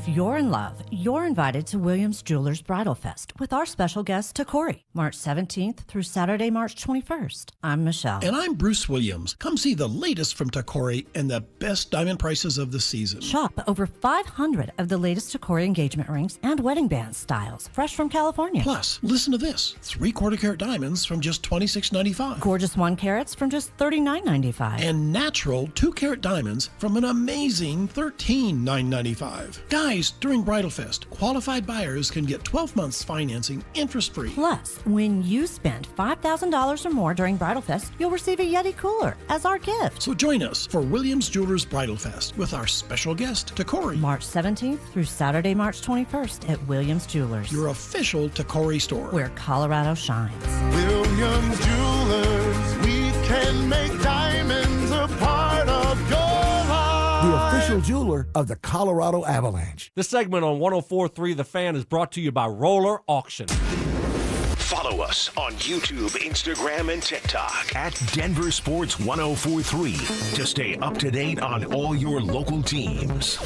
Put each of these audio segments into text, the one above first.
If you're in love, you're invited to Williams Jewelers Bridal Fest with our special guest, Takori, March 17th through Saturday, March 21st. I'm Michelle. And I'm Bruce Williams. Come see the latest from Takori and the best diamond prices of the season. Shop over 500 of the latest Takori engagement rings and wedding band styles, fresh from California. Plus, listen to this. 3/4 carat diamonds from just $26.95. Gorgeous 1 carats from just $39.95. And natural 2 carat diamonds from an amazing $13,995. Guys, during Bridal Fest, qualified buyers can get 12 months financing interest-free. Plus, when you spend $5,000 or more during Bridal Fest, you'll receive a Yeti cooler as our gift. So join us for Williams Jewelers Bridal Fest with our special guest, Takori. March 17th through Saturday, March 21st at Williams Jewelers. Your official Takori store. Where Colorado shines. Williams Jewelers, we can make diamonds a part of your life. The official jeweler of the Colorado Avalanche. This segment on 104.3 The Fan is brought to you by Roller Auction. Follow us on YouTube, Instagram, and TikTok at Denver Sports 1043 to stay up to date on all your local teams.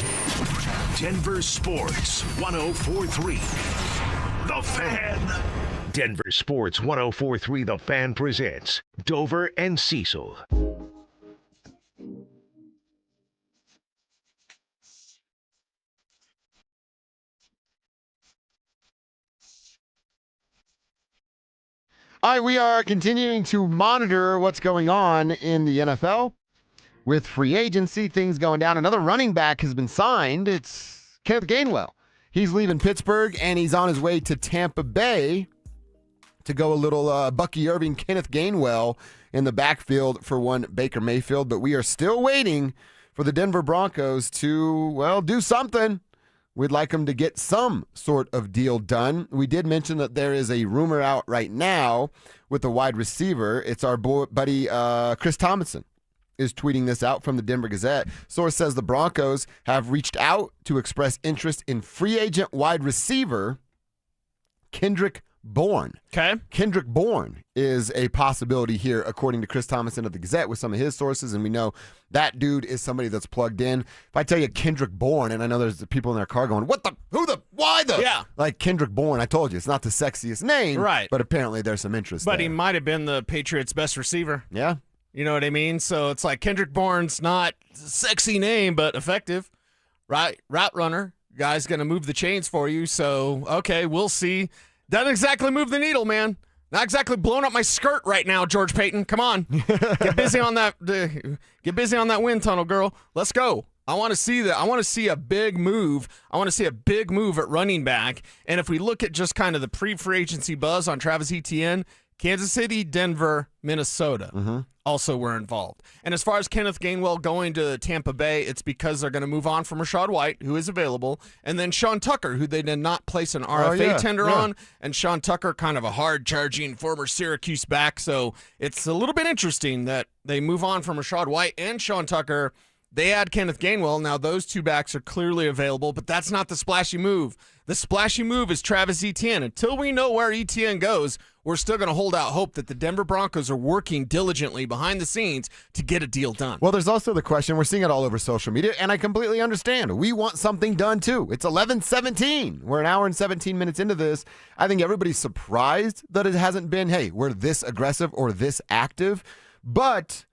Denver Sports 1043 The Fan. Denver Sports 1043 The Fan presents Dover and Cecil. All right, we are continuing to monitor what's going on in the NFL with free agency, things going down. Another running back has been signed. It's Kenneth Gainwell. He's leaving Pittsburgh, and he's on his way to Tampa Bay to go a little Bucky Irving, Kenneth Gainwell in the backfield for one Baker Mayfield. But we are still waiting for the Denver Broncos to, well, do something. We'd like them to get some sort of deal done. We did mention that there is a rumor out right now with a wide receiver. It's our buddy Chris Thomason is tweeting this out from the Denver Gazette. Source says the Broncos have reached out to express interest in free agent wide receiver Kendrick Bourne. Okay. Kendrick Bourne is a possibility here, according to Chris Thomason of the Gazette with some of his sources, and we know that dude is somebody that's plugged in. If I tell you Kendrick Bourne, and I know there's the people in their car going, what the, who the, why the? Yeah. Like Kendrick Bourne, I told you, it's not the sexiest name, right? But apparently there's some interest But there. he might have been the Patriots' best receiver. Yeah. You know what I mean? So it's like Kendrick Bourne's not a sexy name, but effective. Right? Route runner. Guy's going to move the chains for you. So, okay, we'll see. Doesn't exactly move the needle, man. Not exactly blowing up my skirt right now, George Payton. Come on. Get busy on that get busy on that wind tunnel, girl. Let's go. I want to see that. I want to see a big move. I want to see a big move at running back. And if we look at just kind of the pre-free agency buzz on Travis Etienne, Kansas City, Denver, Minnesota also were involved. And as far as Kenneth Gainwell going to Tampa Bay, it's because they're going to move on from Rachaad White, who is available, and then Sean Tucker, who they did not place an RFA tender on. And Sean Tucker, kind of a hard-charging former Syracuse back. So it's a little bit interesting that they move on from Rachaad White and Sean Tucker. They add Kenneth Gainwell. Now, those two backs are clearly available, but that's not the splashy move. The splashy move is Travis Etienne. Until we know where Etienne goes, we're still going to hold out hope that the Denver Broncos are working diligently behind the scenes to get a deal done. Well, there's also the question, we're seeing it all over social media, and I completely understand. We want something done, too. It's 11:17. We're an hour and 17 minutes into this. I think everybody's surprised that it hasn't been, hey, we're this aggressive or this active. But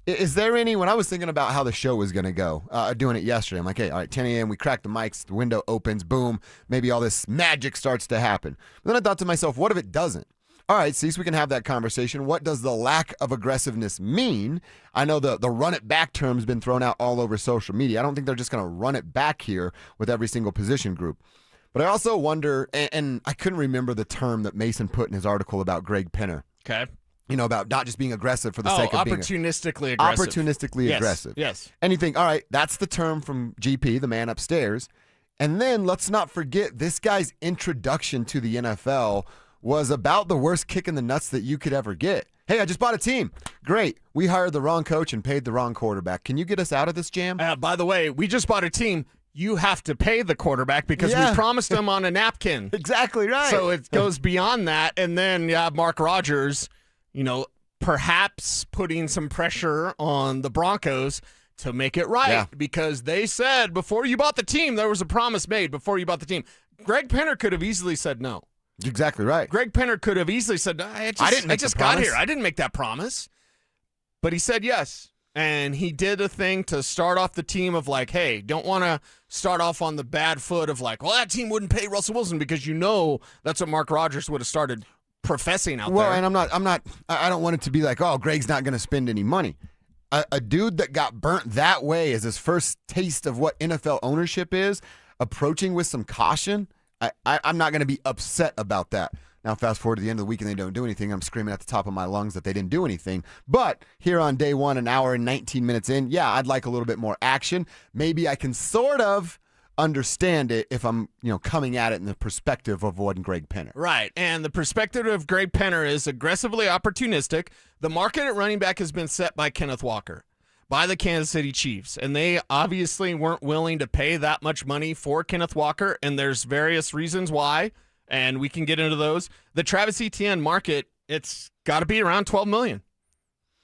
is there any, when I was thinking about how the show was going to go, doing it yesterday, I'm like, hey, all right, 10 a.m., we crack the mics, the window opens, boom, maybe all this magic starts to happen. But then I thought to myself, what if it doesn't? All right, see, so we can have that conversation. What does the lack of aggressiveness mean? I know the run it back term's been thrown out all over social media. I don't think they're just going to run it back here with every single position group. But I also wonder, and I couldn't remember the term that Mason put in his article about Greg Penner. Okay. You know, about not just being aggressive for the sake of being opportunistically aggressive. Opportunistically aggressive. Yes. And you think, all right, that's the term from GP, the man upstairs. And then let's not forget this guy's introduction to the NFL was about the worst kick in the nuts that you could ever get. Hey, I just bought a team. Great. We hired the wrong coach and paid the wrong quarterback. Can you get us out of this jam? By the way, we just bought a team. You have to pay the quarterback because we promised him on a napkin. Exactly right. So it goes beyond that. And then, Mark Rodgers, perhaps putting some pressure on the Broncos to make it right, Yeah. because they said before you bought the team, there was a promise made before you bought the team. Greg Penner could have easily said no. Exactly right. Greg Penner could have easily said, I just got here. I didn't make that promise. But he said yes. And he did a thing to start off the team of like, hey, don't want to start off on the bad foot of like, well, that team wouldn't pay Russell Wilson, because that's what Mark Rodgers would have started professing out there. Well, and I don't want it to be like, oh, Greg's not going to spend any money. A dude that got burnt that way as his first taste of what NFL ownership is, approaching with some caution, I'm not going to be upset about that. Now, fast forward to the end of the week and they don't do anything. I'm screaming at the top of my lungs that they didn't do anything. But here on day one, an hour and 19 minutes in, yeah, I'd like a little bit more action. Maybe I can sort of understand it if I'm, coming at it in the perspective of one Greg Penner. Right. And the perspective of Greg Penner is aggressively opportunistic. The market at running back has been set by Kenneth Walker, by the Kansas City Chiefs. And they obviously weren't willing to pay that much money for Kenneth Walker. And there's various reasons why, and we can get into those. The Travis Etienne market, it's got to be around $12 million.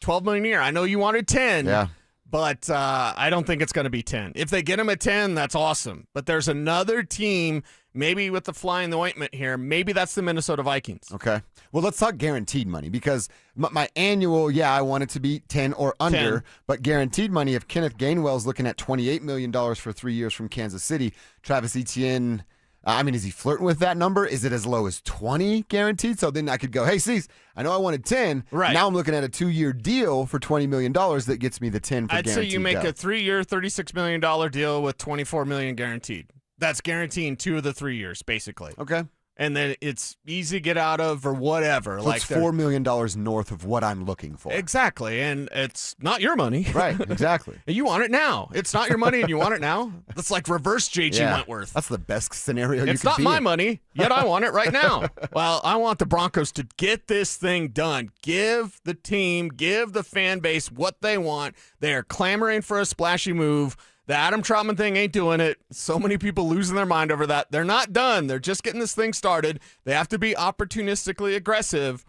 $12 million a year. I know you wanted 10. Yeah. But I don't think it's going to be 10. If they get him at 10, that's awesome. But there's another team, maybe with the fly in the ointment here. Maybe that's the Minnesota Vikings. Okay. Well, let's talk guaranteed money, because my annual, I want it to be 10 or under. 10. But guaranteed money, if Kenneth Gainwell's looking at $28 million for 3 years from Kansas City, Travis Etienne, is he flirting with that number? Is it as low as 20 guaranteed? So then I could go, hey, Cecil, I know I wanted 10. Right. Now I'm looking at a 2-year deal for $20 million that gets me the 10 for guaranteed. I'd say you make depth. a 3-year, $36 million deal with $24 million guaranteed. That's guaranteeing 2 of the 3 years, basically. Okay. And then it's easy to get out of or whatever. So it's $4 million north of what I'm looking for. Exactly. And it's not your money. Right, exactly. And you want it now. It's not your money and you want it now. That's like reverse J.G. Wentworth. That's the best scenario you could It's not be my in. money, yet I want it right now. Well, I want the Broncos to get this thing done. Give the team, give the fan base what they want. They are clamoring for a splashy move. The Adam Troutman thing ain't doing it. So many people losing their mind over that. They're not done. They're just getting this thing started. They have to be opportunistically aggressive.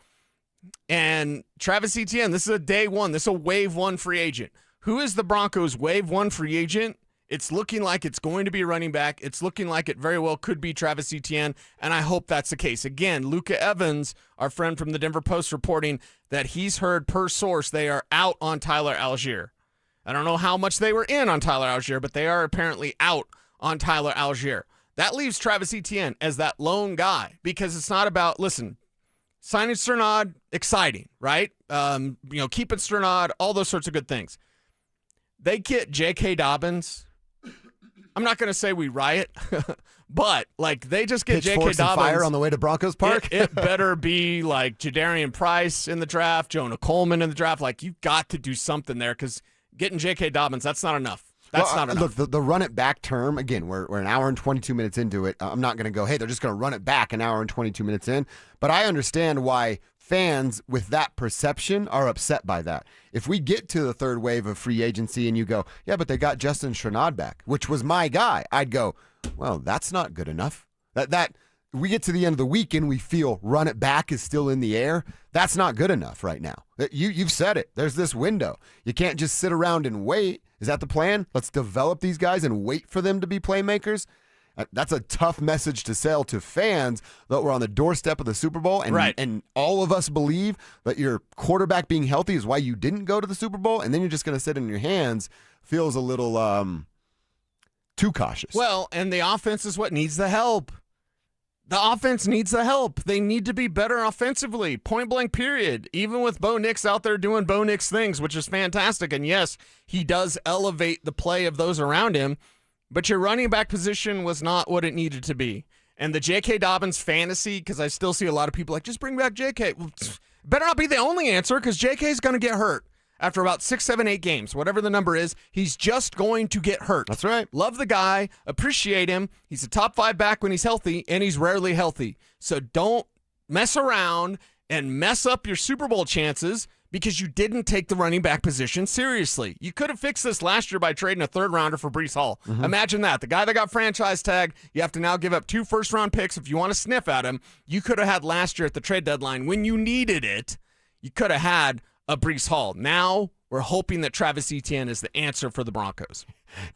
And Travis Etienne, this is a day one. This is a wave one free agent. Who is the Broncos' wave one free agent? It's looking like it's going to be a running back. It's looking like it very well could be Travis Etienne, and I hope that's the case. Again, Luca Evans, our friend from the Denver Post, reporting that he's heard per source they are out on Tyler Algier. I don't know how much they were in on Tyler Algier, but they are apparently out on Tyler Algier. That leaves Travis Etienne as that lone guy, because it's not about, listen, signing Strnad, exciting, right? Keeping Strnad, all those sorts of good things. They get J.K. Dobbins. I'm not going to say we riot, but they just get J.K. Pitchforks and Dobbins. fire on the way to Broncos Park. It better be like Jadarian Price in the draft, Jonah Coleman in the draft. You've got to do something there, because getting J.K. Dobbins, that's not enough. That's not enough. Look, the run it back term, again, we're an hour and 22 minutes into it. I'm not going to go, hey, they're just going to run it back an hour and 22 minutes in. But I understand why fans with that perception are upset by that. If we get to the third wave of free agency and you go, yeah, but they got Justin Strnad back, which was my guy, I'd go, well, that's not good enough. That we get to the end of the week and we feel run it back is still in the air. That's not good enough right now. You've said it. There's this window. You can't just sit around and wait. Is that the plan? Let's develop these guys and wait for them to be playmakers. That's a tough message to sell to fans that we're on the doorstep of the Super Bowl. And, right. And all of us believe that your quarterback being healthy is why you didn't go to the Super Bowl. And then you're just going to sit in your hands. Feels a little too cautious. Well, and the offense is what needs the help. The offense needs the help. They need to be better offensively, point blank period. Even with Bo Nix out there doing Bo Nix things, which is fantastic. And yes, he does elevate the play of those around him. But your running back position was not what it needed to be. And the J.K. Dobbins fantasy, because I still see a lot of people just bring back J.K. Well, better not be the only answer, because J.K. is going to get hurt after about 6, 7, 8 games. Whatever the number is, he's just going to get hurt. That's right. Love the guy. Appreciate him. He's a top 5 back when he's healthy, and he's rarely healthy. So don't mess around and mess up your Super Bowl chances because you didn't take the running back position seriously. You could have fixed this last year by trading a third-rounder for Breece Hall. Mm-hmm. Imagine that. The guy that got franchise tagged, you have to now give up 2 first-round picks if you want to sniff at him. You could have had last year at the trade deadline when you needed it. You could have had a Breece Hall. Now We're hoping that Travis Etienne is the answer for the Broncos.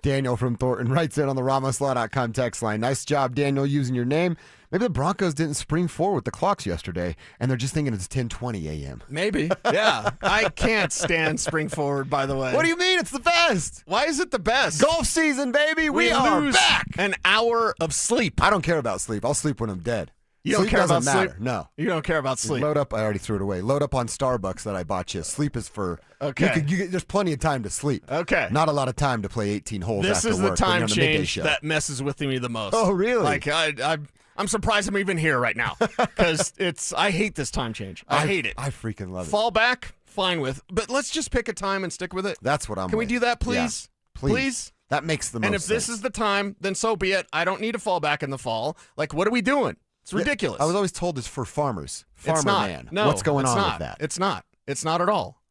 Daniel from Thornton writes in on the RamosLaw.com text line. Nice job, Daniel, using your name. Maybe the Broncos didn't spring forward with the clocks yesterday, and they're just thinking it's 10:20 a.m. Maybe. Yeah. I can't stand spring forward, by the way. What do you mean? It's the best. Why is it the best? Golf season, baby. We are lose back. An hour of sleep. I don't care about sleep. I'll sleep when I'm dead. You don't sleep care doesn't about matter. sleep? No. You don't care about sleep. Load up. I already threw it away. Load up on Starbucks that I bought you. Sleep is for. Okay. There's plenty of time to sleep. Okay. Not a lot of time to play 18 holes This after is work. the when you're time on the midday change show. that messes with me the most. Oh, really? Like, I'm surprised I'm even here right now because I hate this time change. I hate it. I freaking love it. Fall back, fine with. But let's just pick a time and stick with it. That's what I'm Can we with. do that, please? Yeah, please. That makes the most And if this sense. is the time, then so be it. I don't need to fall back in the fall. Like, what are we doing? It's ridiculous. I was always told it's for farmers. Farmer It's not. man. No, What's going it's on not. with that? It's not. It's not at all.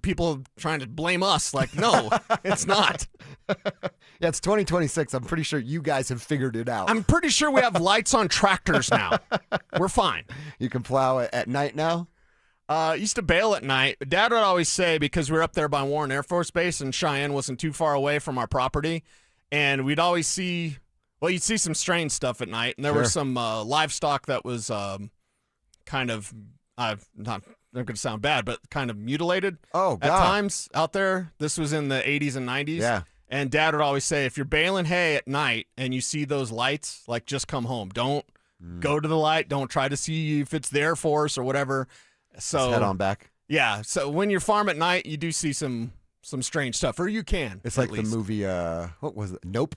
People trying to blame us. Like, no, it's not. Yeah, it's 2026. I'm pretty sure you guys have figured it out. I'm pretty sure we have lights on tractors now. We're fine. You can plow it at night now? Used to bail at night. Dad would always say, because we were up there by Warren Air Force Base and Cheyenne wasn't too far away from our property, and we'd always see, well, you'd see some strange stuff at night, and there was some livestock that was kind of, not going to sound bad, but kind of mutilated at times out there. This was in the 80s and 90s. Yeah. And Dad would always say, if you're baling hay at night and you see those lights, like, just come home. Don't go to the light. Don't try to see if it's there for us or whatever. So Just head on back. Yeah. So when you farm at night, you do see some strange stuff, or you can. It's like the movie, what was it? Nope.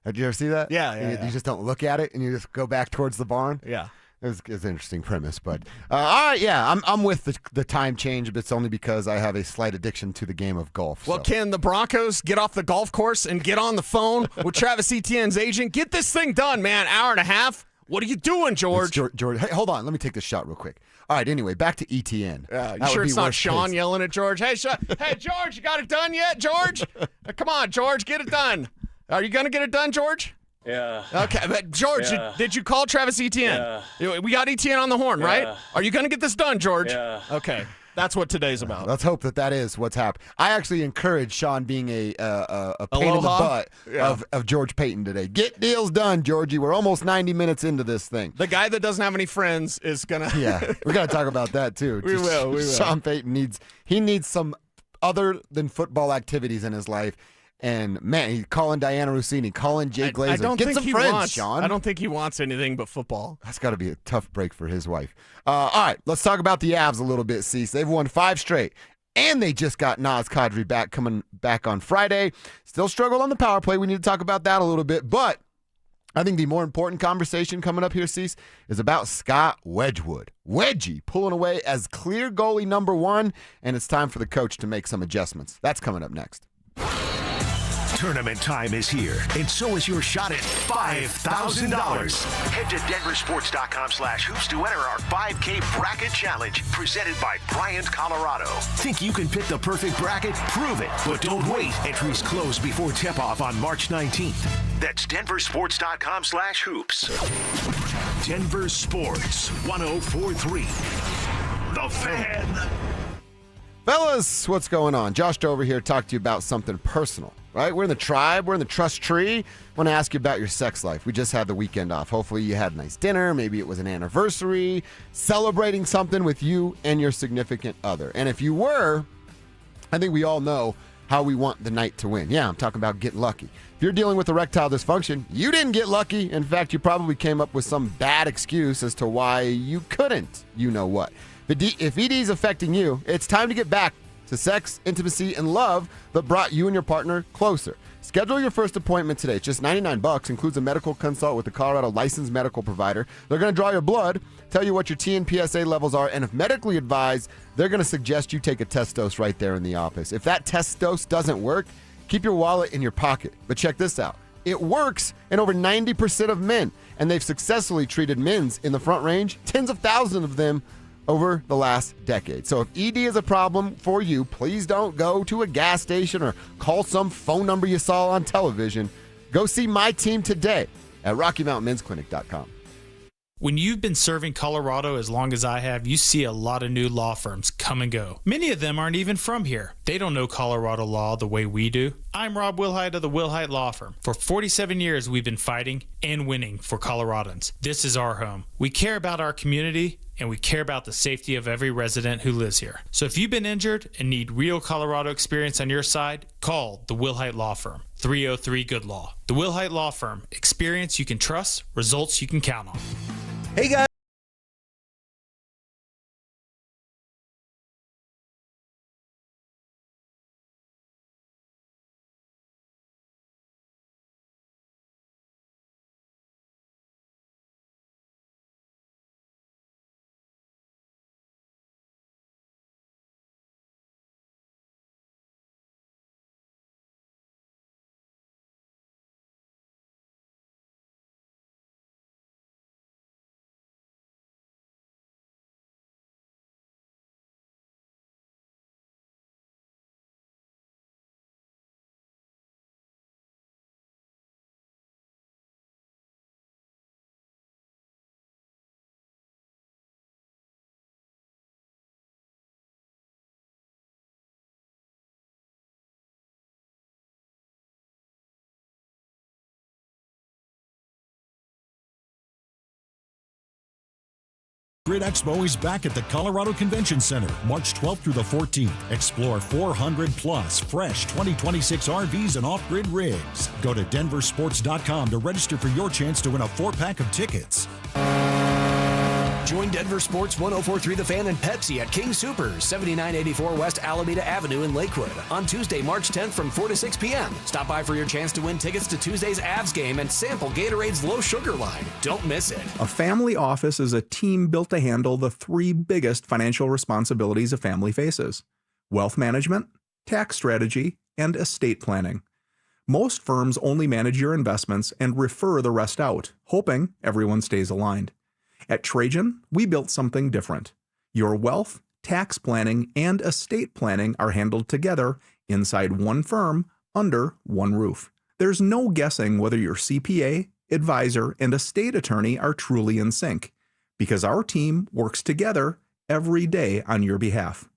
Did you ever see that? Yeah. You just don't look at it and you just go back towards the barn. Yeah. It's an interesting premise, but all right, yeah, I'm with the time change, but it's only because I have a slight addiction to the game of golf. Well, can the Broncos get off the golf course and get on the phone with Travis Etienne's agent? Get this thing done, man. Hour and a half. What are you doing, George? George, hey, hold on. Let me take this shot real quick. All right, anyway, back to Etienne. You sure it's not Sean yelling at George? Hey, hey, George, you got it done yet, George? Come on, George, get it done. Are you going to get it done, George? Yeah. Okay, but George, did you call Travis Etienne? Yeah. We got Etienne on the horn, right? Are you going to get this done, George? Yeah. Okay, that's what today's about. Let's hope that is what's happening. I actually encourage Sean being a pain in the butt of George Payton today. Get deals done, Georgie. We're almost 90 minutes into this thing. The guy that doesn't have any friends is going to... Yeah, we're going to talk about that, too. We will. Sean Payton needs some other than football activities in his life. And, man, he's calling Diana Rossini, calling Jay Glazer. I don't Get think some he friends, wants, Sean. I don't think he wants anything but football. That's got to be a tough break for his wife. All right, let's talk about the Avs a little bit, Cease. They've won 5 straight, and they just got Naz Kadri coming back on Friday. Still struggled on the power play. We need to talk about that a little bit. But I think the more important conversation coming up here, Cease, is about Scott Wedgwood. Wedgie pulling away as clear goalie number 1, and it's time for the coach to make some adjustments. That's coming up next. Tournament time is here, and so is your shot at $5,000. Head to DenverSports.com/hoops to enter our 5K Bracket Challenge, presented by Bryant, Colorado. Think you can pick the perfect bracket? Prove it, but don't wait. Entries close before tip-off on March 19th. That's DenverSports.com/hoops. Denver Sports 104.3. The Fan. Fellas, what's going on? Josh Dover here to talk to you about something personal, right? We're in the tribe. We're in the trust tree. I want to ask you about your sex life. We just had the weekend off. Hopefully you had a nice dinner. Maybe it was an anniversary, celebrating something with you and your significant other. And if you were, I think we all know how we want the night to win. Yeah, I'm talking about getting lucky. If you're dealing with erectile dysfunction, you didn't get lucky. In fact, you probably came up with some bad excuse as to why you couldn't. You know what? If ED is affecting you, it's time to get back to sex, intimacy, and love that brought you and your partner closer. Schedule your first appointment today. It's just $99, includes a medical consult with the Colorado licensed medical provider. They're going to draw your blood, tell you what your TNPSA levels are, and if medically advised, they're going to suggest you take a test dose right there in the office. If that test dose doesn't work, keep your wallet in your pocket. But check this out. It works in over 90% of men, and they've successfully treated men's in the Front Range, tens of thousands of them over the last decade. So if ED is a problem for you, please don't go to a gas station or call some phone number you saw on television. Go see my team today at RockyMountainMen'sClinic.com. When you've been serving Colorado as long as I have, you see a lot of new law firms come and go. Many of them aren't even from here. They don't know Colorado law the way we do. I'm Rob Wilhite of the Wilhite Law Firm. For 47 years, we've been fighting and winning for Coloradans. This is our home. We care about our community, and we care about the safety of every resident who lives here. So if you've been injured and need real Colorado experience on your side, call the Wilhite Law Firm, 303-GOOD-LAW. The Wilhite Law Firm, experience you can trust, results you can count on. Hey guys. Grid Expo is back at the Colorado Convention Center, March 12th through the 14th. Explore 400 plus fresh 2026 RVs and off-grid rigs. Go to DenverSports.com to register for your chance to win a 4-pack of tickets. Join Denver Sports 104.3 The Fan and Pepsi at King Soopers, 7984 West Alameda Avenue in Lakewood on Tuesday, March 10th from 4 to 6 p.m. Stop by for your chance to win tickets to Tuesday's Avs game and sample Gatorade's low sugar line. Don't miss it. A family office is a team built to handle the 3 biggest financial responsibilities a family faces: wealth management, tax strategy, and estate planning. Most firms only manage your investments and refer the rest out, hoping everyone stays aligned. At Trajan, we built something different. Your wealth, tax planning, and estate planning are handled together inside one firm under one roof. There's no guessing whether your CPA, advisor, and estate attorney are truly in sync, because our team works together every day on your behalf.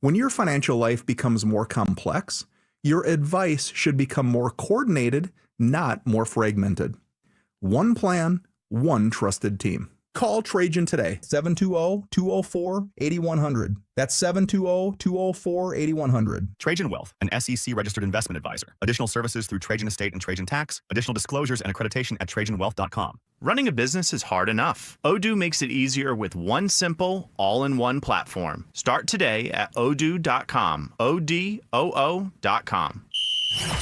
When your financial life becomes more complex, your advice should become more coordinated, not more fragmented. One plan, one trusted team. Call Trajan today, 720-204-8100. That's 720-204-8100. Trajan Wealth, an SEC-registered investment advisor. Additional services through Trajan Estate and Trajan Tax. Additional disclosures and accreditation at TrajanWealth.com. Running a business is hard enough. Odoo makes it easier with one simple, all-in-one platform. Start today at odoo.com. ODOO.com.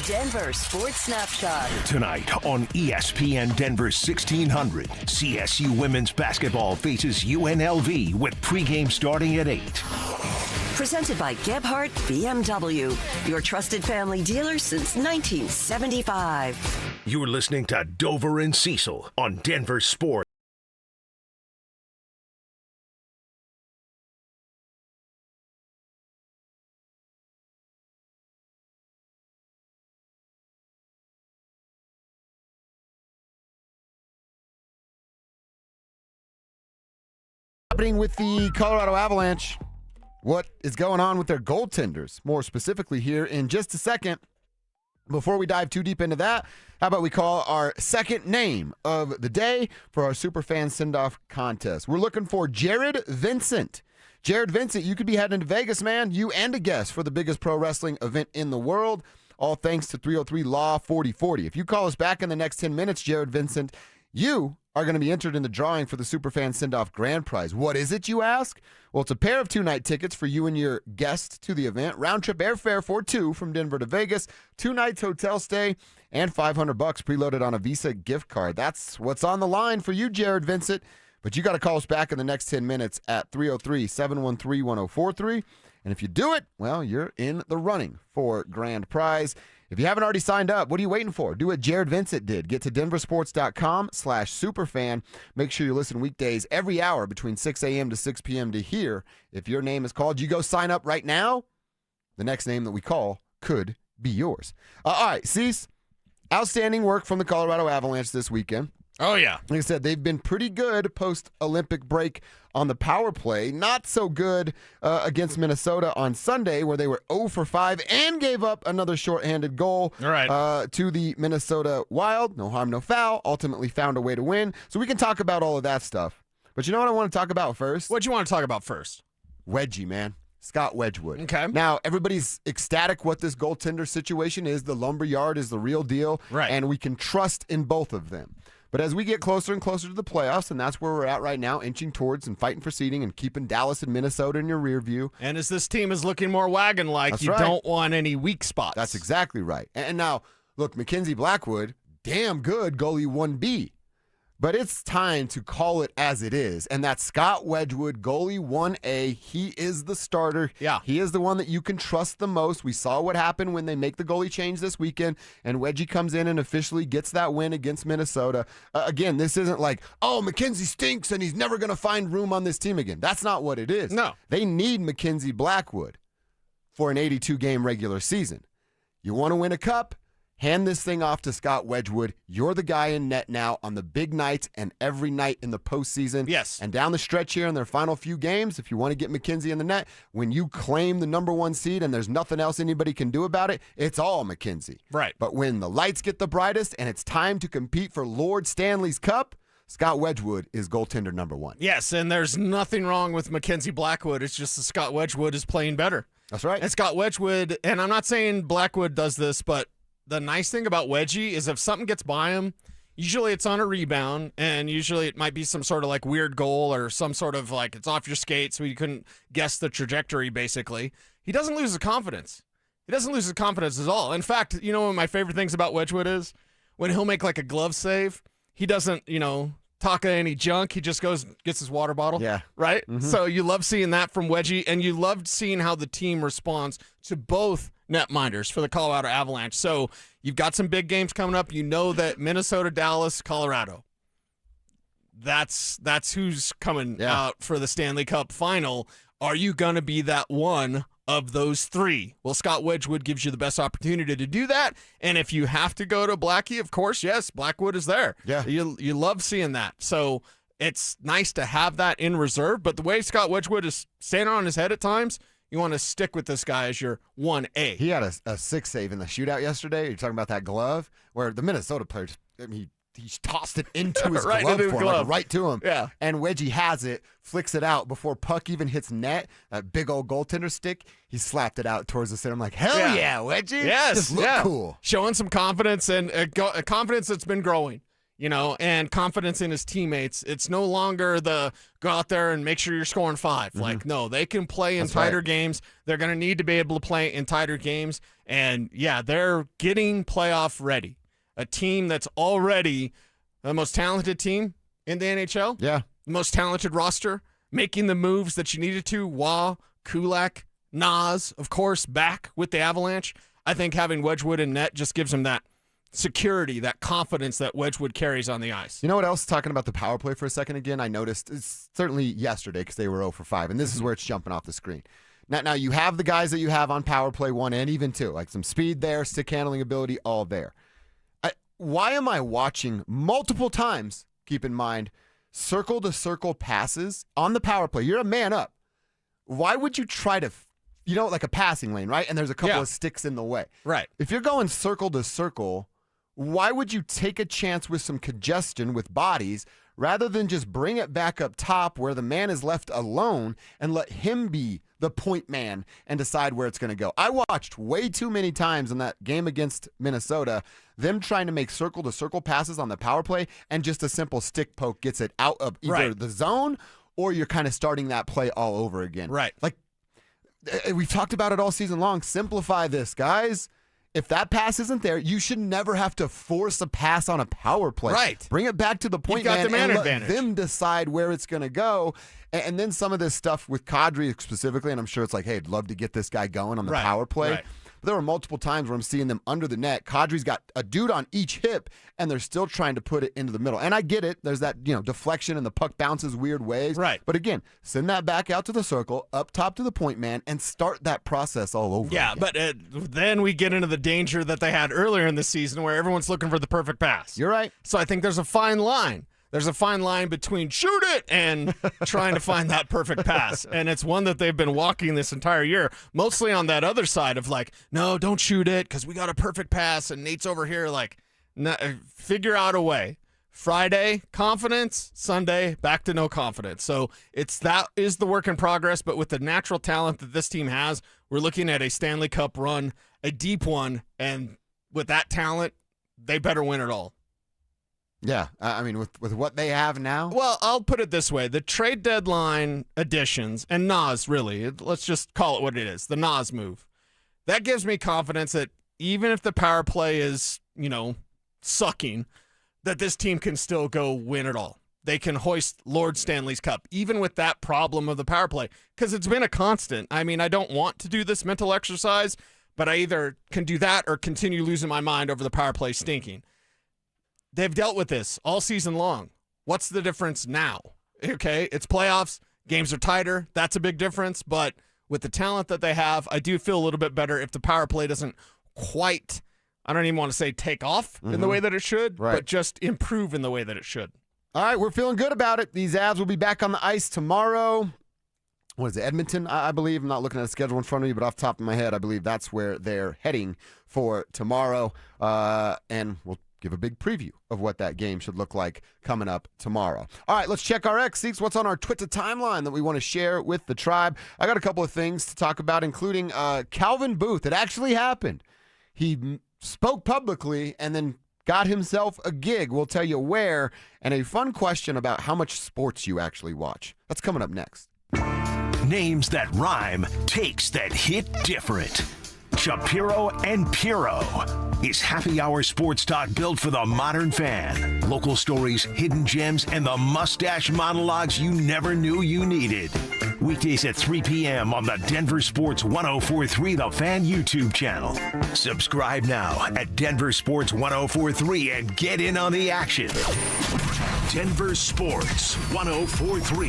Denver Sports Snapshot. Tonight on ESPN Denver 1600, CSU women's basketball faces UNLV with pregame starting at 8. Presented by Gebhardt BMW, your trusted family dealer since 1975. You're listening to Dover and Cecil on Denver Sports. Happening with the Colorado Avalanche. What is going on with their goaltenders? More specifically here in just a second. Before we dive too deep into that, how about we call our second name of the day for our Superfan Send-Off contest? We're looking for Jared Vincent. Jared Vincent, you could be heading to Vegas, man. You and a guest for the biggest pro wrestling event in the world. All thanks to 303 Law 4040. If you call us back in the next 10 minutes, Jared Vincent, you are going to be entered in the drawing for the Superfan Send-Off Grand Prize. What is it, you ask? Well, it's a pair of 2-night tickets for you and your guest to the event, round-trip airfare for 2 from Denver to Vegas, 2 nights hotel stay, and $500 preloaded on a Visa gift card. That's what's on the line for you, Jared Vincent. But you got to call us back in the next 10 minutes at 303-713-1043. And if you do it, well, you're in the running for grand prize. If you haven't already signed up, what are you waiting for? Do what Jared Vincent did. Get to denversports.com/superfan. Make sure you listen weekdays every hour between 6 a.m. to 6 p.m. to hear if your name is called. You go sign up right now. The next name that we call could be yours. All right, Cease. Outstanding work from the Colorado Avalanche this weekend. Oh, yeah. Like I said, they've been pretty good post-Olympic break on the power play. Not so good against Minnesota on Sunday, where they were 0 for 5 and gave up another shorthanded goal to the Minnesota Wild. No harm, no foul. Ultimately found a way to win. So we can talk about all of that stuff. But you know what I want to talk about first? What do you want to talk about first? Wedgie, man. Scott Wedgwood. Okay. Now, everybody's ecstatic what this goaltender situation is. The lumberyard is the real deal. Right. And we can trust in both of them. But as we get closer and closer to the playoffs, and that's where we're at right now, inching towards and fighting for seeding and keeping Dallas and Minnesota in your rear view. And as this team is looking more wagon-like, That's you right. don't want any weak spots. That's exactly right. And now, look, Mackenzie Blackwood, damn good goalie 1B. But it's time to call it as it is. And that's Scott Wedgwood, goalie 1A. He is the starter. Yeah. He is the one that you can trust the most. We saw what happened when they make the goalie change this weekend, and Wedgie comes in and officially gets that win against Minnesota. Again, this isn't like, oh, Mackenzie stinks and he's never going to find room on this team again. That's not what it is. No. They need Mackenzie Blackwood for an 82-game regular season. You want to win a cup? Hand this thing off to Scott Wedgwood. You're the guy in net now on the big nights and every night in the postseason. Yes. And down the stretch here in their final few games, if you want to get McKenzie in the net, when you claim the number 1 seed and there's nothing else anybody can do about it, it's all McKenzie. Right. But when the lights get the brightest and it's time to compete for Lord Stanley's Cup, Scott Wedgwood is goaltender number 1. Yes, and there's nothing wrong with Mackenzie Blackwood. It's just that Scott Wedgwood is playing better. That's right. And Scott Wedgwood, and I'm not saying Blackwood does this, but the nice thing about Wedgie is if something gets by him, usually it's on a rebound, and usually it might be some sort of like weird goal or some sort of like it's off your skate so you couldn't guess the trajectory, basically. He doesn't lose his confidence. He doesn't lose his confidence at all. In fact, you know one of my favorite things about Wedgwood is when he'll make like a glove save, he doesn't, talk any junk. He just goes, gets his water bottle. Yeah. Right? Mm-hmm. So you love seeing that from Wedgie, and you loved seeing how the team responds to both netminders for the Colorado Avalanche. So you've got some big games coming up. You know that Minnesota, Dallas, Colorado. That's who's coming out for the Stanley Cup final. Are you going to be that one of those 3? Well, Scott Wedgwood gives you the best opportunity to do that. And if you have to go to Blackie, of course, yes, Blackwood is there. Yeah. You love seeing that. So it's nice to have that in reserve. But the way Scott Wedgwood is standing on his head at times, you want to stick with this guy as your 1A. He had a 6 save in the shootout yesterday. You're talking about that glove where the Minnesota player, he tossed it into his Right glove into his for him, glove. like right to him. Yeah. And Wedgie has it, flicks it out before puck even hits net. That big old goaltender stick, he slapped it out towards the center. I'm like, hell yeah, Wedgie. Yes. Just look cool. Showing some confidence and a confidence that's been growing, and confidence in his teammates. It's no longer the go out there and make sure you're scoring 5. Like, no, they can play in tighter games. They're going to need to be able to play in tighter games. And, yeah, they're getting playoff ready. A team that's already the most talented team in the NHL. Yeah. The most talented roster, making the moves that you needed to. Wah, Kulak, Nas, of course, back with the Avalanche. I think having Wedgwood in net just gives him that security, that confidence that Wedgwood carries on the ice. You know what else? Talking about the power play for a second again, I noticed it's certainly yesterday because they were 0 for 5, and this is where it's jumping off the screen. Now you have the guys that you have on power play 1 and even 2, like some speed there, stick handling ability, all there. Why am I watching multiple times, keep in mind, circle-to-circle passes on the power play? You're a man up. Why would you try to, like a passing lane, right? And there's a couple of sticks in the way. Right. If you're going circle-to-circle, why would you take a chance with some congestion with bodies rather than just bring it back up top where the man is left alone and let him be the point man and decide where it's going to go? I watched way too many times in that game against Minnesota them trying to make circle-to-circle passes on the power play, and just a simple stick poke gets it out of either the zone or you're kind of starting that play all over again. Right. Like, we've talked about it all season long. Simplify this, guys. If that pass isn't there, you should never have to force a pass on a power play. Right. Bring it back to the point You've got man, the man and advantage. let them decide where it's going to go. And then some of this stuff with Kadri specifically, and I'm sure it's like, hey, I'd love to get this guy going on the power play. Right. But there were multiple times where I'm seeing them under the net. Kadri's got a dude on each hip, and they're still trying to put it into the middle. And I get it. There's that, deflection and the puck bounces weird ways. Right. But again, send that back out to the circle, up top to the point man, and start that process all over Yeah, again. but then we get into the danger that they had earlier in the season where everyone's looking for the perfect pass. You're right. So I think there's a fine line. There's a fine line between shoot it and trying to find that perfect pass. And it's one that they've been walking this entire year, mostly on that other side of like, no, don't shoot it because we got a perfect pass. And Nate's over here like, no, figure out a way. Friday, confidence. Sunday, back to no confidence. So that is the work in progress. But with the natural talent that this team has, we're looking at a Stanley Cup run, a deep one. And with that talent, they better win it all. Yeah, I mean, with what they have now? Well, I'll put it this way. The trade deadline additions, and Nas, really, let's just call it what it is, the Nas move. That gives me confidence that even if the power play is, sucking, that this team can still go win it all. They can hoist Lord Stanley's Cup, even with that problem of the power play, because it's been a constant. I mean, I don't want to do this mental exercise, but I either can do that or continue losing my mind over the power play stinking. They've dealt with this all season long. What's the difference now? Okay, it's playoffs. Games are tighter. That's a big difference. But with the talent that they have, I do feel a little bit better if the power play doesn't quite, I don't even want to say take off in the way that it should, but just improve in the way that it should. All right, we're feeling good about it. These Avs will be back on the ice tomorrow. What is it, Edmonton, I believe? I'm not looking at a schedule in front of me, but off the top of my head, I believe that's where they're heading for tomorrow. And we'll give a big preview of what that game should look like coming up tomorrow. All right, let's check our X. See what's on our Twitter timeline that we want to share with the tribe. I got a couple of things to talk about, including Calvin Booth. It actually happened. He spoke publicly and then got himself a gig. We'll tell you where, and a fun question about how much sports you actually watch. That's coming up next. Names that rhyme, takes that hit different. Shapiro and Piro. Is happy hour sports talk built for the modern fan? Local stories, hidden gems, and the mustache monologues you never knew you needed. Weekdays at 3 p.m. on the Denver Sports 1043 The Fan YouTube channel. Subscribe now at Denver Sports 1043 and get in on the action. Denver Sports 1043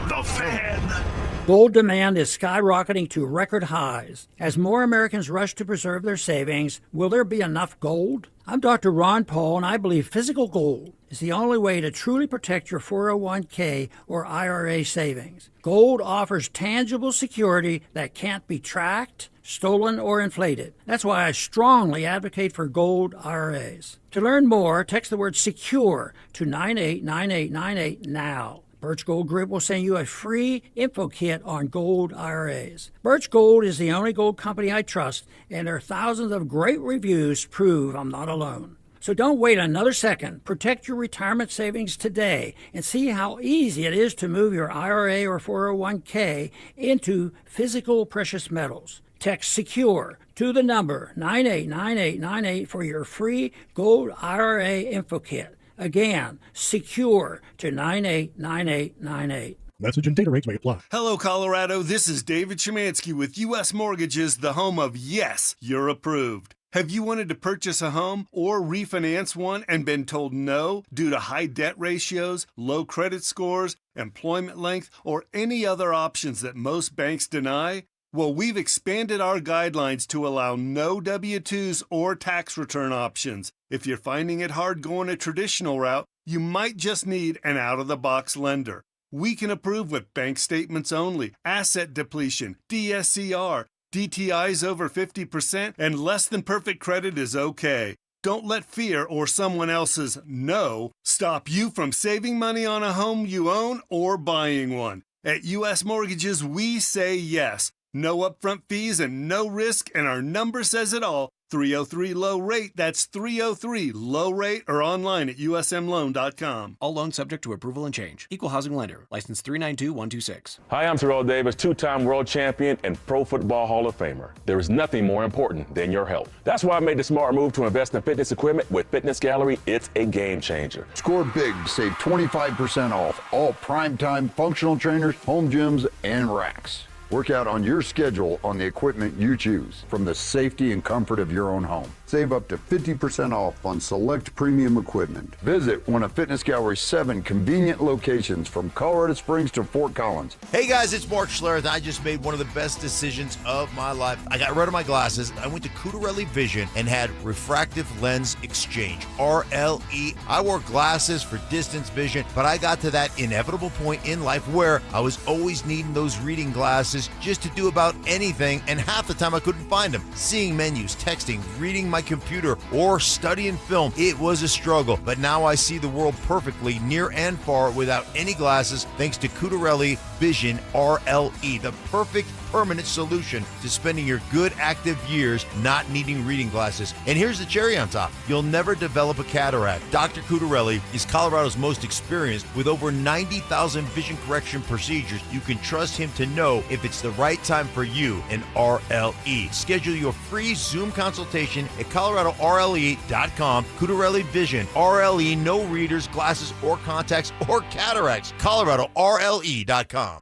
The Fan. Gold demand is skyrocketing to record highs. As more Americans rush to preserve their savings, will there be enough gold? I'm Dr. Ron Paul, and I believe physical gold is the only way to truly protect your 401k or IRA savings. Gold offers tangible security that can't be tracked, stolen, or inflated. That's why I strongly advocate for gold IRAs. To learn more, text the word SECURE to 989898 now. Birch Gold Group will send you a free info kit on gold IRAs. Birch Gold is the only gold company I trust, and their thousands of great reviews prove I'm not alone. So don't wait another second. Protect your retirement savings today and see how easy it is to move your IRA or 401k into physical precious metals. Text SECURE to the number 989898 for your free gold IRA info kit. Again, SECURE to 989898. Message and data rates may apply. Hello, Colorado. This is David Szymanski with U.S. Mortgages, the home of Yes, You're Approved. Have you wanted to purchase a home or refinance one and been told no due to high debt ratios, low credit scores, employment length, or any other options that most banks deny? Well, we've expanded our guidelines to allow no W-2s or tax return options. If you're finding it hard going a traditional route, you might just need an out-of-the-box lender. We can approve with bank statements only, asset depletion, DSCR, DTIs over 50%, and less than perfect credit is okay. Don't let fear or someone else's no stop you from saving money on a home you own or buying one. At U.S. Mortgages, we say yes. No upfront fees and no risk, and our number says it all. 303-LOW-RATE. That's 303-LOW-RATE or online at usmloan.com. All loans subject to approval and change. Equal housing lender. License 392126. Hi, I'm Terrell Davis, two-time world champion and Pro Football Hall of Famer. There is nothing more important than your health. That's why I made the smart move to invest in fitness equipment with Fitness Gallery. It's a game changer. Score big. Save 25% off all primetime functional trainers, home gyms, and racks. Work out on your schedule on the equipment you choose from the safety and comfort of your own home. Save up to 50% off on select premium equipment. Visit one of Fitness Gallery's 7 convenient locations from Colorado Springs to Fort Collins. Hey guys, it's Mark Schlereth. I just made one of the best decisions of my life. I got rid of my glasses. I went to Cutarelli Vision and had refractive lens exchange, RLE. I wore glasses for distance vision, but I got to that inevitable point in life where I was always needing those reading glasses just to do about anything, and half the time I couldn't find them. Seeing menus, texting, reading my computer, or studying film, it was a struggle. But now I see the world perfectly near and far without any glasses thanks to Cutarelli Vision RLE, the perfect permanent solution to spending your good active years not needing reading glasses. And here's the cherry on top. You'll never develop a cataract. Dr. Cutarelli is Colorado's most experienced with over 90,000 vision correction procedures. You can trust him to know if it's the right time for you and RLE. Schedule your free Zoom consultation at coloradorle.com. Cutarelli Vision, RLE, no readers, glasses, or contacts, or cataracts. coloradorle.com.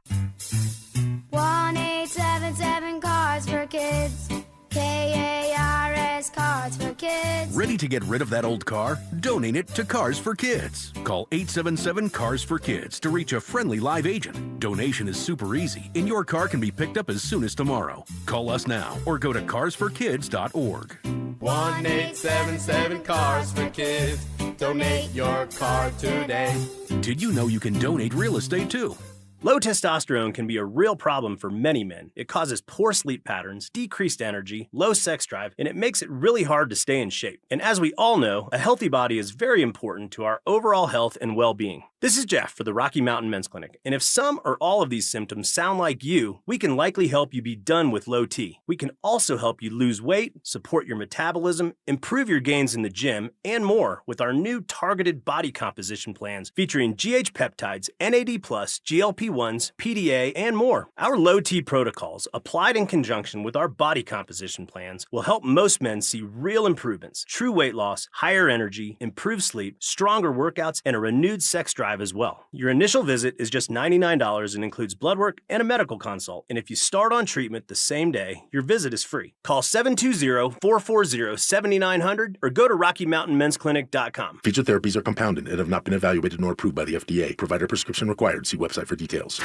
1-877 Cards for Kids. KARS Cards for Kids. Ready to get rid of that old car? Donate it to Cars for Kids. Call 877 Cars for Kids to reach a friendly live agent. Donation is super easy, and your car can be picked up as soon as tomorrow. Call us now or go to carsforkids.org. 1-877 Cars for Kids. Donate your car today. Did you know you can donate real estate too? Low testosterone can be a real problem for many men. It causes poor sleep patterns, decreased energy, low sex drive, and it makes it really hard to stay in shape. And as we all know, a healthy body is very important to our overall health and well-being. This is Jeff for the Rocky Mountain Men's Clinic, and if some or all of these symptoms sound like you, we can likely help you be done with low T. We can also help you lose weight, support your metabolism, improve your gains in the gym, and more with our new targeted body composition plans featuring GH peptides, NAD+, GLP-1s, PDA, and more. Our low T protocols, applied in conjunction with our body composition plans, will help most men see real improvements, true weight loss, higher energy, improved sleep, stronger workouts, and a renewed sex drive as well. Your initial visit is just $99 and includes blood work and a medical consult. And if you start on treatment the same day, your visit is free. Call 720-440-7900 or go to RockyMountainMen'sClinic.com. Featured therapies are compounded and have not been evaluated nor approved by the FDA. Provider prescription required. See website for details.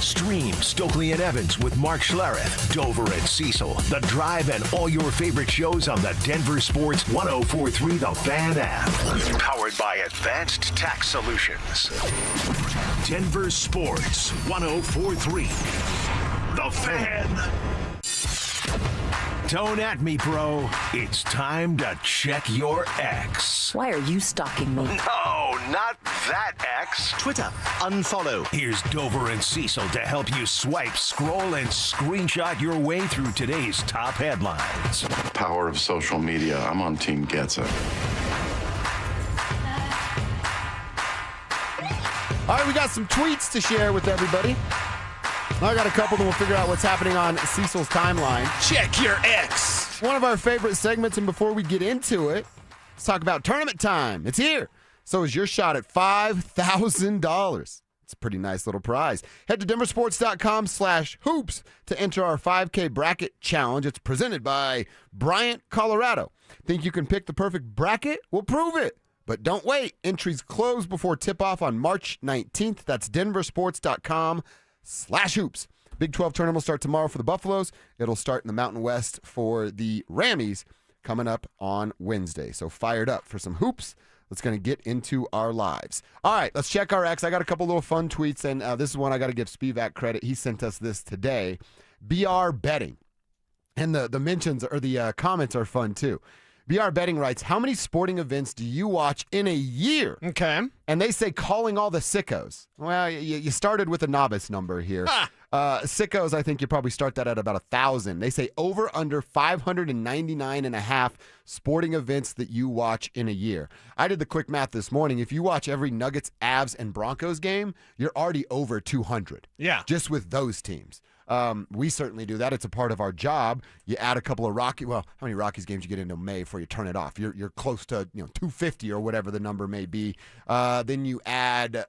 Stream Stokely and Evans with Mark Schlereth, Dover and Cecil, The Drive, and all your favorite shows on the Denver Sports 104.3 The Fan app. Powered by Advanced Tax Solutions. Denver Sports 104.3 The Fan. Don't at me, bro. It's time to check your ex. Why are you stalking me? No, not that ex. Twitter, unfollow. Here's Dover and Cecil to help you swipe, scroll, and screenshot your way through today's top headlines. Power of social media. I'm on Team Gets It. All right, we got some tweets to share with everybody. I got a couple, then we'll figure out what's happening on Cecil's timeline. Check your ex. One of our favorite segments, and before we get into it, let's talk about tournament time. It's here. So is your shot at $5,000. It's a pretty nice little prize. Head to DenverSports.com/hoops to enter our 5K bracket challenge. It's presented by Bryant, Colorado. Think you can pick the perfect bracket? We'll prove it. But don't wait. Entries close before tip-off on March 19th. That's DenverSports.com/hoops. Big 12 tournament will start tomorrow for the Buffaloes. It'll start in the Mountain West for the Rammies coming up on Wednesday. So fired up for some hoops. Let's going to get into our lives. All right, let's check our X. I got a couple little fun tweets, and this is one I got to give Spivak credit. He sent us this today. BR Betting. And the mentions or the comments are fun, too. BR Betting writes, how many sporting events do you watch in a year? Okay. And they say calling all the sickos. Well, you started with a novice number here. Sickos, I think you probably start that at about 1,000. They say over under 599 and a half sporting events that you watch in a year. I did the quick math this morning. If you watch every Nuggets, Avs, and Broncos game, you're already over 200. Yeah. Just with those teams. We certainly do that. It's a part of our job. You add a couple of how many Rockies games you get into May before you turn it off? You're close to 250 or whatever the number may be. Then you add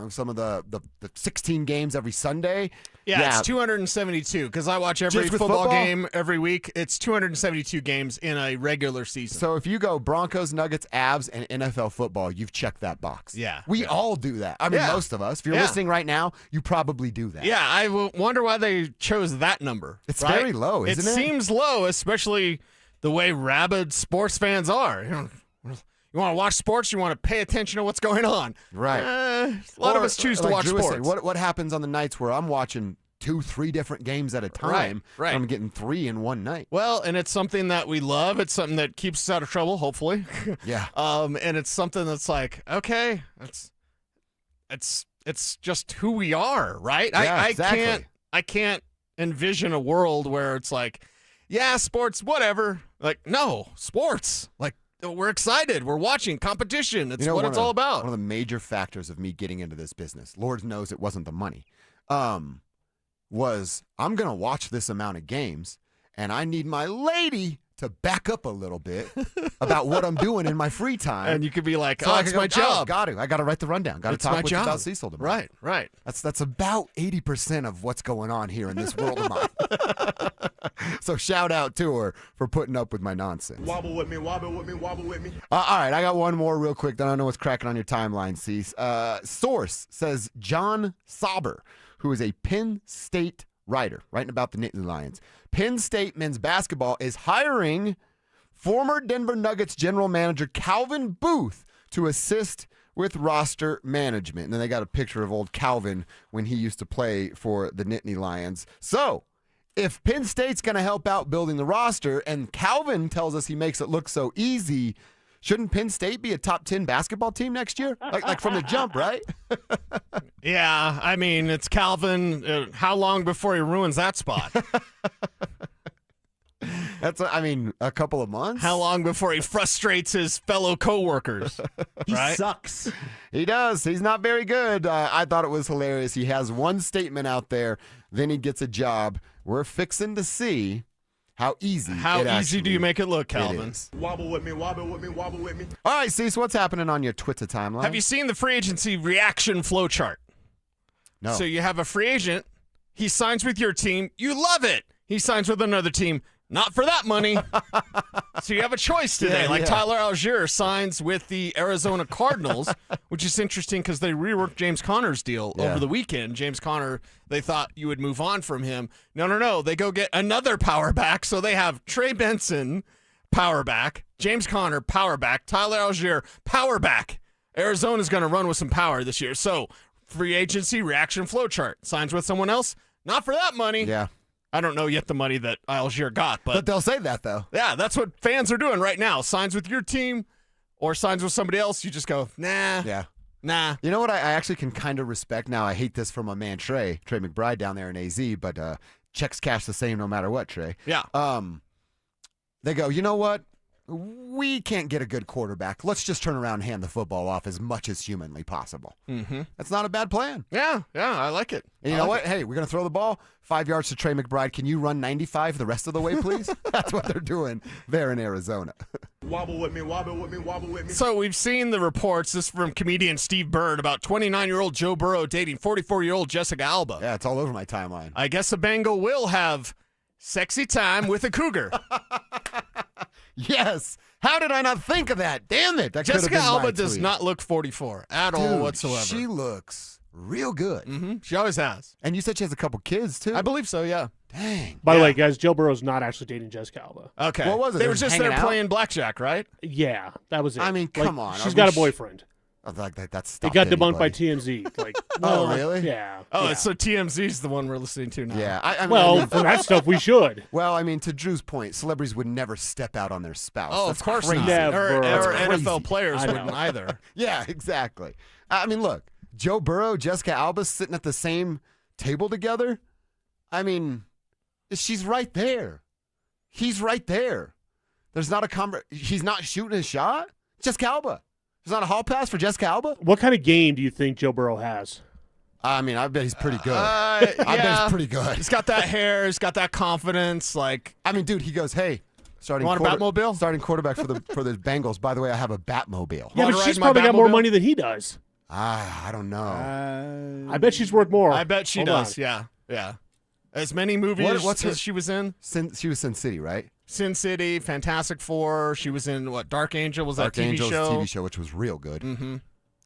some of the 16 games every Sunday. Yeah, it's 272 because I watch every football game every week. It's 272 games in a regular season. So if you go Broncos, Nuggets, Avs, and NFL football, you've checked that box. Yeah. We all do that. I mean, most of us. If you're listening right now, you probably do that. Yeah, I wonder why they chose that number. It's very low, isn't it? It seems low, especially the way rabid sports fans are. You want to watch sports, you want to pay attention to what's going on. Right. A lot of us choose to watch Drew sports. Said, what happens on the nights where I'm watching 2-3 different games at a time? Right. I'm getting 3 in one night. Well, and it's something that we love. It's something that keeps us out of trouble, hopefully. Yeah. And it's something that's like, okay, it's just who we are, right? Yeah, exactly. I can't envision a world where it's like, yeah, sports, whatever. Like, no, sports. Like, we're excited. We're watching competition. It's what it's all about. One of the major factors of me getting into this business, Lord knows it wasn't the money, was I'm going to watch this amount of games, and I need my lady to back up a little bit about what I'm doing in my free time. And you could be like, so it's my job. I got to write the rundown. Got to talk with about Cecil tomorrow. Right. That's about 80% of what's going on here in this world of mine. So shout out to her for putting up with my nonsense. Wobble with me, wobble with me, wobble with me. All right, I got one more real quick. Then I know what's cracking on your timeline, Cease. Source says John Sauber, who is a Penn State writer, writing about the Nittany Lions. Penn State men's basketball is hiring former Denver Nuggets general manager Calvin Booth to assist with roster management. And then they got a picture of old Calvin when he used to play for the Nittany Lions. So if Penn State's going to help out building the roster, and Calvin tells us he makes it look so easy, shouldn't Penn State be a top 10 basketball team next year? Like from the jump, right? Yeah, I mean, it's Calvin. How long before he ruins that spot? That's, a couple of months. How long before he frustrates his fellow coworkers? He right? sucks. He does. He's not very good. I thought it was hilarious. He has one statement out there, then he gets a job. We're fixing to see how easy do you make it look, Calvin? Wobble with me, wobble with me, wobble with me. All right, Cease, what's happening on your Twitter timeline? Have you seen the free agency reaction flow chart? No. So you have a free agent. He signs with your team. You love it. He signs with another team. Not for that money. So you have a choice today. Tyler Algier signs with the Arizona Cardinals, which is interesting because they reworked James Conner's deal over the weekend. James Conner, they thought you would move on from him. No. They go get another power back. So they have Trey Benson, power back, James Conner, power back, Tyler Algier, power back. Arizona's going to run with some power this year. So free agency reaction flow chart. Signs with someone else. Not for that money. Yeah. I don't know yet the money that Algier got, but they'll say that, though. Yeah, that's what fans are doing right now. Signs with your team or signs with somebody else, you just go, nah. Yeah. Nah. You know what I actually can kind of respect now? I hate this from my man Trey McBride down there in AZ, but checks cash the same no matter what, Trey. Yeah. They go, you know what? We can't get a good quarterback. Let's just turn around and hand the football off as much as humanly possible. Mm-hmm. That's not a bad plan. Yeah, I like it. And you know what? Hey, we're going to throw the ball 5 yards to Trey McBride. Can you run 95 the rest of the way, please? That's what they're doing there in Arizona. Wobble with me, wobble with me, wobble with me. So we've seen the reports, this from comedian Steve Bird, about 29-year-old Joe Burrow dating 44-year-old Jessica Alba. Yeah, it's all over my timeline. I guess a Bengal will have sexy time with a cougar. Yes. How did I not think of that? Damn it. That Jessica Alba does not look 44 at all whatsoever. She looks real good. Mm-hmm. She always has. And you said she has a couple kids, too? I believe so, yeah. Dang. By the way, guys, Joe Burrow's not actually dating Jessica Alba. Okay. What was it? They were just there out? playing blackjack, right? Yeah, that was it. I mean, come on. She's got a boyfriend. That's it got debunked by TMZ. Like, oh, really? Yeah. Oh, yeah. So TMZ's the one we're listening to now. Yeah. I mean, for that stuff, we should. Well, I mean, to Drew's point, celebrities would never step out on their spouse. Oh, That's of course crazy. not. Or crazy. NFL players wouldn't either. Yeah, exactly. I mean, look, Joe Burrow, Jessica Alba sitting at the same table together. I mean, she's right there. He's right there. There's not a he's not shooting a shot. Jessica Alba. There's not a hall pass for Jessica Alba? What kind of game do you think Joe Burrow has? I mean, I bet he's pretty good. I bet he's pretty good. He's got that hair. He's got that confidence. Like, I mean, dude, he goes, hey, starting Batmobile? Starting quarterback for the Bengals. By the way, I have a Batmobile. Yeah, but she's probably got more money than he does. I don't know. I bet she's worth more. I bet she Hold does. on. Yeah. As many movies What's as she was in. She was Sin City, right? Sin City, Fantastic Four. She was in Dark Angel was Dark that TV Angel's show. TV show, which was real good. Mm-hmm.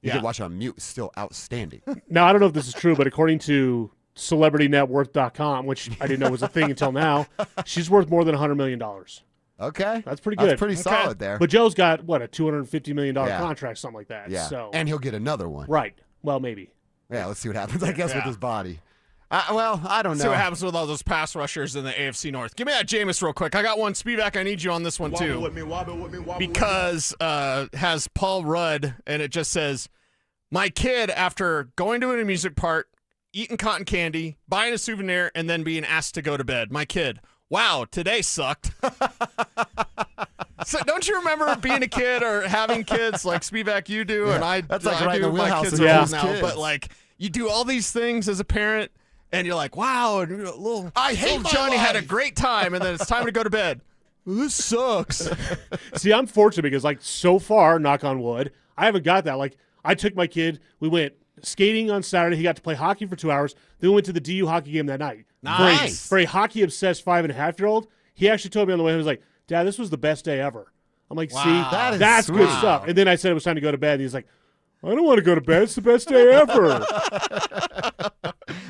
You could watch it on mute. It's still outstanding. Now, I don't know if this is true, but according to CelebrityNetWorth.com, which I didn't know was a thing until now, she's worth more than $100 million. Okay. That's pretty good. That's pretty solid there. But Joe's got, a $250 million contract, something like that. Yeah. So. And he'll get another one. Right. Well, maybe. Yeah, let's see what happens, I guess, with his body. I don't know. See what happens with all those pass rushers in the AFC North. Give me that Jameis real quick. I got one. Spivak, I need you on this one, too. Wobble with me. Because has Paul Rudd, and it just says, my kid, after going to an amusement park, eating cotton candy, buying a souvenir, and then being asked to go to bed. My kid. Wow, today sucked. So don't you remember being a kid or having kids like Spivak you do? Yeah, And I that's like I right in do. the My wheelhouse kids of are old those now. kids. But like you do all these things as a parent, and you're like, wow, and little hate my Johnny had a life. great time, and then it's time to go to bed. Well, this sucks. See, I'm fortunate because, so far, knock on wood, I haven't got that. I took my kid, we went skating on Saturday. He got to play hockey for 2 hours. Then we went to the DU hockey game that night. Nice. For a hockey-obsessed 5.5-year-old, he actually told me on the way, he was like, Dad, this was the best day ever. I'm like, Wow. see, is that's sweet. good stuff. And then I said it was time to go to bed. And he's like, I don't want to go to bed. It's the best day ever.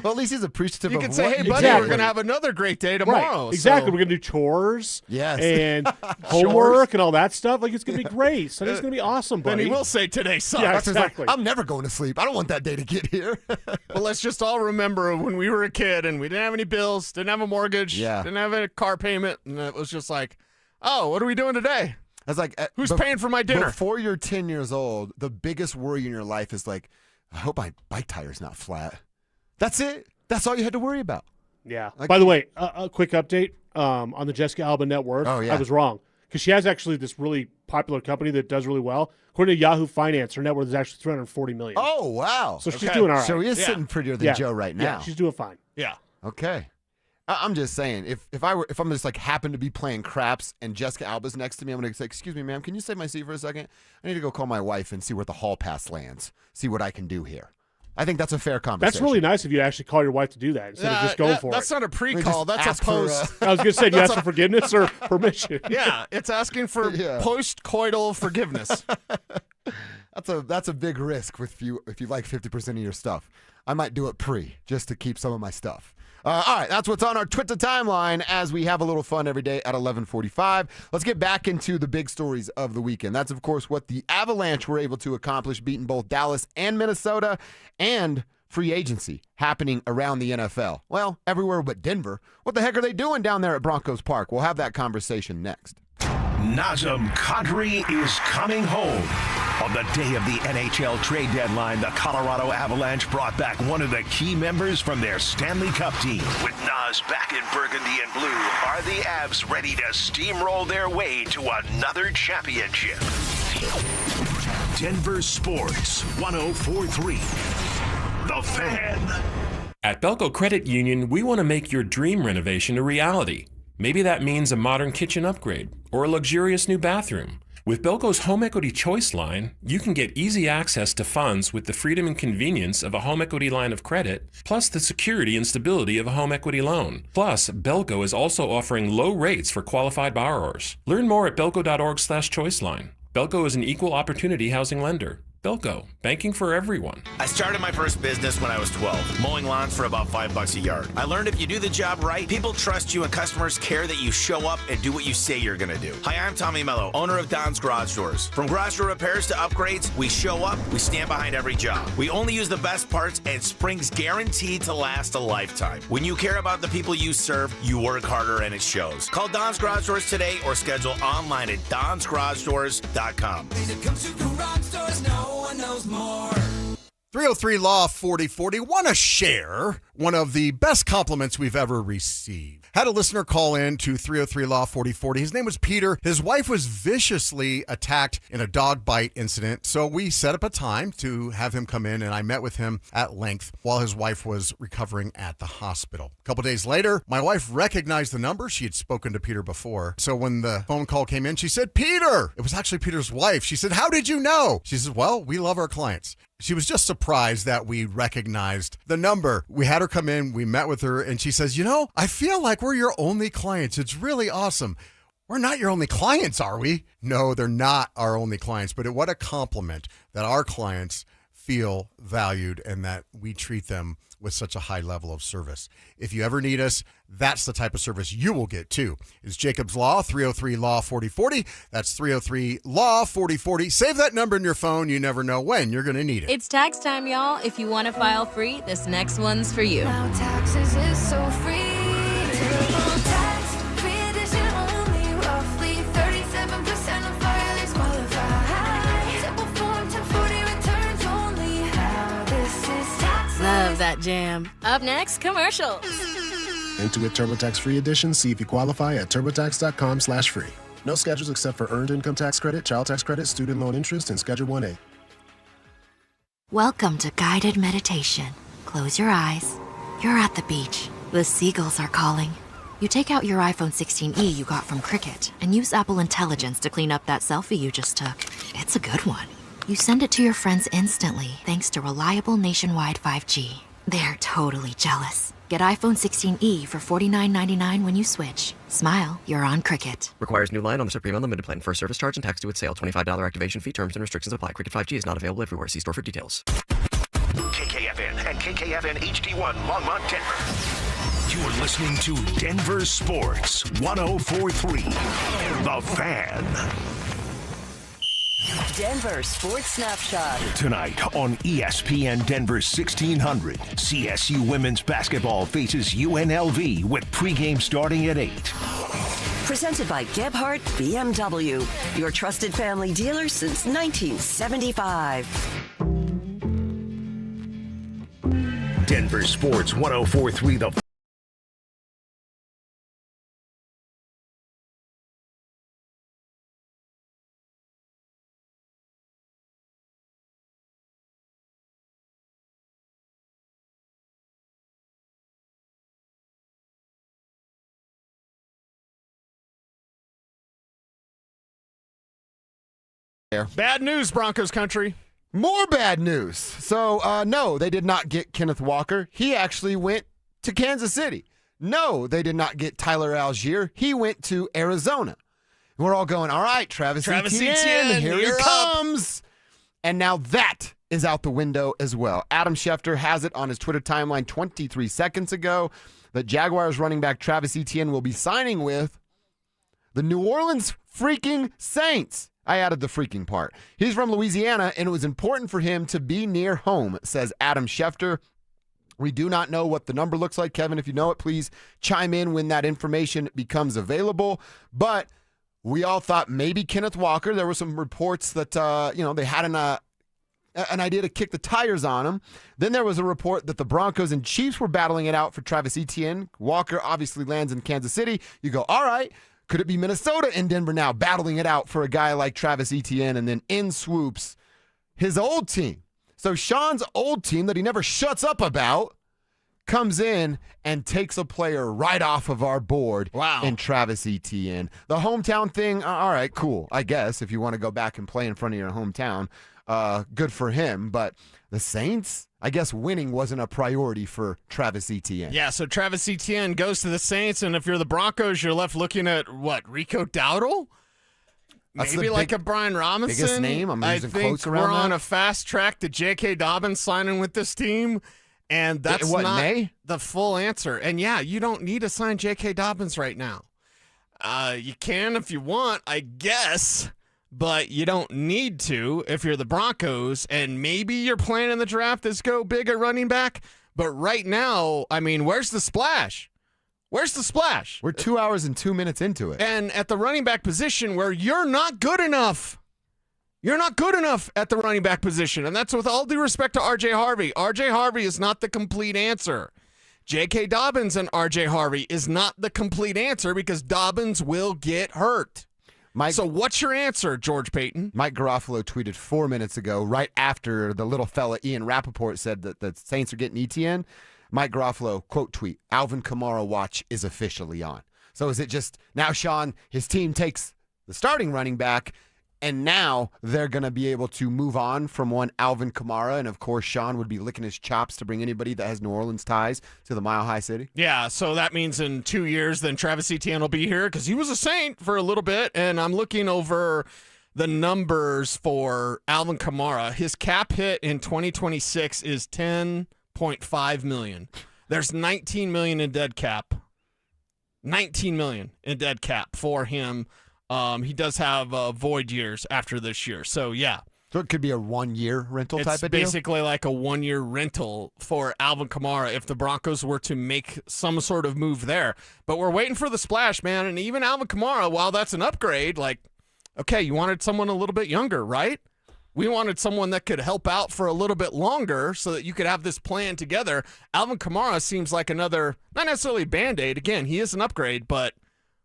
Well, at least he's appreciative You of can say, what hey, you buddy, did. we're going to have another great day tomorrow. Right. Exactly. So- We're going to do chores Yes. and homework and all that stuff. It's going to be great. Sunday's going to be awesome, Then buddy. he will say today sucks. Yeah, That's just exactly. I'm never going to sleep. I don't want that day to get here. Well, let's just all remember when we were a kid and we didn't have any bills, didn't have a mortgage, didn't have a car payment, and it was just like, oh, what are we doing today? That's like Who's paying for my dinner? Before you're 10 years old, the biggest worry in your life is like, I hope my bike tire's not flat. That's it. That's all you had to worry about. Yeah. Like- By the way, a quick update on the Jessica Alba net worth. Oh, yeah. I was wrong because she has actually this really popular company that does really well. According to Yahoo Finance, her net worth is actually $340 million. Oh, wow. So she's doing all right. So he is Yeah. sitting prettier than Yeah. Joe right now. Yeah, she's doing fine. Yeah. Okay. I'm just saying, if I'm just happen to be playing craps and Jessica Alba's next to me, I'm gonna say, excuse me, ma'am, can you save my seat for a second? I need to go call my wife and see where the hall pass lands. See what I can do here. I think that's a fair conversation. That's really nice of you to actually call your wife to do that instead of just going for that's it. not a pre-call. just That's a ask for, post. I was going to say, do you ask for forgiveness or permission? Yeah, it's asking for Yeah. post-coital forgiveness. That's a big risk if you like 50% of your stuff. I might do it just to keep some of my stuff. All right, that's what's on our Twitter timeline as we have a little fun every day at 11:45. Let's get back into the big stories of the weekend. That's, of course, what the Avalanche were able to accomplish, beating both Dallas and Minnesota, and free agency happening around the NFL. Well, everywhere but Denver. What the heck are they doing down there at Broncos Park? We'll have that conversation next. Nazem Kadri is coming home. On the day of the NHL trade deadline, the Colorado Avalanche brought back one of the key members from their Stanley Cup team. With Naz back in burgundy and blue, are the Avs ready to steamroll their way to another championship? Denver Sports 104.3. The Fan. At Belco Credit Union, we want to make your dream renovation a reality. Maybe that means a modern kitchen upgrade or a luxurious new bathroom. With Belco's Home Equity Choice line, you can get easy access to funds with the freedom and convenience of a home equity line of credit, plus the security and stability of a home equity loan. Plus, Belco is also offering low rates for qualified borrowers. Learn more at belco.org/choiceline. Belco is an equal opportunity housing lender. Belco, banking for everyone. I started my first business when I was 12, mowing lawns for about $5 a yard. I learned if you do the job right, people trust you and customers care that you show up and do what you say you're going to do. Hi, I'm Tommy Mello, owner of Don's Garage Doors. From garage door repairs to upgrades, we show up, we stand behind every job. We only use the best parts, and spring's guaranteed to last a lifetime. When you care about the people you serve, you work harder and it shows. Call Don's Garage Doors today or schedule online at donsgaragedoors.com. When it comes to garage doors, no one knows more. 303 Law 4040. Want to share one of the best compliments we've ever received. Had a listener call in to 303-LAW-4040. His name was Peter. His wife was viciously attacked in a dog bite incident, so we set up a time to have him come in, and I met with him at length while his wife was recovering at the hospital. A couple days later, my wife recognized the number. She had spoken to Peter before. So when the phone call came in, she said, Peter! It was actually Peter's wife. She said, how did you know? She said, well, we love our clients. She was just surprised that we recognized the number. We had her come in, we met with her, and she says, I feel like we're your only clients. It's really awesome. We're not your only clients, are we? No, they're not our only clients, but what a compliment that our clients feel valued and that we treat them with such a high level of service. If you ever need us, that's the type of service you will get too. It's Jacob's Law, 303-LAW-4040. That's 303-LAW-4040. Save that number in your phone. You never know when you're going to need it. It's tax time, y'all. If you want to file free, this next one's for you. Now taxes is so free. Tax free edition only. Roughly 37% of filers qualify. Simple form 1040 returns only. How this is tax. Love that jam. Up next, commercials. Intuit TurboTax Free Edition. See if you qualify at turbotax.com/free. No schedules except for Earned Income Tax Credit, Child Tax Credit, Student Loan Interest, and Schedule 1A. Welcome to guided meditation. Close your eyes. You're at the beach. The seagulls are calling. You take out your iPhone 16e you got from Cricket and use Apple Intelligence to clean up that selfie you just took. It's a good one. You send it to your friends instantly thanks to reliable nationwide 5G. They're totally jealous. Get iPhone 16e for $49.99 when you switch. Smile, you're on Cricket. Requires new line on the Supreme Unlimited plan. First service charge and tax due at sale. $25 activation fee. Terms and restrictions apply. Cricket 5G is not available everywhere. See store for details. KKFN and KKFN HD1 Longmont, Denver. You're listening to Denver Sports 104.3. The Fan. Denver Sports Snapshot. Tonight on ESPN Denver 1600, CSU women's basketball faces UNLV with pregame starting at 8. Presented by Gebhardt BMW, your trusted family dealer since 1975. Denver Sports 104.3 The Bad news, Broncos country. More bad news. So, no, they did not get Kenneth Walker. He actually went to Kansas City. No, they did not get Tyler Algier. He went to Arizona. And we're all going, all right, Travis Etienne, here he comes. And now that is out the window as well. Adam Schefter has it on his Twitter timeline 23 seconds ago that Jaguars running back Travis Etienne will be signing with the New Orleans freaking Saints. I added the freaking part. He's from Louisiana, and it was important for him to be near home, says Adam Schefter. We do not know what the number looks like. Kevin, if you know it, please chime in when that information becomes available. But we all thought maybe Kenneth Walker. There were some reports that, they had an idea to kick the tires on him. Then there was a report that the Broncos and Chiefs were battling it out for Travis Etienne. Walker obviously lands in Kansas City. You go, all right. Could it be Minnesota and Denver now battling it out for a guy like Travis Etienne? And then in swoops his old team. So Sean's old team that he never shuts up about comes in and takes a player right off of our board. Wow. In Travis Etienne. The hometown thing, all right, cool. I guess if you want to go back and play in front of your hometown, good for him. But the Saints, I guess winning wasn't a priority for Travis Etienne. Yeah, so Travis Etienne goes to the Saints, and if you're the Broncos, you're left looking at, what, Rico Dowdle? Maybe like a Brian Robinson? Biggest name. I'm using quotes around we're on a fast track to J.K. Dobbins signing with this team, and that's not the full answer. And, yeah, you don't need to sign J.K. Dobbins right now. You can if you want, I guess, but you don't need to if you're the Broncos, and maybe your plan in the draft is go big at running back. But right now, I mean, where's the splash? Where's the splash? We're 2 hours and 2 minutes into it. And at the running back position where you're not good enough. You're not good enough at the running back position. And that's with all due respect to R.J. Harvey. R.J. Harvey is not the complete answer. J.K. Dobbins and R.J. Harvey is not the complete answer because Dobbins will get hurt. So what's your answer, George Payton? Mike Garofalo tweeted 4 minutes ago, right after the little fella Ian Rappaport said that the Saints are getting ETN. Mike Garofalo, quote tweet, Alvin Kamara watch is officially on. So is it just now, Sean, his team takes the starting running back, and now they're going to be able to move on from one Alvin Kamara, and of course Sean would be licking his chops to bring anybody that has New Orleans ties to the Mile High City? Yeah, so that means in 2 years then Travis Etienne will be here because he was a Saint for a little bit, and I'm looking over the numbers for Alvin Kamara. His cap hit in 2026 is $10.5 million. There's $19 million in dead cap. $19 million in dead cap for him. He does have void years after this year. So, yeah. So it could be a 1 year rental type of deal? It's basically like a 1 year rental for Alvin Kamara if the Broncos were to make some sort of move there. But we're waiting for the splash, man. And even Alvin Kamara, while that's an upgrade, like, okay, you wanted someone a little bit younger, right? We wanted someone that could help out for a little bit longer so that you could have this plan together. Alvin Kamara seems like another, not necessarily Band-Aid. Again, he is an upgrade, but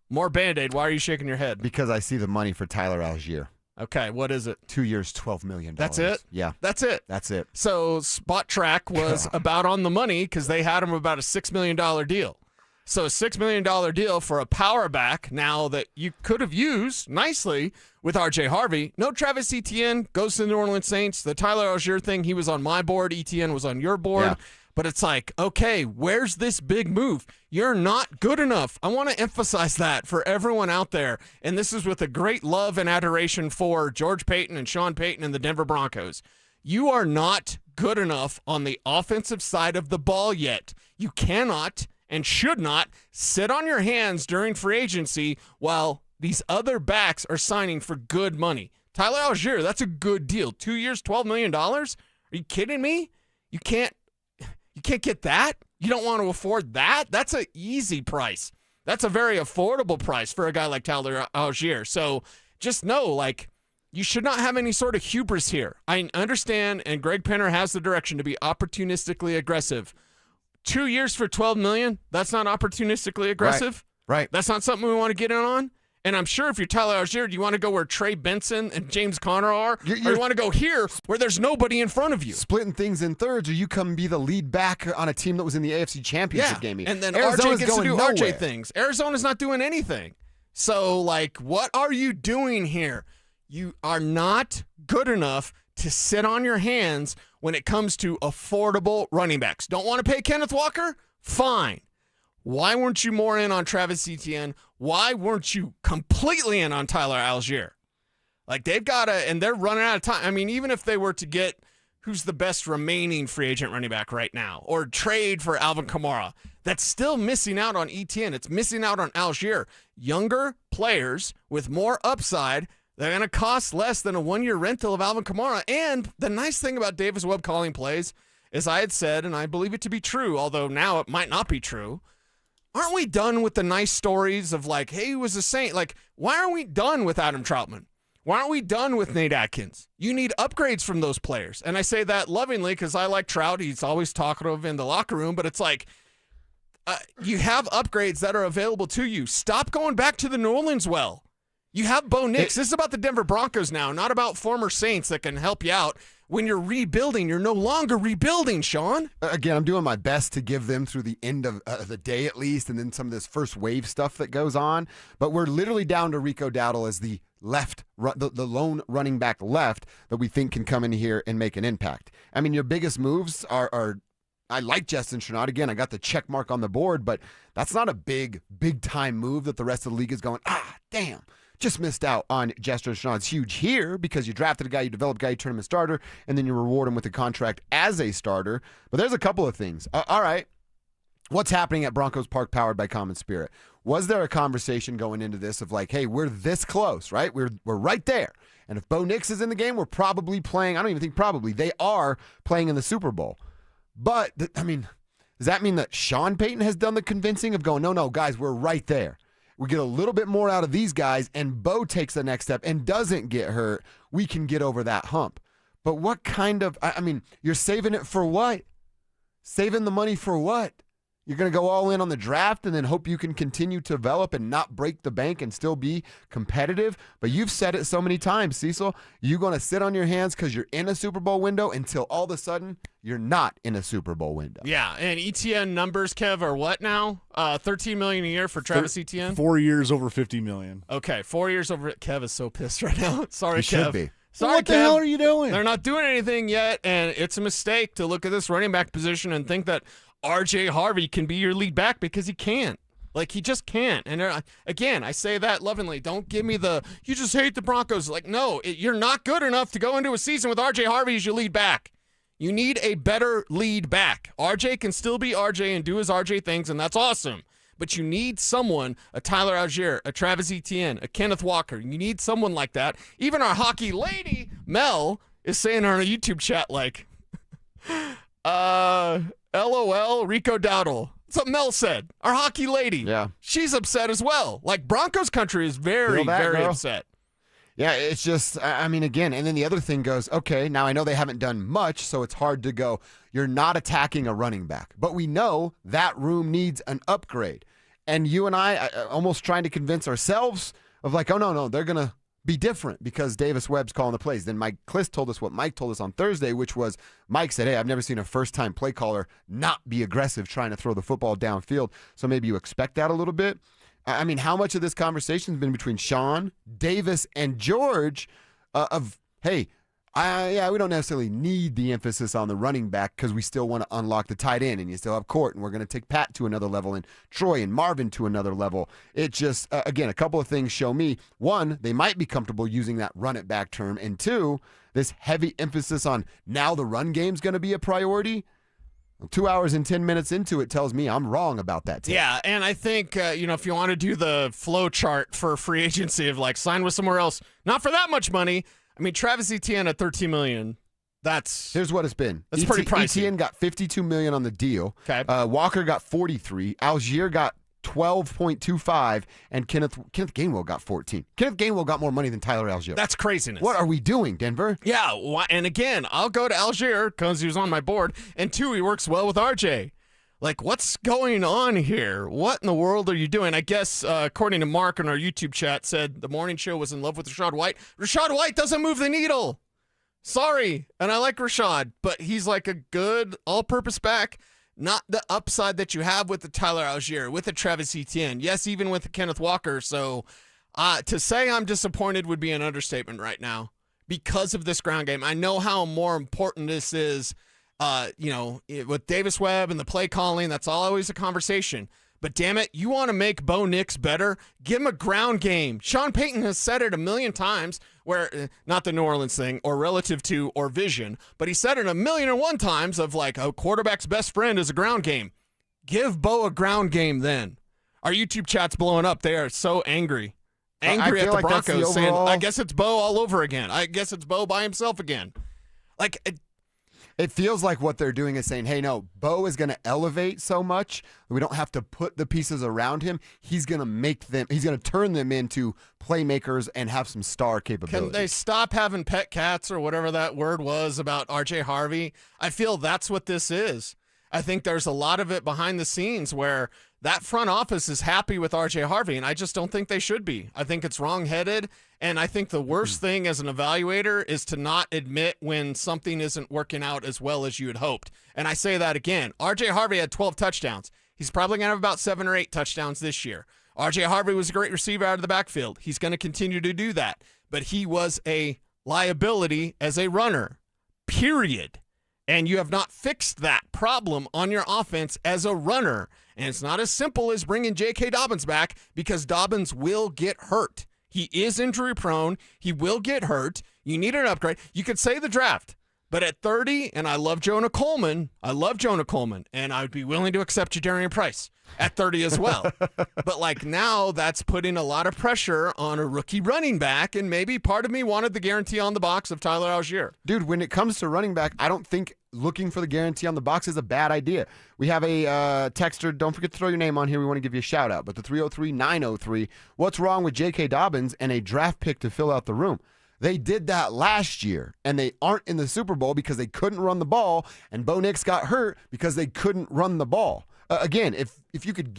more Band-Aid. Why are you shaking your head? Because I see the money for Tyler Algier. Okay, what is it? 2 years, $12 million. That's it? Yeah. That's it? That's it. So Spot Track was about on the money because they had him about a $6 million deal. So a $6 million deal for a power back now that you could have used nicely with R.J. Harvey. No Travis Etienne, goes to the New Orleans Saints. The Tyler Algier thing, he was on my board. Etienne was on your board. Yeah. But it's like, okay, where's this big move? You're not good enough. I want to emphasize that for everyone out there. And this is with a great love and adoration for George Payton and Sean Payton and the Denver Broncos. You are not good enough on the offensive side of the ball yet. You cannot and should not sit on your hands during free agency while these other backs are signing for good money. Tyler Algier, that's a good deal. 2 years, $12 million? Are you kidding me? You can't get that? You don't want to afford that? That's an easy price. That's a very affordable price for a guy like Tyler Algier. So just know, like, you should not have any sort of hubris here. I understand, and Greg Penner has the direction to be opportunistically aggressive. 2 years for $12 million, that's not opportunistically aggressive. Right. That's not something we want to get in on. And I'm sure if you're Tyler Algier, do you want to go where Trey Benson and James Conner are? Or you want to go here where there's nobody in front of you? Splitting things in thirds, or you come be the lead back on a team that was in the AFC Championship game. And then Arizona's RJ gets to do nowhere. RJ things. Arizona's not doing anything. So, like, what are you doing here? You are not good enough to sit on your hands when it comes to affordable running backs. Don't want to pay Kenneth Walker? Fine. Why weren't you more in on Travis Etienne? Why weren't you completely in on Tyler Algier? Like, they've got to, and they're running out of time. I mean, even if they were to get who's the best remaining free agent running back right now, or trade for Alvin Kamara, that's still missing out on Etienne. It's missing out on Algier. Younger players with more upside, they're going to cost less than a 1 year rental of Alvin Kamara. And the nice thing about Davis Webb calling plays, as I had said, and I believe it to be true, although now it might not be true, aren't we done with the nice stories of like, hey, he was a Saint? Like, why aren't we done with Adam Troutman? Why aren't we done with Nate Atkins? You need upgrades from those players. And I say that lovingly because I like Trout. He's always talkative in the locker room, but it's like, you have upgrades that are available to you. Stop going back to the New Orleans well. You have Bo Nix. This is about the Denver Broncos now, not about former Saints that can help you out. When you're rebuilding, you're no longer rebuilding, Sean. Again, I'm doing my best to give them through the end of the day at least, and then some of this first wave stuff that goes on. But we're literally down to Rico Dowdle as the the lone running back left that we think can come in here and make an impact. I mean, your biggest moves are I like Justin Shenault. Again, I got the check mark on the board, but that's not a big time move that the rest of the league is going, damn. Just missed out on Justin Shenault. It's huge here because you drafted a guy, you developed a guy, you turn him a starter, and then you reward him with a contract as a starter. But there's a couple of things. All right, what's happening at Broncos Park powered by Common Spirit? Was there a conversation going into this of like, hey, we're this close, right? We're right there. And if Bo Nix is in the game, we're probably playing, I don't even think probably, they are playing in the Super Bowl. But, I mean, does that mean that Sean Payton has done the convincing of going, no, guys, we're right there? We get a little bit more out of these guys, and Bo takes the next step and doesn't get hurt. We can get over that hump. But what kind of, I mean, you're saving it for what? Saving the money for what? You're going to go all in on the draft and then hope you can continue to develop and not break the bank and still be competitive. But you've said it so many times, Cecil. You're going to sit on your hands because you're in a Super Bowl window until all of a sudden you're not in a Super Bowl window. Yeah, and ETN numbers, Kev, are what now? $13 million a year for Travis Etienne? 4 years over $50 million. Okay, 4 years over. Kev is so pissed right now. Sorry, He Kev. should be. Sorry, What the Kev. hell are you doing? They're not doing anything yet, and it's a mistake to look at this running back position and think that RJ Harvey can be your lead back because he can't. Like, he just can't. And again, I say that lovingly. Don't give me you just hate the Broncos. Like, no, you're not good enough to go into a season with RJ Harvey as your lead back. You need a better lead back. RJ can still be RJ and do his RJ things, and that's awesome. But you need someone, a Tyler Algier, a Travis Etienne, a Kenneth Walker. You need someone like that. Even our hockey lady, Mel, is saying in our YouTube chat, like, LOL, Rico Dowdle. That's what Mel said. Our hockey lady. Yeah. She's upset as well. Like, Broncos country is very, very upset. Yeah, it's just, I mean, again, and then the other thing goes, okay, now I know they haven't done much, so it's hard to go, you're not attacking a running back. But we know that room needs an upgrade. And you and I almost trying to convince ourselves of like, oh, no, they're going to be different because Davis Webb's calling the plays. Then Mike Kliss told us what Mike told us on Thursday, which was Mike said, hey, I've never seen a first-time play caller not be aggressive trying to throw the football downfield. So maybe you expect that a little bit. I mean, how much of this conversation has been between Sean, Davis, and George of, hey, we don't necessarily need the emphasis on the running back because we still want to unlock the tight end and you still have Court and we're going to take Pat to another level and Troy and Marvin to another level. It just, again, a couple of things show me. One, they might be comfortable using that run it back term. And two, this heavy emphasis on now the run game's going to be a priority. 2 hours and 10 minutes into it tells me I'm wrong about that. Yeah, and I think, if you want to do the flow chart for free agency of like sign with somewhere else, not for that much money. I mean, Travis Etienne at $13 million, here's what it's been. That's pretty pricey. Etienne got $52 million on the deal. Okay. Walker got $43. Algier got $12.25, and Kenneth Gainwell got $14. Kenneth Gainwell got more money than Tyler Algier. That's craziness. What are we doing, Denver? Yeah, and again, I'll go to Algier because he was on my board, and two, he works well with RJ. Like, what's going on here? What in the world are you doing? I guess, according to Mark in our YouTube chat, said the morning show was in love with Rachaad White. Rachaad White doesn't move the needle. Sorry, and I like Rachaad, but he's like a good all-purpose back. Not the upside that you have with the Tyler Algier, with the Travis Etienne. Yes, even with the Kenneth Walker. So to say I'm disappointed would be an understatement right now because of this ground game. I know how more important this is, with Davis Webb and the play calling. That's always a conversation. But damn it, you want to make Bo Nix better? Give him a ground game. Sean Payton has said it a million times, where not the New Orleans thing or relative to or vision, but he said it 1,000,001 times of like a quarterback's best friend is a ground game. Give Bo a ground game then. Our YouTube chat's blowing up. They are so angry. Angry at the Broncos saying, I guess it's Bo all over again. I guess it's Bo by himself again. Like, it feels like what they're doing is saying, hey, no, Bo is going to elevate so much that we don't have to put the pieces around him. He's going to turn them into playmakers and have some star capabilities. Can they stop having pet cats or whatever that word was about RJ Harvey? I feel that's what this is. I think there's a lot of it behind the scenes where that front office is happy with RJ Harvey, and I just don't think they should be. I think it's wrong-headed, and I think the worst thing as an evaluator is to not admit when something isn't working out as well as you had hoped. And I say that again. RJ Harvey had 12 touchdowns. He's probably going to have about 7 or 8 touchdowns this year. RJ Harvey was a great receiver out of the backfield. He's going to continue to do that. But he was a liability as a runner, period. And you have not fixed that problem on your offense as a runner. And it's not as simple as bringing J.K. Dobbins back because Dobbins will get hurt. He is injury prone. He will get hurt. You need an upgrade. You could say the draft. But at 30, and I love Jonah Coleman, and I would be willing to accept Jadarian Price at 30 as well. But like now, that's putting a lot of pressure on a rookie running back, and maybe part of me wanted the guarantee on the box of Tyler Algier. Dude, when it comes to running back, I don't think looking for the guarantee on the box is a bad idea. We have a texter. Don't forget to throw your name on here. We want to give you a shout out. But the 303-903, what's wrong with J.K. Dobbins and a draft pick to fill out the room? They did that last year, and they aren't in the Super Bowl because they couldn't run the ball, and Bo Nix got hurt because they couldn't run the ball. Again, if you could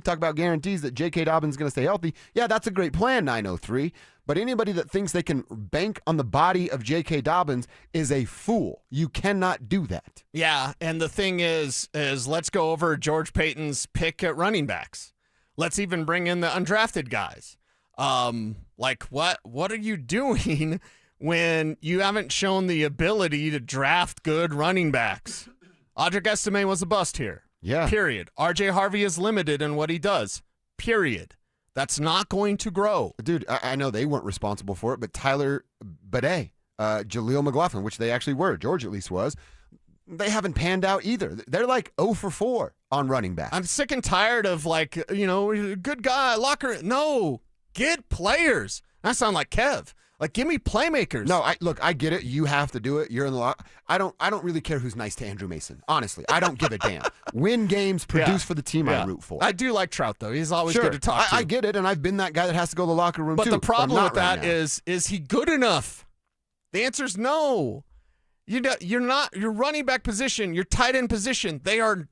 talk about guarantees that J.K. Dobbins is going to stay healthy, yeah, that's a great plan, 903. But anybody that thinks they can bank on the body of J.K. Dobbins is a fool. You cannot do that. Yeah, and the thing is let's go over George Payton's pick at running backs. Let's even bring in the undrafted guys. What are you doing when you haven't shown the ability to draft good running backs? Audric Estime was a bust here. Yeah. Period. RJ Harvey is limited in what he does. Period. That's not going to grow. Dude, I know they weren't responsible for it, but Tyler Bade, Jaleel McLaughlin, which they actually were, George at least was, they haven't panned out either. They're like 0 for 4 on running back. I'm sick and tired of good guy, locker. No, get players. I sound like Kev. Like, give me playmakers. No, I get it. You have to do it. You're in the lock. I don't really care who's nice to Andrew Mason. Honestly, I don't give a damn. Win games, produce for the team I root for. I do like Trout, though. He's always good to talk to. I get it, and I've been that guy that has to go to the locker room, too. But the problem with that is he good enough? The answer is no. You're not. Your running back position, your tight end position, they are.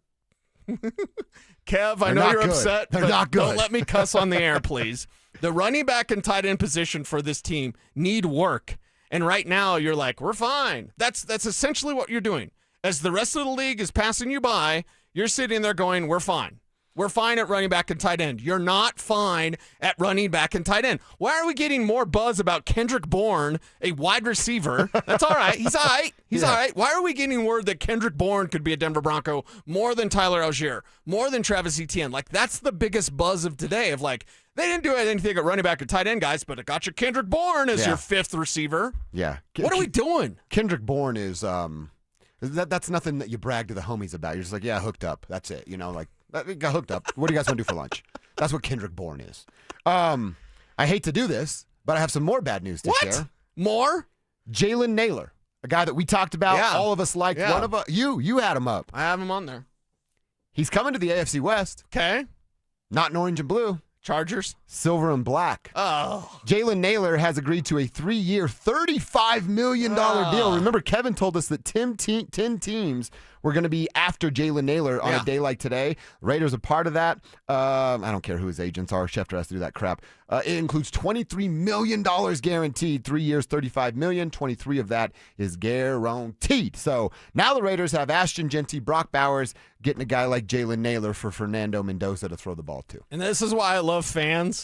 Kev, I know you're upset. They're not good. Don't let me cuss on the air, please. The running back and tight end position for this team need work. And right now, you're like, we're fine. That's essentially what you're doing. As the rest of the league is passing you by, you're sitting there going, we're fine. We're fine at running back and tight end. You're not fine at running back and tight end. Why are we getting more buzz about Kendrick Bourne, a wide receiver? That's all right. He's all right. He's all right. Why are we getting word that Kendrick Bourne could be a Denver Bronco more than Tyler Algier, more than Travis Etienne? Like, that's the biggest buzz of today of like, they didn't do anything at running back or tight end, guys, but it got you Kendrick Bourne as your 5th receiver. Yeah. What are we doing? Kendrick Bourne is that's nothing that you brag to the homies about. You're just like, yeah, hooked up. That's it. Got hooked up. What do you guys want to do for lunch? That's what Kendrick Bourne is. I hate to do this, but I have some more bad news to share. More? Jalen Naylor, a guy that we talked about. Yeah. All of us liked. Yeah. One of us. You had him up. I have him on there. He's coming to the AFC West. Okay. Not in orange and blue. Chargers. Silver and black. Oh. Jalen Naylor has agreed to a 3-year, $35 million deal. Remember, Kevin told us that 10 teams were going to be after Jalen Naylor on a day like today. Raiders are part of that. I don't care who his agents are. Schefter has to do that crap. It includes $23 million guaranteed. 3 years, $35 million. 23 of that is guaranteed. So now the Raiders have Ashton Genty, Brock Bowers, getting a guy like Jalen Naylor for Fernando Mendoza to throw the ball to. And this is why I love fans.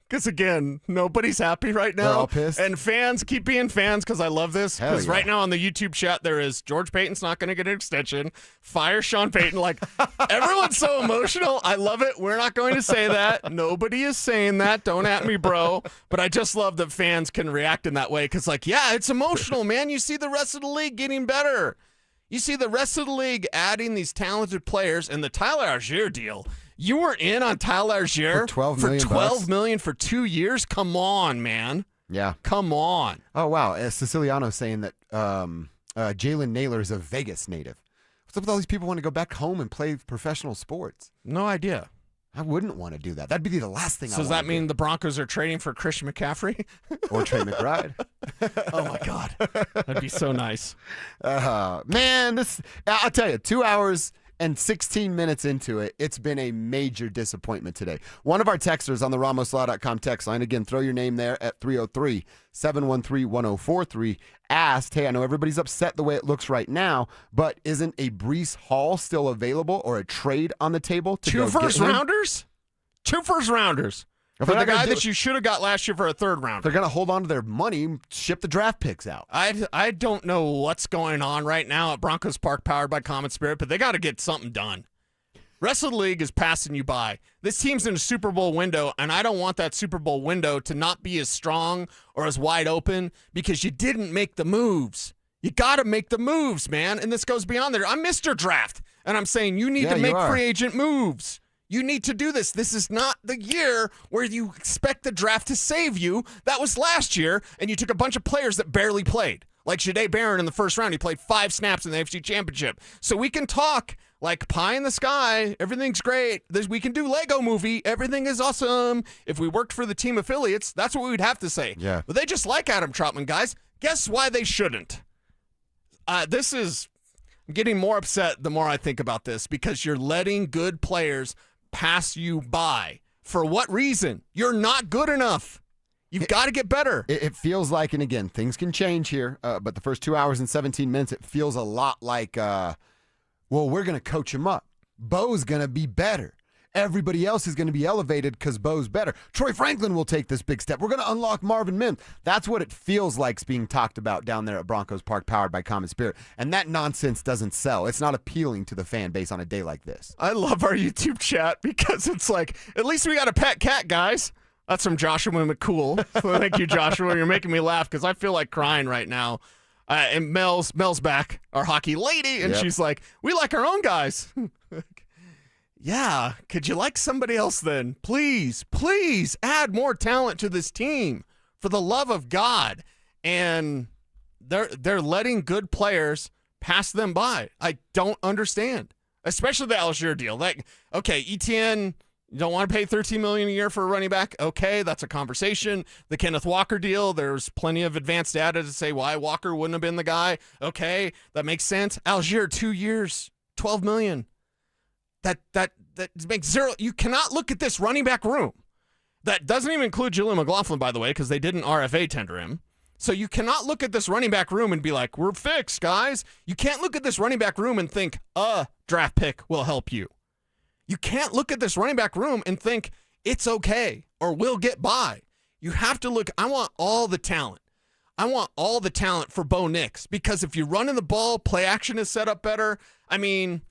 Because, again, nobody's happy right now. They're all pissed. And fans keep being fans because I love this. Because yeah. right now on the YouTube chat, there is George Payton's not going to get an extension. Fire Sean Payton. Like, everyone's so emotional. I love it. We're not going to say that. Nobody is saying that. Don't at me, bro. But I just love that fans can react in that way. Because, like, yeah, it's emotional, man. You see the rest of the league getting better. You see the rest of the league adding these talented players. And the Tyler Algier deal, you were in on Tyler Algier for $12 million for 2 years? Come on, man. Yeah. Come on. Oh, wow. Siciliano saying that Jalen Naylor is a Vegas native. What's up with all these people want to go back home and play professional sports? No idea. I wouldn't want to do that. That'd be the last thing I So does that mean the Broncos are trading for Christian McCaffrey? Or Trey McBride. Oh, my God. That'd be so nice. Man, I'll tell you, 2 hours and 16 minutes into it, it's been a major disappointment today. One of our texters on the RamosLaw.com text line, again, throw your name there at 303-713-1043, asked, hey, I know everybody's upset the way it looks right now, but isn't a Breece Hall still available or a trade on the table to Two first-rounders? 2 first-rounders. For the guy that you should have got last year for a third round. They're going to hold on to their money, ship the draft picks out. I don't know what's going on right now at Broncos Park, powered by Common Spirit, but they got to get something done. Rest of the league is passing you by. This team's in a Super Bowl window, and I don't want that Super Bowl window to not be as strong or as wide open because you didn't make the moves. You got to make the moves, man, and this goes beyond there. I'm Mr. Draft, and I'm saying you need to make free agent moves. You need to do this. This is not the year where you expect the draft to save you. That was last year, and you took a bunch of players that barely played. Like Shadé Barron in the first round. He played 5 snaps in the AFC Championship. So we can talk like pie in the sky. Everything's great. We can do Lego movie. Everything is awesome. If we worked for the team affiliates, that's what we'd have to say. Yeah. But they just like Adam Troutman, guys. Guess why they shouldn't? I'm getting more upset the more I think about this because you're letting good players pass you by. For what reason? You're not good enough. You've got to get better. It feels like, and again, things can change here, but the first 2 hours and 17 minutes, it feels a lot like, well, we're going to coach him up. Bo's going to be better. Everybody else is going to be elevated because Bo's better. Troy Franklin will take this big step. We're going to unlock Marvin Mims. That's what it feels like being talked about down there at Broncos Park, powered by Common Spirit. And that nonsense doesn't sell. It's not appealing to the fan base on a day like this. I love our YouTube chat because it's like, at least we got a pet cat, guys. That's from Joshua McCool. So thank you, Joshua. You're making me laugh because I feel like crying right now. And Mel's back, our hockey lady, and she's like, we like our own guys. Yeah, could you like somebody else then? Please add more talent to this team for the love of God. And they're letting good players pass them by. I don't understand, especially the Algier deal. Like, okay, ETN, you don't want to pay $13 million a year for a running back? Okay, that's a conversation. The Kenneth Walker deal, there's plenty of advanced data to say why Walker wouldn't have been the guy. Okay, that makes sense. Algier, 2 years, $12 million. That makes zero. You cannot look at this running back room. That doesn't even include Julian McLaughlin, by the way, because they didn't RFA tender him. So you cannot look at this running back room and be like, we're fixed, guys. You can't look at this running back room and think, a draft pick will help you. You can't look at this running back room and think it's okay or we'll get by. You have to look. I want all the talent. I want all the talent for Bo Nix, because if you're running the ball, play action is set up better. I mean,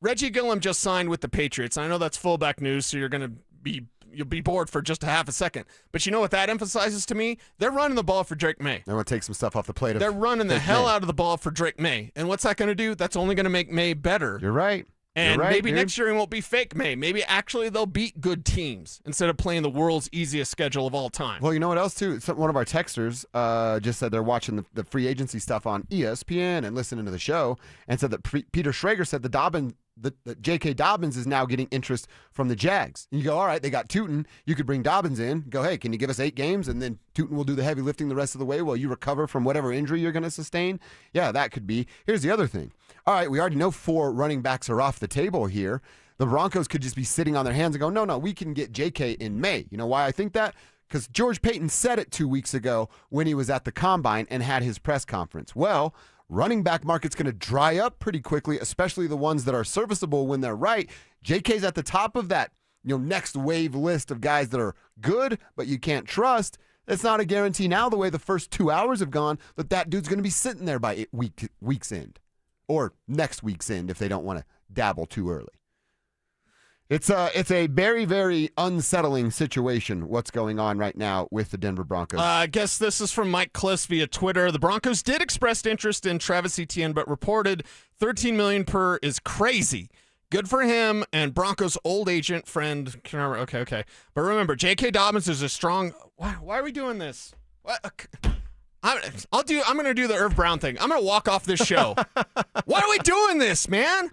Reggie Gillum just signed with the Patriots. I know that's fullback news, so you'll be bored for just a half a second. But you know what that emphasizes to me? They're running the ball for Drake May. They want to take some stuff off the plate. They're running the hell out of the ball for Drake May. And what's that going to do? That's only going to make May better. You're right. And You're right, maybe dude. next year it won't be fake May. Maybe actually they'll beat good teams instead of playing the world's easiest schedule of all time. Well, you know what else, too? One of our texters just said they're watching the free agency stuff on ESPN and listening to the show, and said that Peter Schrager said that J.K. Dobbins is now getting interest from the Jags. And you go, all right, they got Tootin. You could bring Dobbins in. Go, hey, can you give us 8 games? And then Tootin will do the heavy lifting the rest of the way while you recover from whatever injury you're going to sustain. Yeah, that could be. Here's the other thing. All right, we already know 4 running backs are off the table here. The Broncos could just be sitting on their hands and go, no, we can get J.K. in May. You know why I think that? Because George Payton said it 2 weeks ago when he was at the Combine and had his press conference. Well, running back market's going to dry up pretty quickly, especially the ones that are serviceable when they're right. JK's at the top of that, next wave list of guys that are good, but you can't trust. It's not a guarantee now, the way the first 2 hours have gone, that dude's going to be sitting there by week's end, or next week's end if they don't want to dabble too early. It's a very, very unsettling situation, what's going on right now with the Denver Broncos. I guess this is from Mike Kliss via Twitter. The Broncos did express interest in Travis Etienne, but reported $13 million per is crazy. Good for him and Broncos' old agent friend. Okay. But remember, J.K. Dobbins is a strong. Why are we doing this? I'm going to do the Irv Brown thing. I'm going to walk off this show. Why are we doing this, man?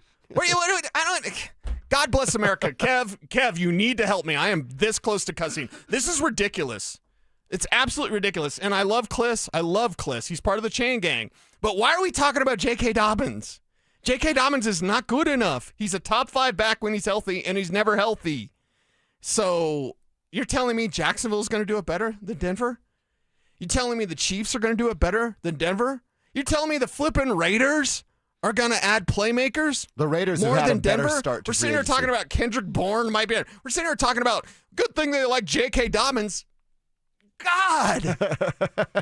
God bless America. Kev, you need to help me. I am this close to cussing. This is ridiculous. It's absolutely ridiculous. And I love Kliss. He's part of the chain gang. But why are we talking about J.K. Dobbins? J.K. Dobbins is not good enough. He's a top 5 back when he's healthy, and he's never healthy. So you're telling me Jacksonville's going to do it better than Denver? You're telling me the Chiefs are going to do it better than Denver? You're telling me the flipping Raiders are going to add playmakers? The Raiders more have had than a better Denver? start to We're sitting here talking about Kendrick Bourne might be. We're sitting here talking about good thing they like J.K. Dobbins. God,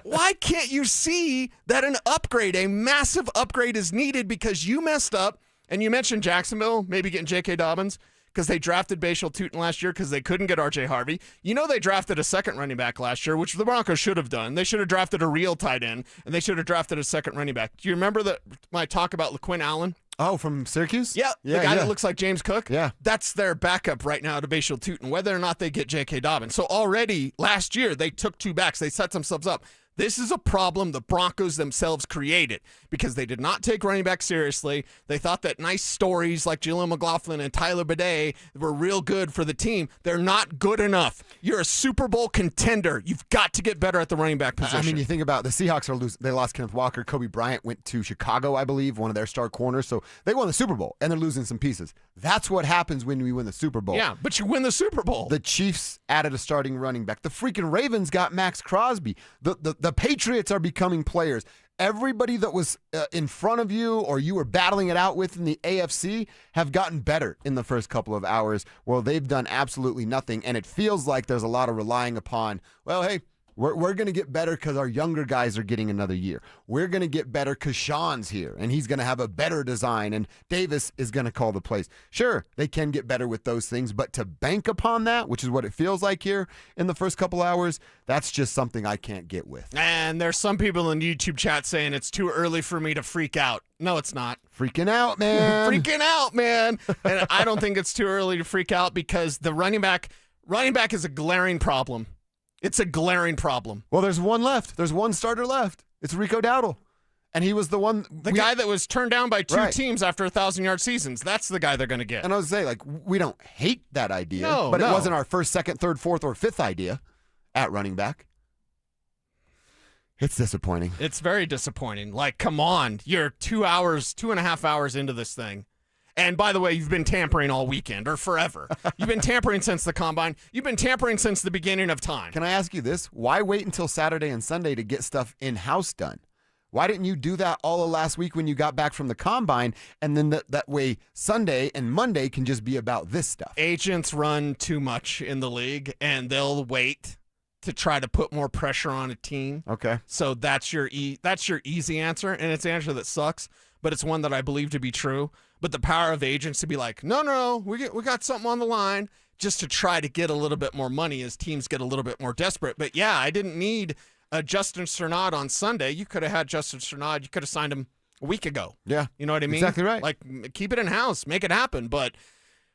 why can't you see that an upgrade, a massive upgrade is needed because you messed up, and you mentioned Jacksonville maybe getting J.K. Dobbins because they drafted Bashal Tootin last year because they couldn't get R.J. Harvey. You know they drafted a second running back last year, which the Broncos should have done. They should have drafted a real tight end, and they should have drafted a second running back. Do you remember my talk about LaQuinn Allen? Oh, from Syracuse? Yeah, the guy that looks like James Cook? Yeah. That's their backup right now to Bashal Tootin, whether or not they get J.K. Dobbins. So already last year, they took 2 backs. They set themselves up. This is a problem the Broncos themselves created because they did not take running back seriously. They thought that nice stories like Jalen McLaughlin and Tyler Bidet were real good for the team. They're not good enough. You're a Super Bowl contender. You've got to get better at the running back position. I mean, you think about the Seahawks they lost Kenneth Walker. Kobe Bryant went to Chicago, I believe, one of their star corners. So they won the Super Bowl, and they're losing some pieces. That's what happens when we win the Super Bowl. Yeah, but you win the Super Bowl. The Chiefs added a starting running back. The freaking Ravens got Max Crosby. The Patriots are becoming players. Everybody that was in front of you or you were battling it out with in the AFC have gotten better in the first couple of hours. Well, they've done absolutely nothing, and it feels like there's a lot of relying upon, well, hey, we're going to get better because our younger guys are getting another year. We're going to get better because Sean's here, and he's going to have a better design, and Davis is going to call the plays. Sure, they can get better with those things, but to bank upon that, which is what it feels like here in the first couple hours, that's just something I can't get with. And there's some people in YouTube chat saying it's too early for me to freak out. No, it's not. Freaking out, man. Freaking out, man. And I don't think it's too early to freak out because the running back is a glaring problem. It's a glaring problem. Well, there's one left. There's one starter left. It's Rico Dowdle. And he was the one. The guy that was turned down by two teams after 1,000-yard seasons. That's the guy they're going to get. And I was saying, like, we don't hate that idea. No, but it wasn't our first, second, third, fourth, or fifth idea at running back. It's disappointing. It's very disappointing. Like, come on. You're 2.5 hours into this thing. And by the way, you've been tampering all weekend or forever. You've been tampering since the combine. You've been tampering since the beginning of time. Can I ask you this? Why wait until Saturday and Sunday to get stuff in-house done? Why didn't you do that all of last week when you got back from the combine? And then that way Sunday and Monday can just be about this stuff. Agents run too much in the league, and they'll wait to try to put more pressure on a team. Okay. So that's your easy answer, and it's an answer that sucks, but it's one that I believe to be true. But the power of agents to be like, no, we got something on the line just to try to get a little bit more money as teams get a little bit more desperate. But yeah, I didn't need a Justin Strnad on Sunday. You could have had Justin Strnad. You could have signed him a week ago. Yeah. You know what I mean? Exactly right. Like, keep it in-house. Make it happen. But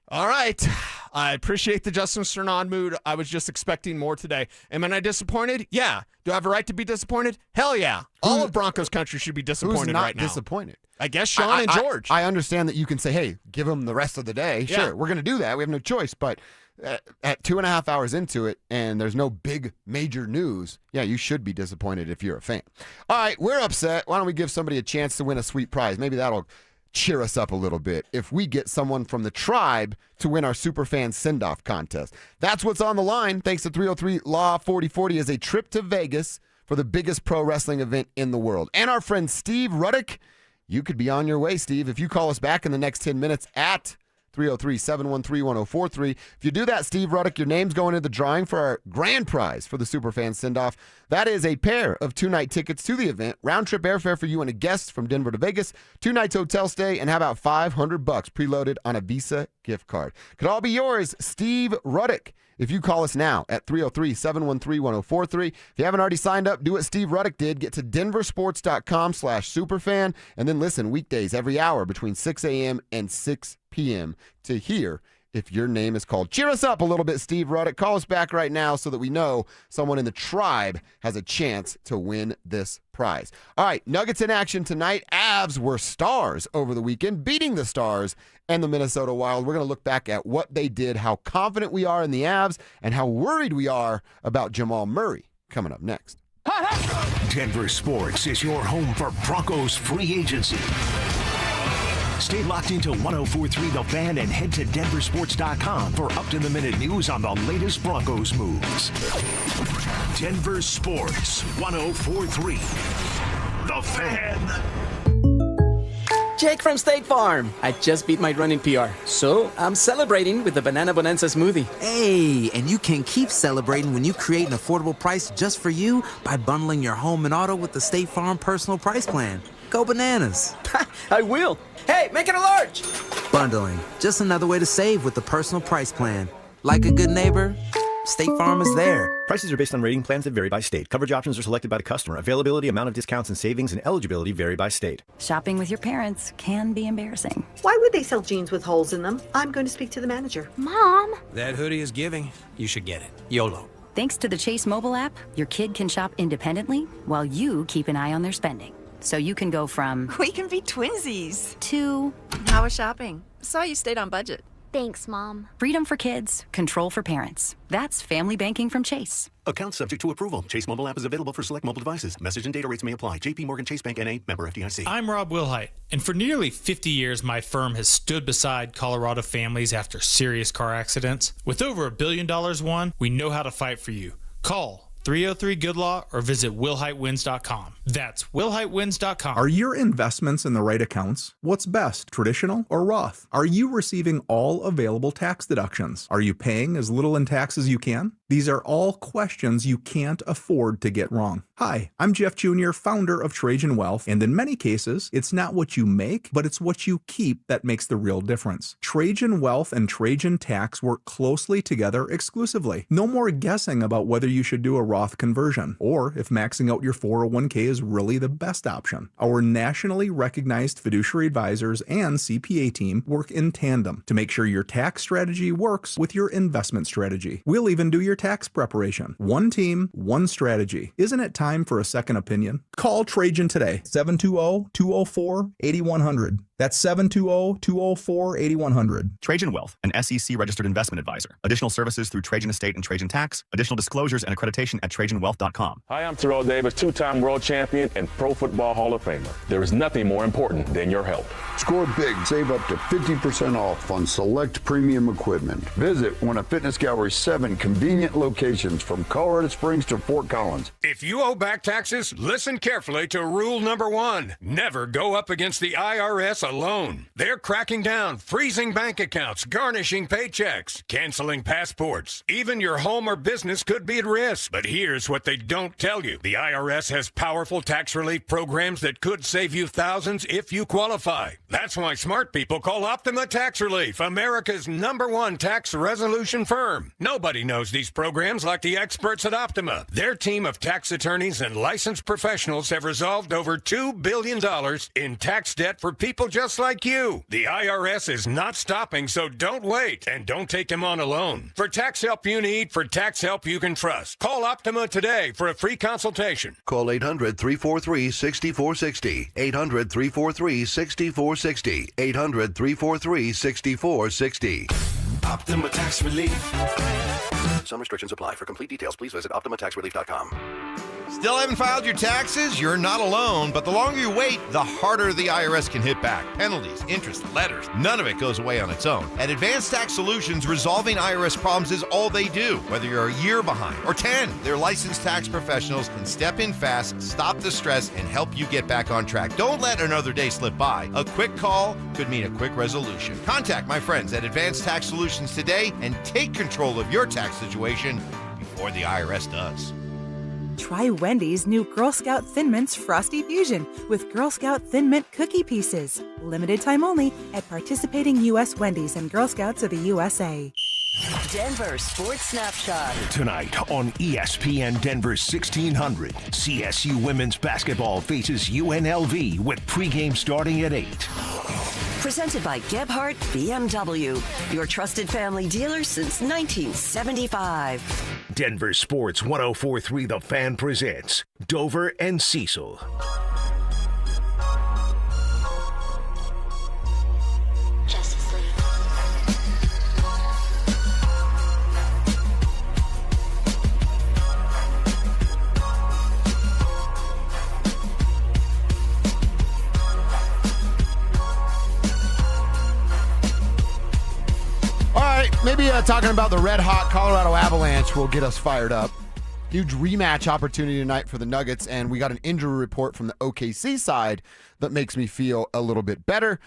all right. I appreciate the Justin Strnad mood. I was just expecting more today. Am I disappointed? Yeah. Do I have a right to be disappointed? Hell yeah. All of Broncos country should be disappointed right now. Who's not disappointed? I guess Sean and George. I understand that you can say, hey, give them the rest of the day. Yeah. Sure, we're going to do that. We have no choice. But at 2.5 hours into it and there's no big major news, yeah, you should be disappointed if you're a fan. All right, we're upset. Why don't we give somebody a chance to win a sweet prize? Maybe that'll cheer us up a little bit if we get someone from the tribe to win our Superfan Send-Off contest. That's what's on the line. Thanks to 303 Law 4040 is a trip to Vegas for the biggest pro wrestling event in the world. And our friend Steve Ruddick, you could be on your way, Steve, if you call us back in the next 10 minutes at 303-713-1043. If you do that, Steve Ruddick, your name's going into the drawing for our grand prize for the Superfan Send-Off. That is a pair of 2-night tickets to the event, round-trip airfare for you and a guest from Denver to Vegas, 2 nights hotel stay, and how about $500 preloaded on a Visa gift card? Could all be yours, Steve Ruddick. If you call us now at 303-713-1043. If you haven't already signed up, do what Steve Ruddick did. Get to DenverSports.com/superfan and then listen weekdays every hour between 6 a.m. and 6 p.m. to hear if your name is called. Cheer us up a little bit, Steve Ruddick. Call us back right now so that we know someone in the tribe has a chance to win this prize. All right, Nuggets in action tonight. Avs were stars over the weekend, beating the Stars and the Minnesota Wild. We're going to look back at what they did, how confident we are in the Avs, and how worried we are about Jamal Murray coming up next. Denver Sports is your home for Broncos free agency. Stay locked into 104.3 The Fan and head to DenverSports.com for up-to-the-minute news on the latest Broncos moves. Denver Sports 104.3 The Fan. Jake from State Farm. I just beat my running PR, so I'm celebrating with the Banana Bonanza smoothie. Hey, and you can keep celebrating when you create an affordable price just for you by bundling your home and auto with the State Farm Personal Price Plan. Go bananas. I will. Hey, make it a large. Bundling, just another way to save with the Personal Price Plan. Like a good neighbor, State Farm is there. Prices are based on rating plans that vary by state. Coverage options are selected by the customer. Availability, amount of discounts and savings, and eligibility vary by state. Shopping with your parents can be embarrassing. Why would they sell jeans with holes in them? I'm going to speak to the manager. Mom! That hoodie is giving. You should get it. YOLO. Thanks to the Chase mobile app, your kid can shop independently while you keep an eye on their spending. So you can go from We can be twinsies. to How was shopping? Saw you stayed on budget. Thanks, Mom. freedom for kids, control for parents. That's family banking from Chase. Account subject to approval. Chase mobile app is available for select mobile devices. Message and data rates may apply. JP Morgan Chase Bank N.A. member FDIC. I'm Rob Wilhite, and for nearly 50 years, my firm has stood beside Colorado families after serious car accidents. With over $1 billion won, we know how to fight for you. Call 303-GOOD-LAW or visit willhitewins.com. That's willhitewins.com. Are your investments in the right accounts? What's best, traditional or Roth? Are you receiving all available tax deductions? Are you paying as little in tax as you can? These are all questions you can't afford to get wrong. Hi, I'm Jeff Jr., founder of Trajan Wealth, and in many cases, it's not what you make, but it's what you keep that makes the real difference. Trajan Wealth and Trajan Tax work closely together exclusively. No more guessing about whether you should do a Roth conversion, or if maxing out your 401k is really the best option. Our nationally recognized fiduciary advisors and CPA team work in tandem to make sure your tax strategy works with your investment strategy. We'll even do your tax preparation. One team, one strategy. Isn't it time for a second opinion? Call Trajan today, 720-204-8100. That's 720-204-8100. Trajan Wealth, an SEC registered investment advisor. Additional services through Trajan Estate and Trajan Tax. Additional disclosures and accreditation at TrajanWealth.com. Hi, I'm Terrell Davis, two-time world champion and Pro Football Hall of Famer. There is nothing more important than your health. Score big. Save up to 50% off on select premium equipment. Visit one of Fitness Gallery's 7 convenient locations from Colorado Springs to Fort Collins. If you owe back taxes, listen carefully to rule number 1. Never go up against the IRS alone. They're cracking down, freezing bank accounts, garnishing paychecks, canceling passports. Even your home or business could be at risk. But here's what they don't tell you. The IRS has powerful tax relief programs that could save you thousands if you qualify. That's why smart people call Optima Tax Relief, America's #1 tax resolution firm. Nobody knows these programs like the experts at Optima. Their team of tax attorneys and licensed professionals have resolved over $2 billion in tax debt for people just like you. The IRS is not stopping, so don't wait. And don't take them on alone. For tax help you need, for tax help you can trust, call Optima today for a free consultation. Call 800-343-6460. 800-343-6460. 800-343-6460. Optima Tax Relief. Some restrictions apply. For complete details, please visit OptimaTaxRelief.com. Still haven't filed your taxes? You're not alone, but the longer you wait, the harder the IRS can hit back. Penalties, interest, letters, none of it goes away on its own. At Advanced Tax Solutions, resolving IRS problems is all they do. Whether you're a year behind or 10, their licensed tax professionals can step in fast, stop the stress, and help you get back on track. Don't let another day slip by. A quick call could mean a quick resolution. Contact my friends at Advanced Tax Solutions today and take control of your tax situation before the IRS does. Try Wendy's new Girl Scout Thin Mints Frosty Fusion with Girl Scout Thin Mint cookie pieces. Limited time only at participating U.S. Wendy's and Girl Scouts of the USA. Denver Sports Snapshot. Tonight on ESPN Denver 1600, CSU women's basketball faces UNLV with pregame starting at 8. Presented by Gebhardt BMW, your trusted family dealer since 1975. Denver Sports 104.3 The Fan presents Dover and Cecil. Maybe talking about the red-hot Colorado Avalanche will get us fired up. Huge rematch opportunity tonight for the Nuggets, and we got an injury report from the OKC side that makes me feel a little bit better.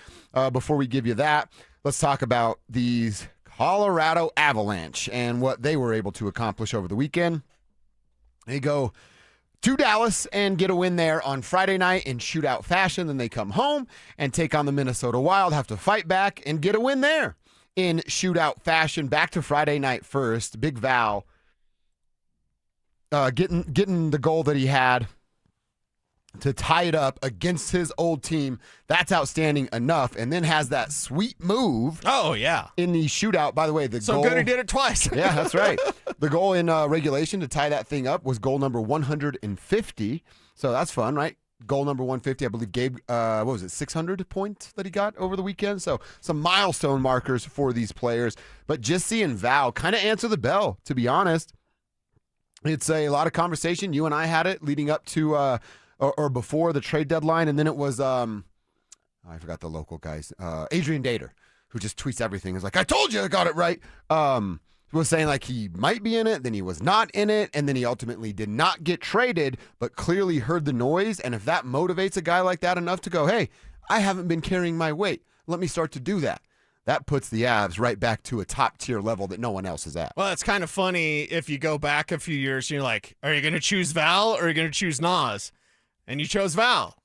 Before we give you that, let's talk about these Colorado Avalanche and what they were able to accomplish over the weekend. They go to Dallas and get a win there on Friday night in shootout fashion. Then they come home and take on the Minnesota Wild, have to fight back and get a win there in shootout fashion. Back to Friday night first. Big Val getting the goal that he had to tie it up against his old team. That's outstanding enough. And then has that sweet move. Oh, yeah. In the shootout. By the way, the so goal. So good he did it twice. Yeah, that's right. The goal in regulation to tie that thing up was goal number 150. So that's fun, right? Goal number 150, I believe Gabe, 600 points that he got over the weekend? So some milestone markers for these players. But just seeing Val kind of answer the bell, to be honest. It's a lot of conversation. You and I had it leading up to or before the trade deadline, and then it was I forgot the local guys, Adrian Dater, who just tweets everything. Is like, I told you I got it right. Was saying like he might be in it, then he was not in it, and then he ultimately did not get traded, but clearly heard the noise. And if that motivates a guy like that enough to go, hey, I haven't been carrying my weight, let me start to do that. That puts the Avs right back to a top-tier level that no one else is at. Well, it's kind of funny if you go back a few years, you're like, are you going to choose Val or are you going to choose Nas? And you chose Val.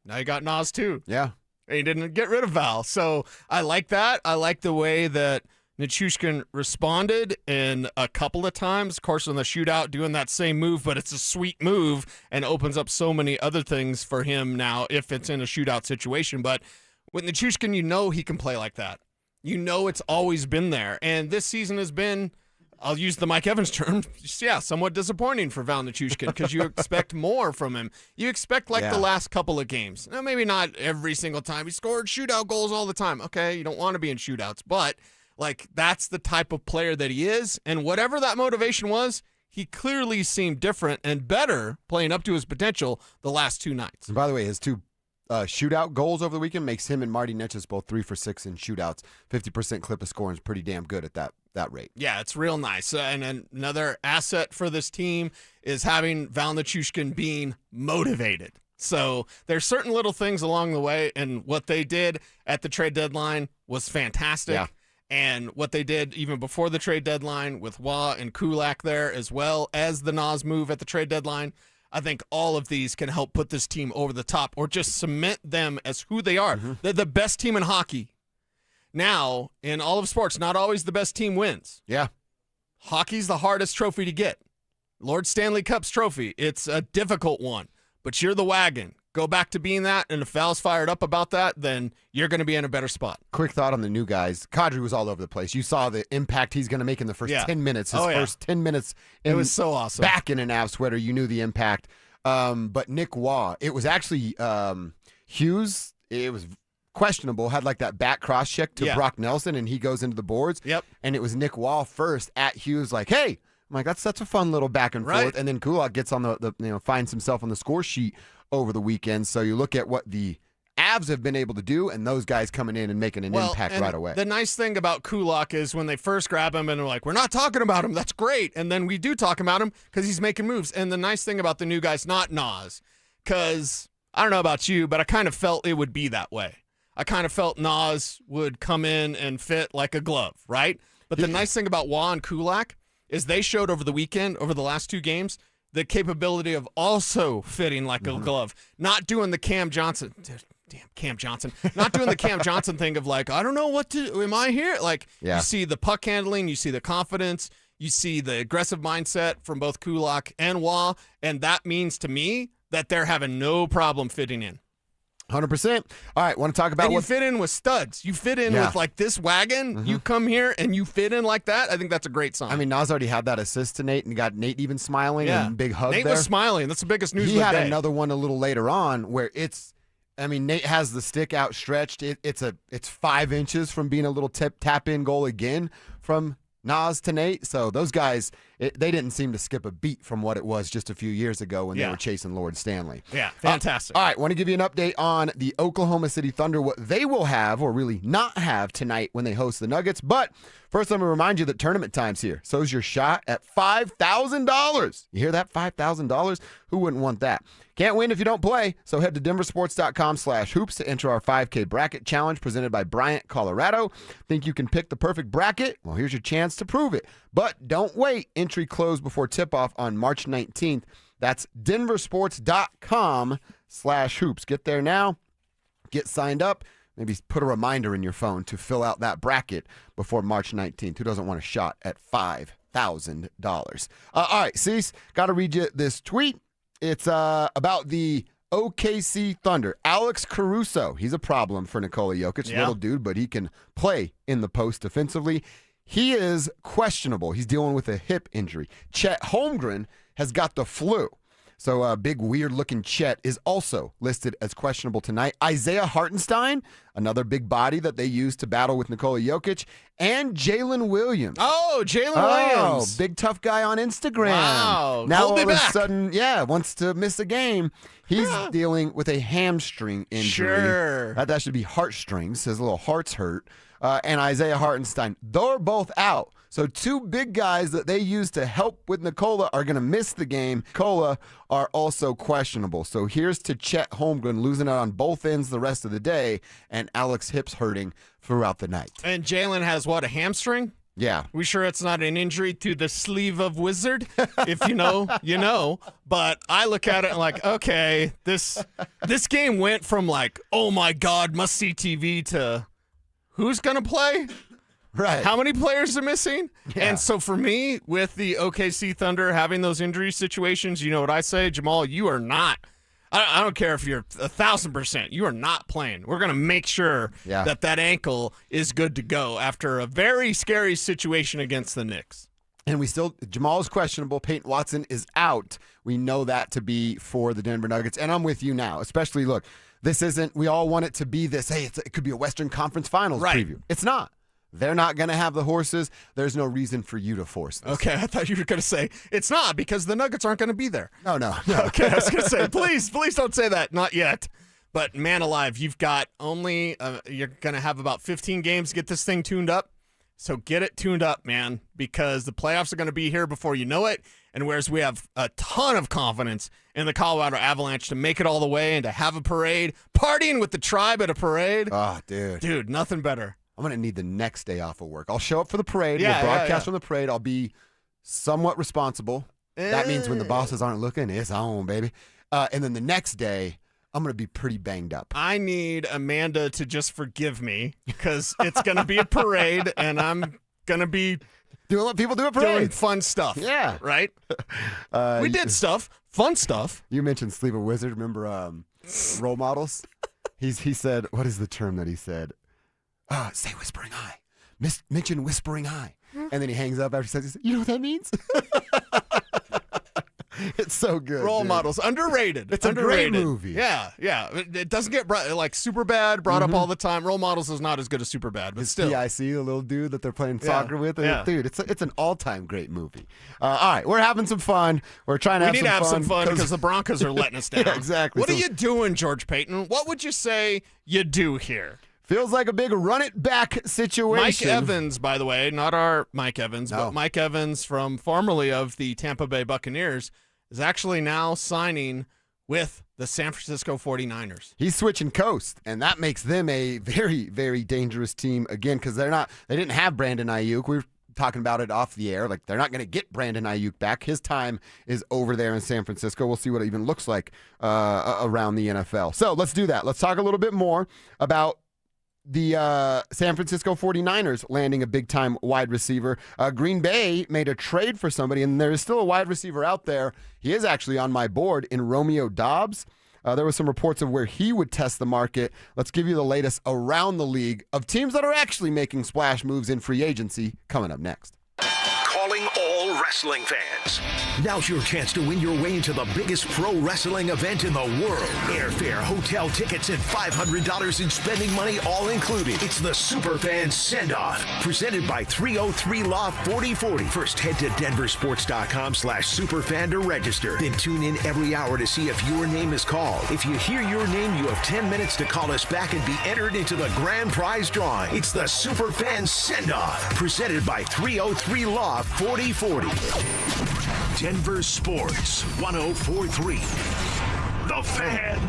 Now you got Nas too. Yeah. And you didn't get rid of Val. So I like that. I like the way that Nichushkin responded in a couple of times. Of course, in the shootout, doing that same move, but it's a sweet move and opens up so many other things for him now if it's in a shootout situation. But with Nichushkin, you know he can play like that. You know it's always been there. And this season has been, I'll use the Mike Evans term, somewhat disappointing for Val Nichushkin because you expect more from him. You expect the last couple of games. Now, maybe not every single time. He scored shootout goals all the time. Okay, you don't want to be in shootouts, but that's the type of player that he is. And whatever that motivation was, he clearly seemed different and better playing up to his potential the last two nights. And by the way, his two shootout goals over the weekend makes him and Marty Netjes both 3 for 6 in shootouts. 50% clip of scoring is pretty damn good at that rate. Yeah, it's real nice. And another asset for this team is having Val Nichushkin being motivated. So there's certain little things along the way, and what they did at the trade deadline was fantastic. Yeah. And what they did even before the trade deadline with Wah and Kulak there, as well as the Nas move at the trade deadline, I think all of these can help put this team over the top or just cement them as who they are. Mm-hmm. They're the best team in hockey. Now, in all of sports, not always the best team wins. Yeah. Hockey's the hardest trophy to get. Lord Stanley Cup's trophy, it's a difficult one, but you're the wagon. Go back to being that, and if Val's fired up about that, then you're going to be in a better spot. Quick thought on the new guys. Kadri was all over the place. You saw the impact he's going to make in the first 10 minutes. His first 10 minutes. It was so awesome. Back in an Avs sweater, you knew the impact. But Nick Waugh, it was actually Hughes. It was questionable. Had that back cross check to Brock Nelson, and he goes into the boards. Yep. And it was Nick Waugh first at Hughes, hey. I'm like, that's such a fun little back and forth. And then Kulak gets on finds himself on the score sheet over the weekend. So you look at what the Avs have been able to do, and those guys coming in and making an impact right away. The nice thing about Kulak is when they first grab him and they're like, we're not talking about him. That's great. And then we do talk about him because he's making moves. And the nice thing about the new guys, not Nas, because I don't know about you, but I kind of felt it would be that way. I kind of felt Nas would come in and fit like a glove, right? But the nice thing about Wah and Kulak is they showed over the weekend, over the last two games, the capability of also fitting like a glove, not doing the Cam Johnson. Damn, Cam Johnson. Not doing the Cam Johnson thing of I don't know what to, am I here? You see the puck handling, you see the confidence, you see the aggressive mindset from both Kulak and Wah, and that means to me that they're having no problem fitting in. 100%. All right, want to talk about you fit in with studs. You fit in with this wagon. Mm-hmm. You come here and you fit in like that. I think that's a great sign. I mean, Nas already had that assist to Nate and got Nate even smiling and big hug Nate there. Was smiling. That's the biggest news of the day. He had another one a little later on where Nate has the stick outstretched. It's 5 inches from being a little tap-in goal again from Nas to Nate. So those guys, they didn't seem to skip a beat from what it was just a few years ago when they were chasing Lord Stanley. Yeah, fantastic. All right, want to give you an update on the Oklahoma City Thunder, what they will have or really not have tonight when they host the Nuggets. But first, let me remind you that tournament time's here. So is your shot at $5,000. You hear that? $5,000? Who wouldn't want that? Can't win if you don't play, so head to DenverSports.com/hoops to enter our 5K bracket challenge presented by Bryant, Colorado. Think you can pick the perfect bracket? Well, here's your chance to prove it. But don't wait. Entry closed before tip-off on March 19th. That's DenverSports.com/hoops. Get there now. Get signed up. Maybe put a reminder in your phone to fill out that bracket before March 19th. Who doesn't want a shot at $5,000? All right, Cease, got to read you this tweet. It's about the OKC Thunder. Alex Caruso. He's a problem for Nikola Jokic. Yeah. Little dude, but he can play in the post defensively. He is questionable. He's dealing with a hip injury. Chet Holmgren has got the flu. So big, weird-looking Chet is also listed as questionable tonight. Isaiah Hartenstein, another big body that they use to battle with Nikola Jokic, and Jalen Williams. Oh, Jalen Williams. Big tough guy on Instagram. Wow. Now Hold me all of a back. sudden, wants to miss a game. He's dealing with a hamstring injury. Sure. That should be heartstrings. His little heart's hurt. And Isaiah Hartenstein. They're both out. So two big guys that they use to help with Nikola are going to miss the game. Nikola are also questionable. So here's to Chet Holmgren losing out on both ends the rest of the day, and Alex hips hurting throughout the night. And Jalen has what, a hamstring? Yeah. We sure it's not an injury to the sleeve of wizard? If you know, you know. But I look at it and like, okay, this game went from like, oh my God, must-see TV to who's going to play? Right. How many players are missing? Yeah. And so for me, with the OKC Thunder having those injury situations, you know what I say, Jamal, you are not. I don't care if you're 1,000%. You are not playing. We're going to make sure that ankle is good to go after a very scary situation against the Knicks. And Jamal is questionable. Payton Watson is out. We know that to be for the Denver Nuggets. And I'm with you now, especially, look, this isn't, we all want it to be this, hey, it could be a Western Conference Finals preview. It's not. They're not going to have the horses. There's no reason for you to force this. Okay, I thought you were going to say it's not because the Nuggets aren't going to be there. No. Okay, I was going to say, please don't say that. Not yet. But man alive, you've got only, you're going to have about 15 games to get this thing tuned up. So get it tuned up, man, because the playoffs are going to be here before you know it. And whereas we have a ton of confidence in the Colorado Avalanche to make it all the way and to have a parade, partying with the tribe at a parade. Oh, dude. Dude, nothing better. I'm going to need the next day off of work. I'll show up for the parade. We'll broadcast from the parade. I'll be somewhat responsible. That means when the bosses aren't looking, it's on, baby. And then the next day, I'm going to be pretty banged up. I need Amanda to just forgive me because it's going to be a parade and I'm going to be doing what people do at parades. Doing fun stuff. Yeah. Right? We did stuff. Fun stuff. You mentioned Sleep a Wizard. Remember role models? He said, what is the term that he said? Say whispering eye. Mention whispering eye. And then he hangs up after he says, you know what that means? It's so good. Role dude. models. Underrated. It's underrated. a great movie. Yeah. It doesn't get like Superbad brought up all the time. Role models is not as good as Superbad, but still. PIC, the little dude that they're playing soccer with. Yeah. Dude, it's an all-time great movie. All right, we're having some fun. We're trying to have some fun because the Broncos are letting us down. Yeah, exactly. What are you doing, George Payton? What would you say you do here? Feels like a big run-it-back situation. Mike Evans, by the way, not our Mike Evans, but Mike Evans from formerly of the Tampa Bay Buccaneers, is actually now signing with the San Francisco 49ers. He's switching coast, and that makes them a very, very dangerous team again because they didn't have Brandon Ayuk. We were talking about it off the air. Like, they're not going to get Brandon Ayuk back. His time is over there in San Francisco. We'll see what it even looks like around the NFL. So let's do that. Let's talk a little bit more about the San Francisco 49ers landing a big-time wide receiver. Green Bay made a trade for somebody, and there is still a wide receiver out there. He is actually on my board in Romeo Doubs. There was some reports of where he would test the market. Let's give you the latest around the league of teams that are actually making splash moves in free agency coming up next. Calling all wrestling fans. Now's your chance to win your way into the biggest pro wrestling event in the world. Airfare, hotel tickets, and $500 in spending money all included. It's the Superfan Send-Off, presented by 303 Law 4040. First, head to DenverSports.com/Superfan to register. Then tune in every hour to see if your name is called. If you hear your name, you have 10 minutes to call us back and be entered into the grand prize drawing. It's the Superfan Send-Off, presented by 303 Law 4040. Denver Sports 104.3. The Fan.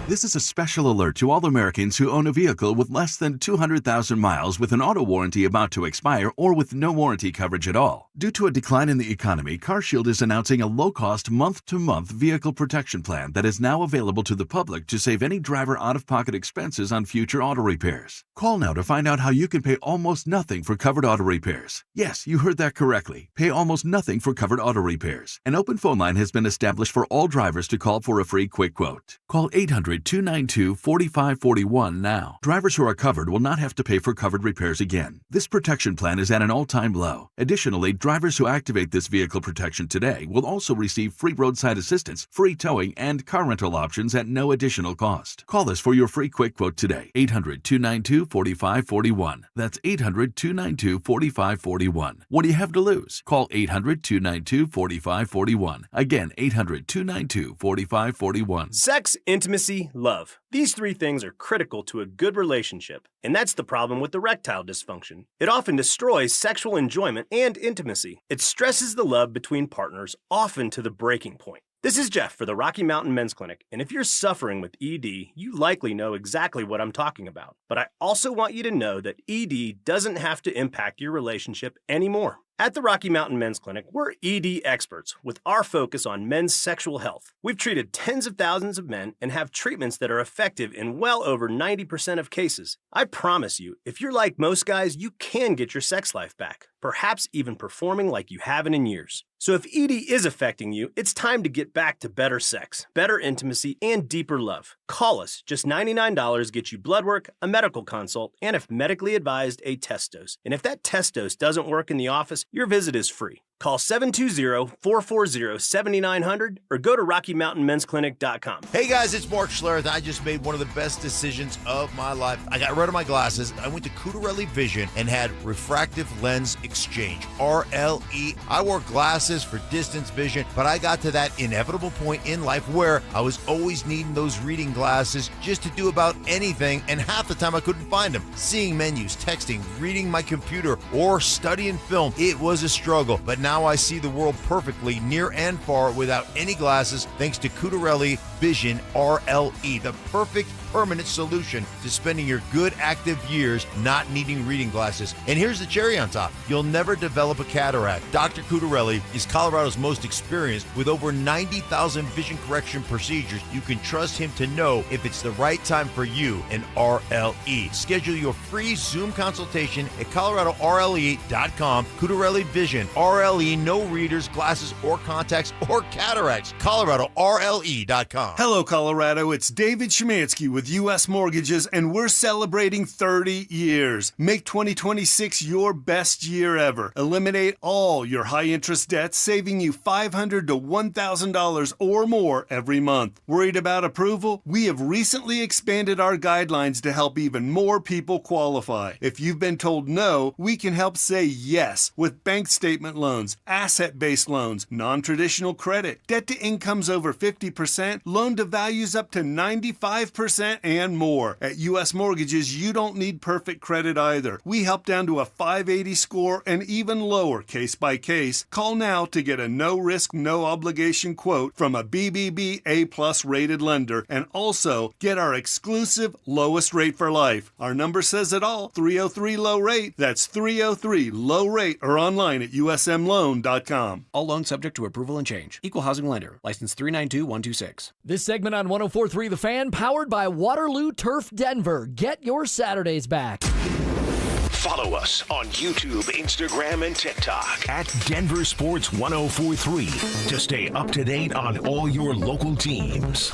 This is a special alert to all Americans who own a vehicle with less than 200,000 miles with an auto warranty about to expire or with no warranty coverage at all. Due to a decline in the economy, CarShield is announcing a low-cost month-to-month vehicle protection plan that is now available to the public to save any driver out-of-pocket expenses on future auto repairs. Call now to find out how you can pay almost nothing for covered auto repairs. Yes, you heard that correctly. Pay almost nothing for covered auto repairs. An open phone line has been established for all drivers to call for a free quick quote. Call 800-292-4541 now. Drivers who are covered will not have to pay for covered repairs again. This protection plan is at an all-time low. Additionally, drivers who activate this vehicle protection today will also receive free roadside assistance, free towing, and car rental options at no additional cost. Call us for your free quick quote today. 800-292-4541. That's 800-292-4541. What do you have to lose? Call 800-292-4541. Again, 800-292-4541. Sex, intimacy, love. These three things are critical to a good relationship, and that's the problem with erectile dysfunction. It often destroys sexual enjoyment and intimacy. It stresses the love between partners, often to the breaking point. This is Jeff for the Rocky Mountain Men's Clinic, and if you're suffering with ED, you likely know exactly what I'm talking about. But I also want you to know that ED doesn't have to impact your relationship anymore. At the Rocky Mountain Men's Clinic, we're ED experts with our focus on men's sexual health. We've treated tens of thousands of men and have treatments that are effective in well over 90% of cases. I promise you, if you're like most guys, you can get your sex life back, perhaps even performing like you haven't in years. So if ED is affecting you, it's time to get back to better sex, better intimacy, and deeper love. Call us. Just $99 gets you blood work, a medical consult, and if medically advised, a test dose. And if that test dose doesn't work in the office, your visit is free. Call 720-440-7900 or go to RockyMountainMen'sClinic.com. Hey guys, it's Mark Schlereth. I just made one of the best decisions of my life. I got rid of my glasses. I went to Cutarelli Vision and had refractive lens exchange, RLE. I wore glasses for distance vision, but I got to that inevitable point in life where I was always needing those reading glasses just to do about anything, and half the time I couldn't find them. Seeing menus, texting, reading my computer, or studying film, it was a struggle. But now I see the world perfectly near and far without any glasses thanks to Cutarelli Vision RLE, the perfect permanent solution to spending your good active years not needing reading glasses. And here's the cherry on top. You'll never develop a cataract. Dr. Cutarelli is Colorado's most experienced with over 90,000 vision correction procedures. You can trust him to know if it's the right time for you and RLE. Schedule your free Zoom consultation at coloradorle.com. Cutarelli Vision RLE, no readers, glasses, or contacts, or cataracts. coloradorle.com. Hello, Colorado. It's David Szymanski with U.S. Mortgages, and we're celebrating 30 years. Make 2026 your best year ever. Eliminate all your high-interest debts, saving you $500 to $1,000 or more every month. Worried about approval? We have recently expanded our guidelines to help even more people qualify. If you've been told no, we can help say yes with bank statement loans, asset-based loans, non-traditional credit, debt to incomes over 50%, loan to values up to 95%, and more. At U.S. Mortgages, you don't need perfect credit either. We help down to a 580 score and even lower case by case. Call now to get a no-risk, no-obligation quote from a BBB A+ rated lender, and also get our exclusive lowest rate for life. Our number says it all, 303-LOW-RATE. That's 303-LOW-RATE, or online at usmloan.com. All loans subject to approval and change. Equal housing lender. License 392126. This segment on 104.3 The Fan, powered by Waterloo Turf Denver. Get your Saturdays back. Follow us on YouTube, Instagram, and TikTok at Denver Sports 1043 to stay up to date on all your local teams.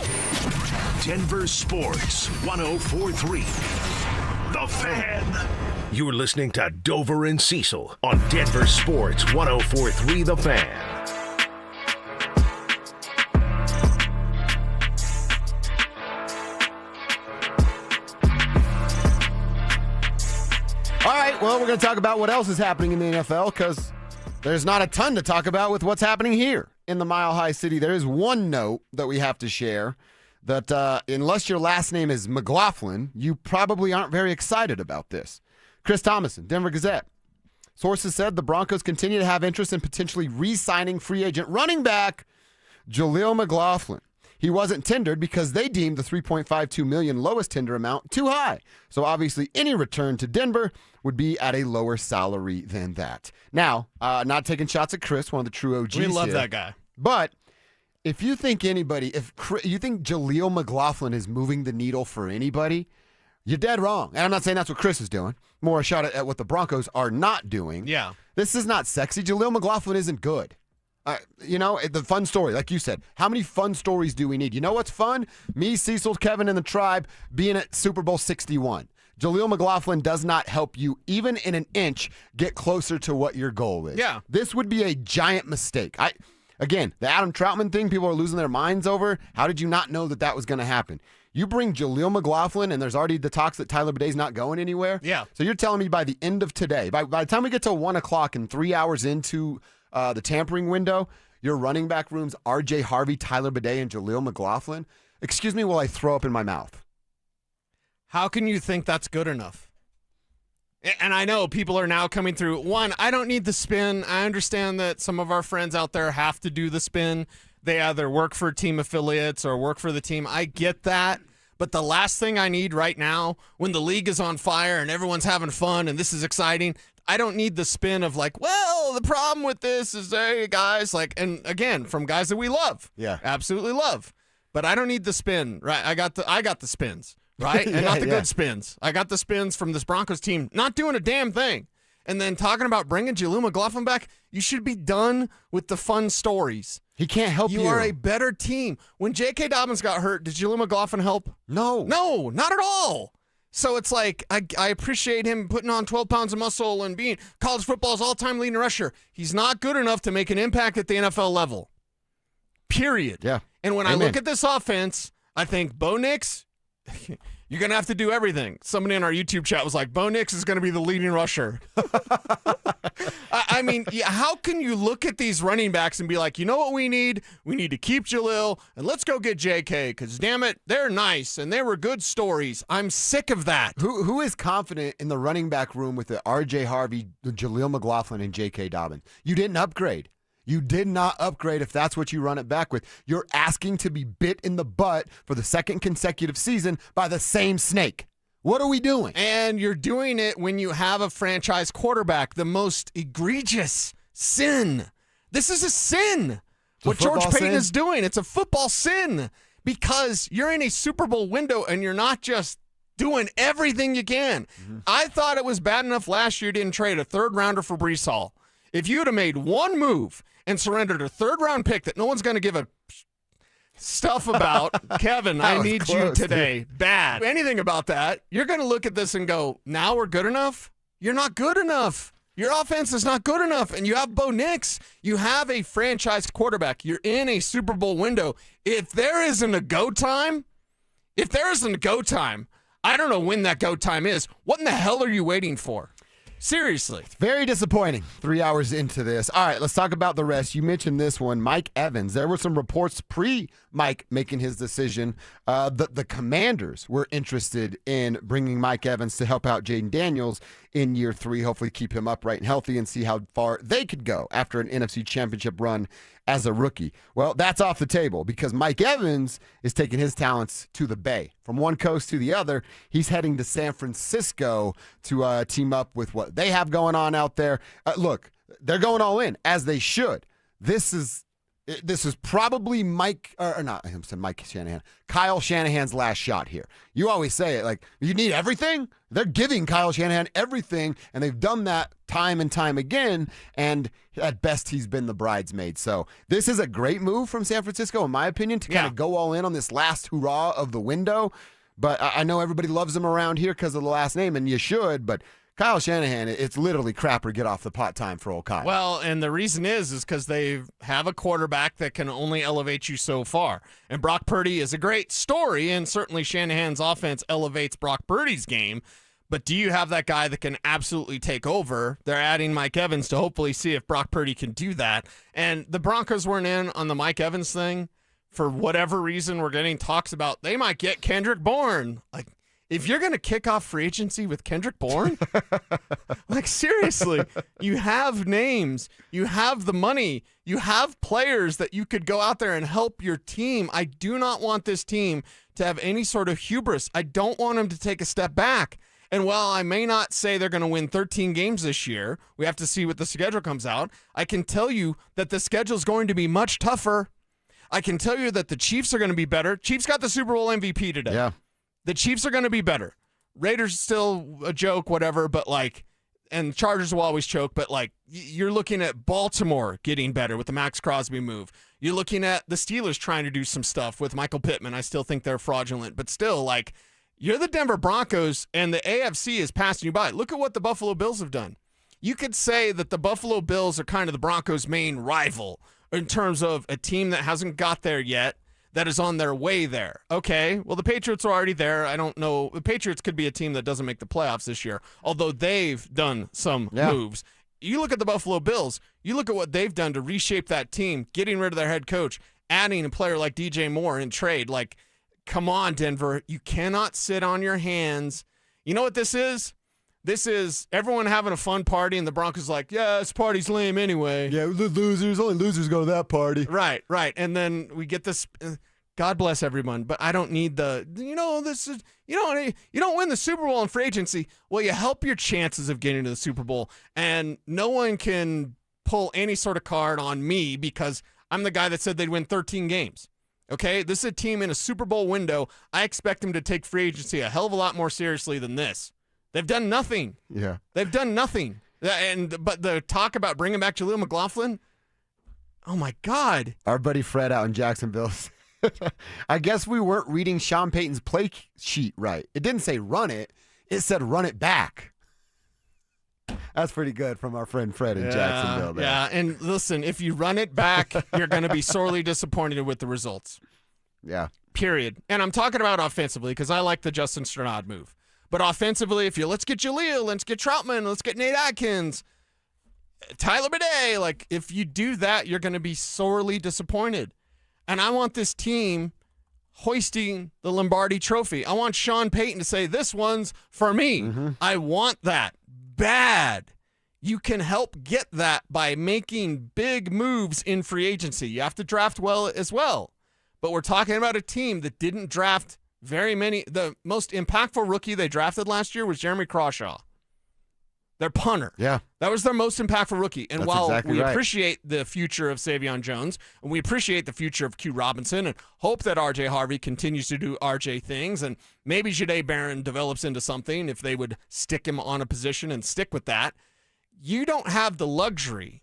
Denver Sports 1043. The Fan. You're listening to Dover and Cecil on Denver Sports 1043 The Fan. All right, well, we're going to talk about what else is happening in the NFL because there's not a ton to talk about with what's happening here in the Mile High City. There is one note that we have to share that unless your last name is McLaughlin, you probably aren't very excited about this. Chris Thomason, Denver Gazette. Sources said the Broncos continue to have interest in potentially re-signing free agent running back Jaleel McLaughlin. he wasn't tendered because they deemed the $3.52 million lowest tender amount too high. So obviously any return to Denver would be at a lower salary than that. Now, not taking shots at Chris, one of the true OGs. We love here, that guy. But if you think you think Jaleel McLaughlin is moving the needle for anybody, you're dead wrong. And I'm not saying that's what Chris is doing. More a shot at what the Broncos are not doing. Yeah. This is not sexy. Jaleel McLaughlin isn't good. The fun story, like you said, how many fun stories do we need? You know what's fun? Me, Cecil, Kevin, and the tribe being at Super Bowl 61. Jaleel McLaughlin does not help you, even in an inch, get closer to what your goal is. Yeah. This would be a giant mistake. Again, the Adam Troutman thing, people are losing their minds over. How did you not know that was going to happen? You bring Jaleel McLaughlin, and there's already the talks that Tyler Baday's not going anywhere. Yeah. So you're telling me by the end of today, by the time we get to 1 o'clock and 3 hours into the tampering window, your running back room's R.J. Harvey, Tyler Baday, and Jaleel McLaughlin? Excuse me while I throw up in my mouth. How can you think that's good enough? And I know people are now coming through. One, I don't need the spin. I understand that some of our friends out there have to do the spin. They either work for team affiliates or work for the team. I get that. But the last thing I need right now, when the league is on fire and everyone's having fun and this is exciting, I don't need the spin of like, well, the problem with this is, hey, guys, and again, from guys that we love. Yeah. Absolutely love. But I don't need the spin, right? I got the spins. Right? And not the good spins. I got the spins from this Broncos team not doing a damn thing. And then talking about bringing Jaleel McLaughlin back, you should be done with the fun stories. He can't help you. You are a better team. When J.K. Dobbins got hurt, did Jaleel McLaughlin help? No. No, not at all. So it's like, I appreciate him putting on 12 pounds of muscle and being college football's all-time leading rusher. He's not good enough to make an impact at the NFL level. Period. Yeah. And when I look at this offense, I think Bo Nix, you're going to have to do everything. Somebody in our YouTube chat was like, Bo Nix is going to be the leading rusher. I mean, how can you look at these running backs and be like, you know what we need? We need to keep Jaleel, and let's go get JK, because, damn it, they're nice, and they were good stories. I'm sick of that. Who is confident in the running back room with the R.J. Harvey, the Jaleel McLaughlin, and J.K. Dobbins? You didn't upgrade. You did not upgrade if that's what you run it back with. You're asking to be bit in the butt for the second consecutive season by the same snake. What are we doing? And you're doing it when you have a franchise quarterback, the most egregious sin. This is a sin. What George Payton is doing, it's a football sin because you're in a Super Bowl window and you're not just doing everything you can. Mm-hmm. I thought it was bad enough last year you didn't trade a third rounder for Breece Hall. If you'd have made one move and surrendered a third-round pick that no one's going to give a stuff about, Kevin, I need you today. Dude. Bad. Anything about that, you're going to look at this and go, now we're good enough? You're not good enough. Your offense is not good enough. And you have Bo Nix. You have a franchise quarterback. You're in a Super Bowl window. If there isn't a go time, I don't know when that go time is. What in the hell are you waiting for? Seriously. Very disappointing 3 hours into this. All right, let's talk about the rest. You mentioned this one, Mike Evans. There were some reports pre-Mike making his decision. The Commanders were interested in bringing Mike Evans to help out Jaden Daniels in year 3, hopefully keep him upright and healthy and see how far they could go after an NFC Championship run as a rookie. Well, that's off the table because Mike Evans is taking his talents to the Bay. From one coast to the other, he's heading to San Francisco to team up with what they have going on out there. Look, they're going all in, as they should. This is probably Kyle Shanahan's last shot here. You always say it, like, you need everything? They're giving Kyle Shanahan everything, and they've done that time and time again, and at best, he's been the bridesmaid. So this is a great move from San Francisco, in my opinion, to kind of go all in on this last hurrah of the window. But I know everybody loves him around here because of the last name, and you should, but Kyle Shanahan, it's literally crap or get off the pot time for old Kyle. Well, and the reason is because they have a quarterback that can only elevate you so far. And Brock Purdy is a great story, and certainly Shanahan's offense elevates Brock Purdy's game. But do you have that guy that can absolutely take over? They're adding Mike Evans to hopefully see if Brock Purdy can do that. And the Broncos weren't in on the Mike Evans thing. For whatever reason, we're getting talks about they might get Kendrick Bourne. Like, If you're going to kick off free agency with Kendrick Bourne, like seriously, you have names, you have the money, you have players that you could go out there and help your team. I do not want this team to have any sort of hubris. I don't want them to take a step back. And while I may not say they're going to win 13 games this year, we have to see what the schedule comes out. I can tell you that the schedule is going to be much tougher. I can tell you that the Chiefs are going to be better. Chiefs got the Super Bowl MVP today. Yeah. The Chiefs are going to be better. Raiders still a joke, whatever, but like, and Chargers will always choke, but like, you're looking at Baltimore getting better with the Max Crosby move. You're looking at the Steelers trying to do some stuff with Michael Pittman. I still think they're fraudulent, but still, like, you're the Denver Broncos, and the AFC is passing you by. Look at what the Buffalo Bills have done. You could say that the Buffalo Bills are kind of the Broncos' main rival in terms of a team that hasn't got there yet, that is on their way there. Okay, well, the Patriots are already there. I don't know. The Patriots could be a team that doesn't make the playoffs this year, although they've done some moves. You look at the Buffalo Bills, you look at what they've done to reshape that team, getting rid of their head coach, adding a player like DJ Moore in trade. Like, come on, Denver. You cannot sit on your hands. You know what this is? This is everyone having a fun party, and the Broncos like, yeah, this party's lame anyway. Yeah, losers. Only losers go to that party. Right. And then we get this. God bless everyone, but I don't need this is, you don't win the Super Bowl in free agency. Well, you help your chances of getting to the Super Bowl, and no one can pull any sort of card on me because I'm the guy that said they'd win 13 games. Okay, this is a team in a Super Bowl window. I expect them to take free agency a hell of a lot more seriously than this. They've done nothing. Yeah. They've done nothing. But the talk about bringing back Jaleel McLaughlin, oh, my God. Our buddy Fred out in Jacksonville. I guess we weren't reading Sean Payton's play sheet right. It didn't say run it. It said run it back. That's pretty good from our friend Fred in Jacksonville. There. Yeah, and listen, if you run it back, you're going to be sorely disappointed with the results. Yeah. Period. And I'm talking about offensively because I like the Justin Strnad move. But offensively, if let's get Jaleel, let's get Troutman, let's get Nate Atkins, Tyler Bidet, like if you do that, you're going to be sorely disappointed. And I want this team hoisting the Lombardi Trophy. I want Sean Payton to say, this one's for me. Mm-hmm. I want that bad. You can help get that by making big moves in free agency. You have to draft well as well. But we're talking about a team that didn't draft very many. The most impactful rookie they drafted last year was Jeremy Crawshaw, their punter. Yeah. That was their most impactful rookie. And That's while exactly we right. appreciate the future of Savion Jones, and we appreciate the future of Q Robinson, and hope that RJ Harvey continues to do RJ things, and maybe Jahdae Barron develops into something if they would stick him on a position and stick with that, you don't have the luxury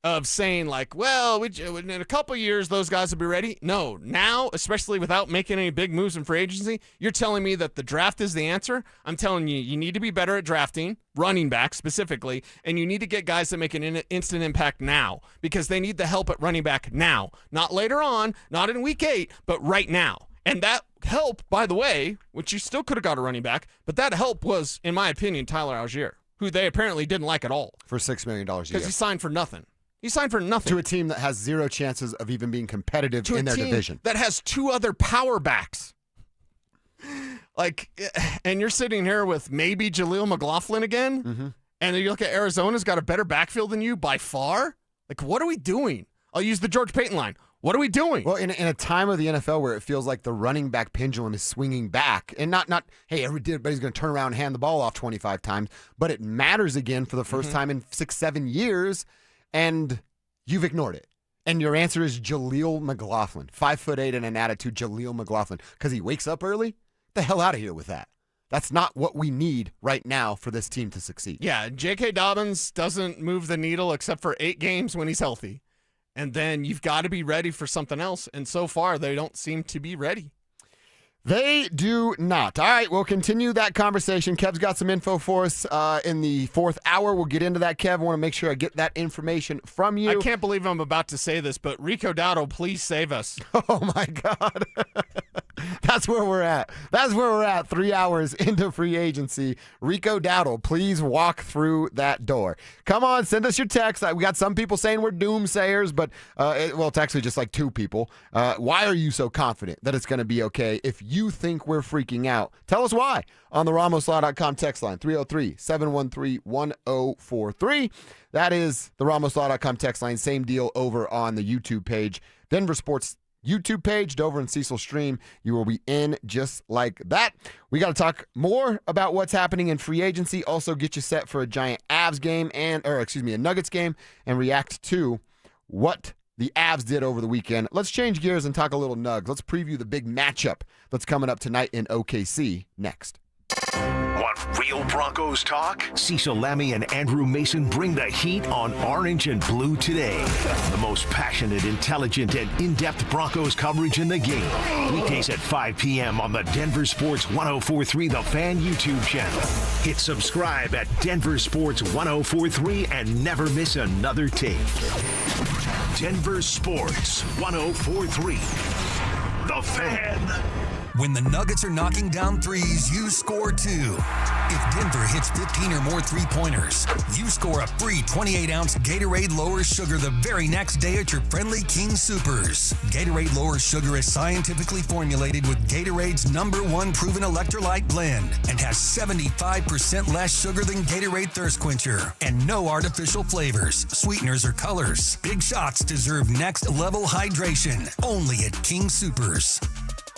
of saying like, well, in a couple years, those guys will be ready. No, now, especially without making any big moves in free agency, you're telling me that the draft is the answer? I'm telling you, you need to be better at drafting, running back specifically, and you need to get guys that make an instant impact now because they need the help at running back now. Not later on, not in week 8, but right now. And that help, by the way, which you still could have got a running back, but that help was, in my opinion, Tyler Algier, who they apparently didn't like at all. For $6 million a year. Because he signed for nothing. He signed for nothing. To a team that has zero chances of even being competitive in their division. That has 2 other power backs. Like, and you're sitting here with maybe Jaleel McLaughlin again, mm-hmm. and you look at Arizona's got a better backfield than you by far. Like, what are we doing? I'll use the George Payton line. What are we doing? Well, in a time of the NFL where it feels like the running back pendulum is swinging back, and not hey, everybody's going to turn around and hand the ball off 25 times, but it matters again for the first time in 6-7 years. And you've ignored it. And your answer is Jaleel McLaughlin. 5'8" and an attitude, Jaleel McLaughlin. Because he wakes up early? Get the hell out of here with that. That's not what we need right now for this team to succeed. Yeah, J.K. Dobbins doesn't move the needle except for 8 games when he's healthy. And then you've got to be ready for something else. And so far, they don't seem to be ready. They do not. All right, we'll continue that conversation. Kev's got some info for us in the 4th hour. We'll get into that, Kev. I want to make sure I get that information from you. I can't believe I'm about to say this, but Rico Dowdle, please save us. Oh, my God. That's where we're at. That's where we're at 3 hours into free agency. Rico Dowdle, please walk through that door. Come on, send us your text. We got some people saying we're doomsayers, but, it's actually just like 2 people. Why are you so confident that it's going to be okay if you think we're freaking out? Tell us why on the RamosLaw.com text line, 303-713-1043. That is the RamosLaw.com text line. Same deal over on the YouTube page. Denver Sports YouTube page, Dover and Cecil stream. You will be in just like that. We got to talk more about what's happening in free agency. Also get you set for a giant Avs game a Nuggets game, and react to what the Avs did over the weekend. Let's change gears and talk a little Nugs. Let's preview the big matchup that's coming up tonight in OKC next. Want real Broncos talk? Cecil Lammy and Andrew Mason bring the heat on Orange and Blue today. The most passionate, intelligent, and in-depth Broncos coverage in the game. Weekdays at 5 p.m. on the Denver Sports 1043 The Fan YouTube channel. Hit subscribe at Denver Sports 1043 and never miss another take. Denver Sports 1043 The Fan. When the Nuggets are knocking down threes, you score too. If Denver hits 15 or more three-pointers, you score a free 28-ounce Gatorade Lower Sugar the very next day at your friendly King Supers. Gatorade Lower Sugar is scientifically formulated with Gatorade's #1 proven electrolyte blend and has 75% less sugar than Gatorade Thirst Quencher and no artificial flavors, sweeteners, or colors. Big shots deserve next-level hydration. Only at King Supers.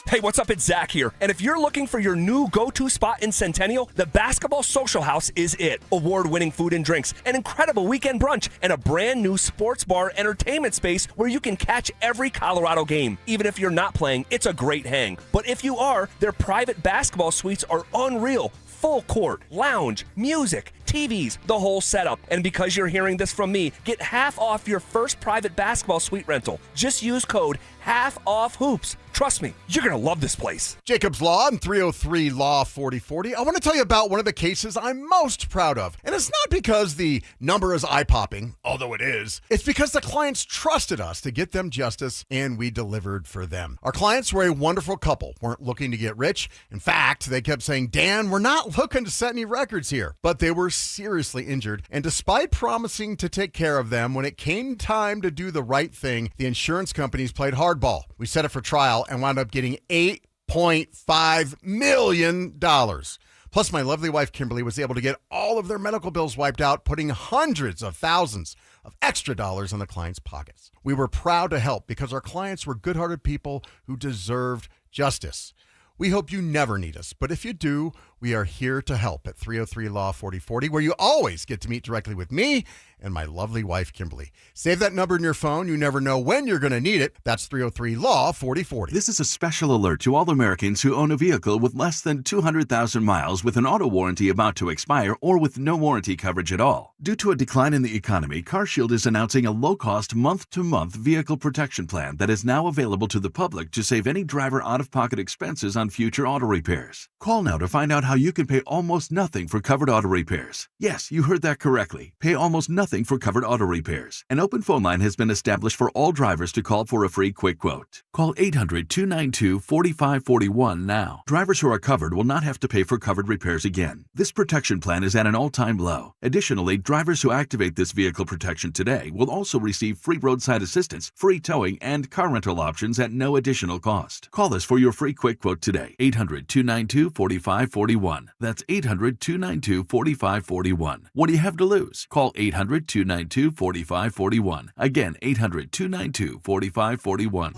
Hey, what's up? It's Zach here. And if you're looking for your new go-to spot in Centennial, the Basketball Social House is it. Award-winning food and drinks, an incredible weekend brunch, and a brand new sports bar entertainment space where you can catch every Colorado game. Even if you're not playing, it's a great hang. But if you are, their private basketball suites are unreal. Full court, lounge, music, TVs, the whole setup. And because you're hearing this from me, get half off your first private basketball suite rental. Just use code HALFOFFHOOPS. Trust me, you're going to love this place. Jacob's Law and 303 Law 4040. I want to tell you about one of the cases I'm most proud of. And it's not because the number is eye-popping, although it is. It's because the clients trusted us to get them justice, and we delivered for them. Our clients were a wonderful couple, weren't looking to get rich. In fact, they kept saying, Dan, we're not looking to set any records here. But they were seriously injured, and despite promising to take care of them, when it came time to do the right thing, the insurance companies played hardball. We set it for trial and wound up getting $8.5 million. Plus, my lovely wife, Kimberly, was able to get all of their medical bills wiped out, putting hundreds of thousands of extra dollars in the clients' pockets. We were proud to help because our clients were good-hearted people who deserved justice. We hope you never need us, but if you do, we are here to help at 303 Law 4040, where you always get to meet directly with me and my lovely wife, Kimberly. Save that number in your phone. You never know when you're going to need it. That's 303 Law 4040. This is a special alert to all Americans who own a vehicle with less than 200,000 miles with an auto warranty about to expire or with no warranty coverage at all. Due to a decline in the economy, CarShield is announcing a low-cost month-to-month vehicle protection plan that is now available to the public to save any driver out-of-pocket expenses on future auto repairs. Call now to find out how you can pay almost nothing for covered auto repairs. Yes, you heard that correctly. Pay almost nothing for covered auto repairs. An open phone line has been established for all drivers to call for a free quick quote. Call 800-292-4541 now. Drivers who are covered will not have to pay for covered repairs again. This protection plan is at an all-time low. Additionally, drivers who activate this vehicle protection today will also receive free roadside assistance, free towing, and car rental options at no additional cost. Call us for your free quick quote today. 800-292-4541. That's 800-292-4541. What do you have to lose? Call 800-292-4541. Again, 800-292-4541.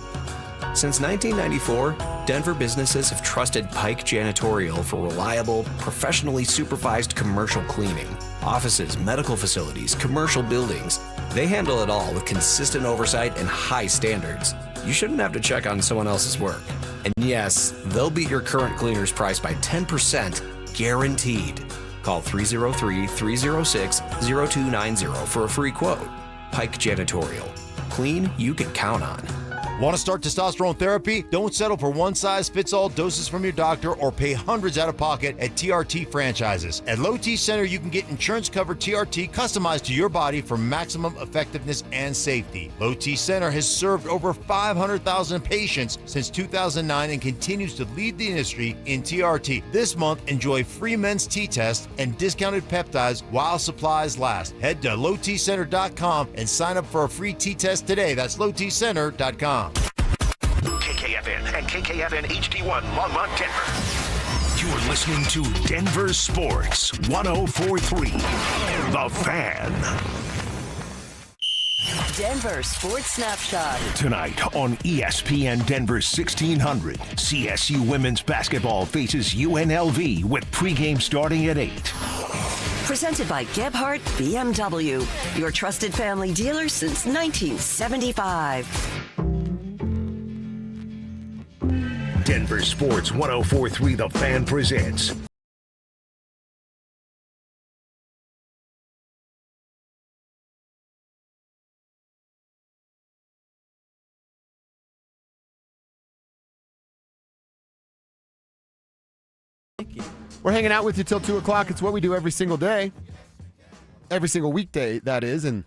Since 1994, Denver businesses have trusted Pike Janitorial for reliable, professionally supervised commercial cleaning. Offices, medical facilities, commercial buildings. They handle it all with consistent oversight and high standards. You shouldn't have to check on someone else's work. And yes, they'll beat your current cleaner's price by 10%, guaranteed. Call 303-306-0290 for a free quote. Pike Janitorial. Clean you can count on. Want to start testosterone therapy? Don't settle for one-size-fits-all doses from your doctor or pay hundreds out of pocket at TRT franchises. At Low T Center, you can get insurance-covered TRT customized to your body for maximum effectiveness and safety. Low T Center has served over 500,000 patients since 2009 and continues to lead the industry in TRT. This month, enjoy free men's T-test and discounted peptides while supplies last. Head to lowtcenter.com and sign up for a free T-test today. That's lowtcenter.com. KKFN and KKFN HD1 Longmont, Denver. You're listening to Denver Sports 104.3. The Fan. Denver Sports Snapshot. Tonight on ESPN Denver 1600, CSU women's basketball faces UNLV with pregame starting at 8. Presented by Gebhardt BMW, your trusted family dealer since 1975. Denver Sports 104.3 The Fan presents We're hanging out with you till 2 o'clock. It's what we do every single day. Every single weekday, that is. And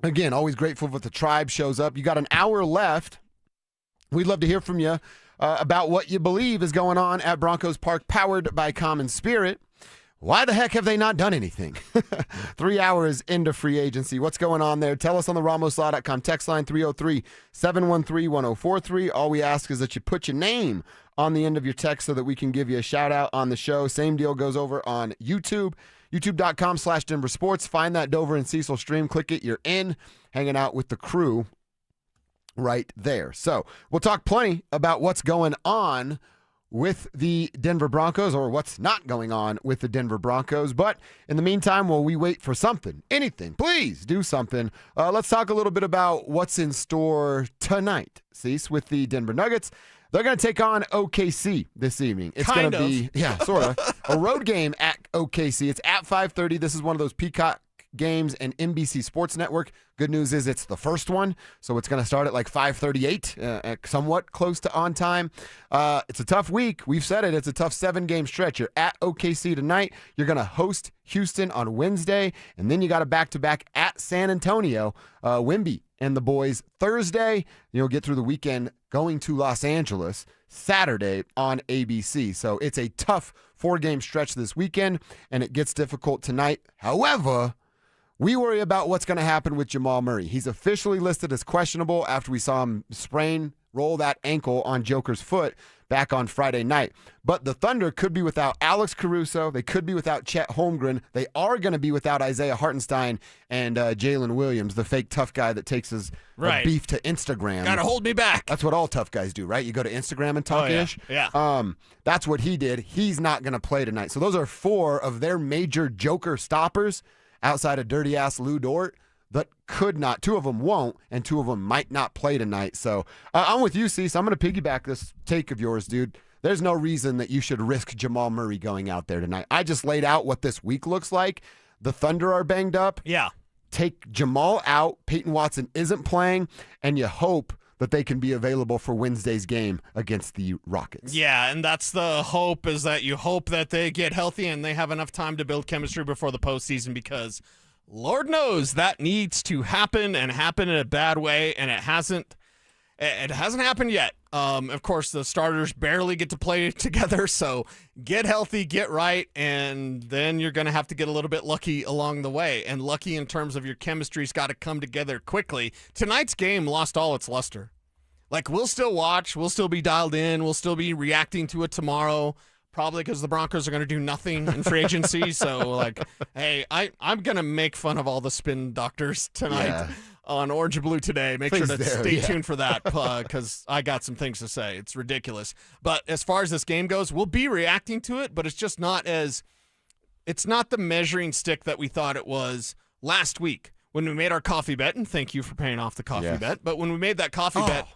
again, always grateful that the tribe shows up. You got an hour left. We'd love to hear from you about what you believe is going on at Broncos Park, powered by Common Spirit. Why the heck have they not done anything? 3 hours into free agency. What's going on there? Tell us on the RamosLaw.com text line 303-713-1043. All we ask is that you put your name on the end of your text so that we can give you a shout out on the show. Same deal goes over on YouTube. YouTube.com/DenverSports. Find that Dover and Cecil stream. Click it. You're in, hanging out with the crew right there. So we'll talk plenty about what's going on with the Denver Broncos, or what's not going on with the Denver Broncos. But in the meantime, while we wait for something, anything, please do something. Let's talk a little bit about what's in store tonight, Cease, with the Denver Nuggets. They're going to take on OKC this evening. It's going to be, sort of, a road game at OKC. It's at 5:30. This is one of those Peacock games and NBC Sports Network. Good news is it's the first one, so it's going to start at like 5:38, somewhat close to on time. It's a tough week. We've said it. It's a tough 7-game stretch. You're at OKC tonight. You're going to host Houston on Wednesday, and then you got a back-to-back at San Antonio, Wemby and the boys Thursday. You'll get through the weekend going to Los Angeles Saturday on ABC. So it's a tough 4-game stretch this weekend, and it gets difficult tonight. However, we worry about what's going to happen with Jamal Murray. He's officially listed as questionable after we saw him roll that ankle on Joker's foot back on Friday night. But the Thunder could be without Alex Caruso. They could be without Chet Holmgren. They are going to be without Isaiah Hartenstein and Jalen Williams, the fake tough guy that takes his beef to Instagram. Gotta hold me back. That's what all tough guys do, right? You go to Instagram and talk ish. Yeah. That's what he did. He's not going to play tonight. So those are 4 of their major Joker stoppers outside of dirty ass Lou Dort that could not. 2 of them won't, and 2 of them might not play tonight. So I'm with you, Cease. I'm going to piggyback this take of yours, dude. There's no reason that you should risk Jamal Murray going out there tonight. I just laid out what this week looks like. The Thunder are banged up. Yeah. Take Jamal out. Peyton Watson isn't playing, and you hope that they can be available for Wednesday's game against the Rockets. Yeah, and that's the hope, is that you hope that they get healthy and they have enough time to build chemistry before the postseason, because Lord knows that needs to happen, and happen in a bad way, and it hasn't happened yet. Of course, the starters barely get to play together, so get healthy, get right, and then you're going to have to get a little bit lucky along the way. And lucky in terms of your chemistry's got to come together quickly. Tonight's game lost all its luster. Like, we'll still watch, we'll still be dialed in, we'll still be reacting to it tomorrow, probably because the Broncos are going to do nothing in free agency. So, like, hey, I'm going to make fun of all the spin doctors tonight on Orange and Blue today. Make sure to stay tuned for that, because I got some things to say. It's ridiculous. But as far as this game goes, we'll be reacting to it, but it's just not it's not the measuring stick that we thought it was last week when we made our coffee bet, and thank you for paying off the coffee bet. But when we made that coffee bet,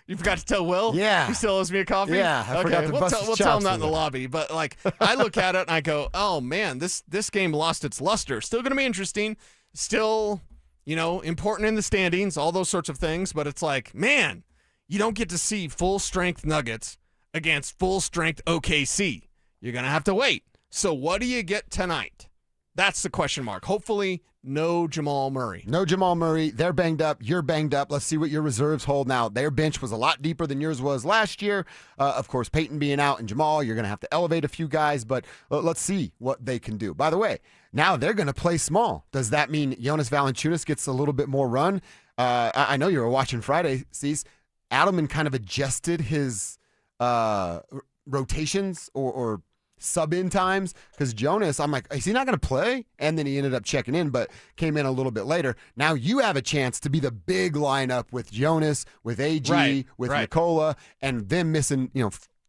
you forgot to tell Will? Yeah. He still owes me a coffee? Yeah, I forgot to bust his we'll tell him chops that a in the little. lobby. But, like, I look at it and I go, oh, man, this game lost its luster. Still going to be interesting. Still, important in the standings, all those sorts of things, but it's like, man, you don't get to see full-strength Nuggets against full-strength OKC. You're going to have to wait. So what do you get tonight? That's the question mark. Hopefully, no Jamal Murray. No Jamal Murray. They're banged up. You're banged up. Let's see what your reserves hold now. Their bench was a lot deeper than yours was last year. Of course, Payton being out and Jamal, you're going to have to elevate a few guys, but let's see what they can do. By the way, now they're going to play small. Does that mean Jonas Valanciunas gets a little bit more run? I know you were watching Friday, Cease. Adelman kind of adjusted his rotations or sub-in times because Jonas, I'm like, is he not going to play? And then he ended up checking in, but came in a little bit later. Now you have a chance to be the big lineup with Jonas, with AG, with Nikola, and them missing,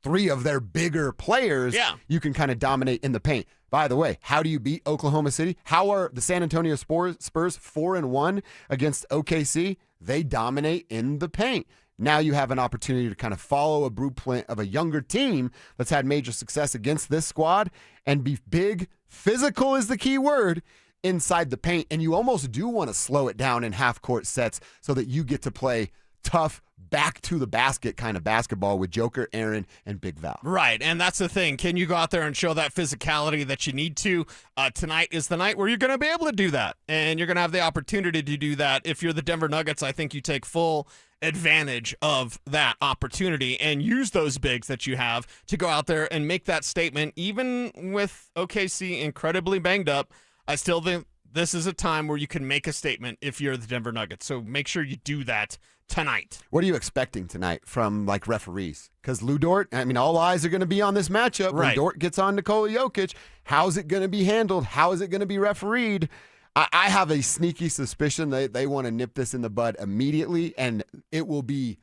3 of their bigger players. Yeah. You can kind of dominate in the paint. By the way, how do you beat Oklahoma City? How are the San Antonio Spurs 4-1 against OKC? They dominate in the paint. Now you have an opportunity to kind of follow a blueprint of a younger team that's had major success against this squad and be big. Physical is the key word inside the paint, and you almost do want to slow it down in half-court sets so that you get to play tough, back-to-the-basket kind of basketball with Joker, Aaron, and Big Val. Right, and that's the thing. Can you go out there and show that physicality that you need to? Tonight is the night where you're going to be able to do that, and you're going to have the opportunity to do that. If you're the Denver Nuggets, I think you take full advantage of that opportunity and use those bigs that you have to go out there and make that statement. Even with OKC incredibly banged up, I still think this is a time where you can make a statement if you're the Denver Nuggets. So make sure you do that tonight. What are you expecting tonight from referees? Because Lou Dort, all eyes are going to be on this matchup. When Dort gets on Nikola Jokic, how's it going to be handled? How is it going to be refereed? I have a sneaky suspicion they want to nip this in the bud immediately, and it will be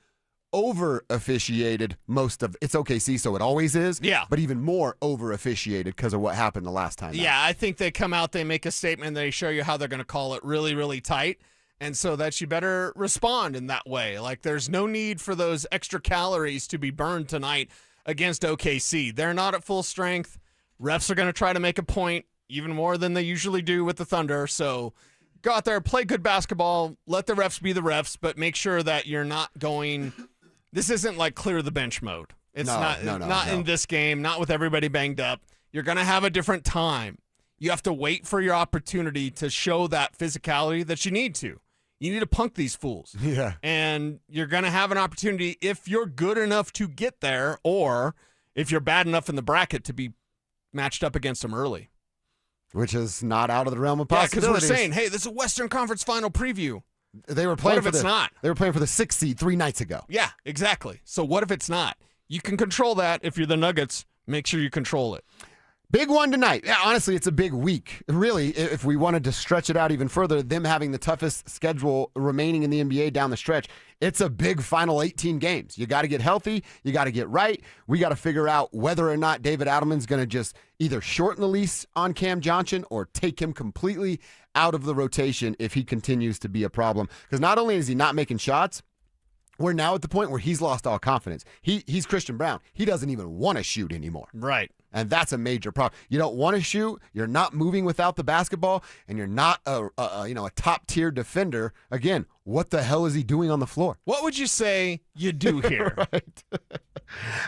over-officiated it's OKC, so it always is. Yeah. But even more over-officiated because of what happened the last time. Yeah, I think they come out, they make a statement, they show you how they're going to call it really, really tight. And so that you better respond in that way. Like, there's no need for those extra calories to be burned tonight against OKC. They're not at full strength. Refs are going to try to make a point even more than they usually do with the Thunder. So go out there, play good basketball, let the refs be the refs, but make sure that you're not going – this isn't like clear the bench mode. It's not in this game, not with everybody banged up. You're going to have a different time. You have to wait for your opportunity to show that physicality that you need to. You need to punk these fools. Yeah. And you're going to have an opportunity if you're good enough to get there or if you're bad enough in the bracket to be matched up against them early. Which is not out of the realm of Yeah, possibilities. because we're saying, hey, this is a Western Conference Final preview. They were playing what if it's not? They were playing for the 6th seed 3 nights ago. Yeah, exactly. So what if it's not? You can control that. If you're the Nuggets, make sure you control it. Big one tonight. Yeah, honestly, it's a big week. Really, if we wanted to stretch it out even further, them having the toughest schedule remaining in the NBA down the stretch, it's a big final 18 games. You got to get healthy. You got to get right. We got to figure out whether or not David Adelman's going to just either shorten the leash on Cam Johnson or take him completely out of the rotation if he continues to be a problem. Because not only is he not making shots, we're now at the point where he's lost all confidence. He's Christian Brown. He doesn't even want to shoot anymore. Right. And that's a major problem. You don't want to shoot. You're not moving without the basketball, and you're not a top tier defender. Again, what the hell is he doing on the floor? What would you say you do here? Right.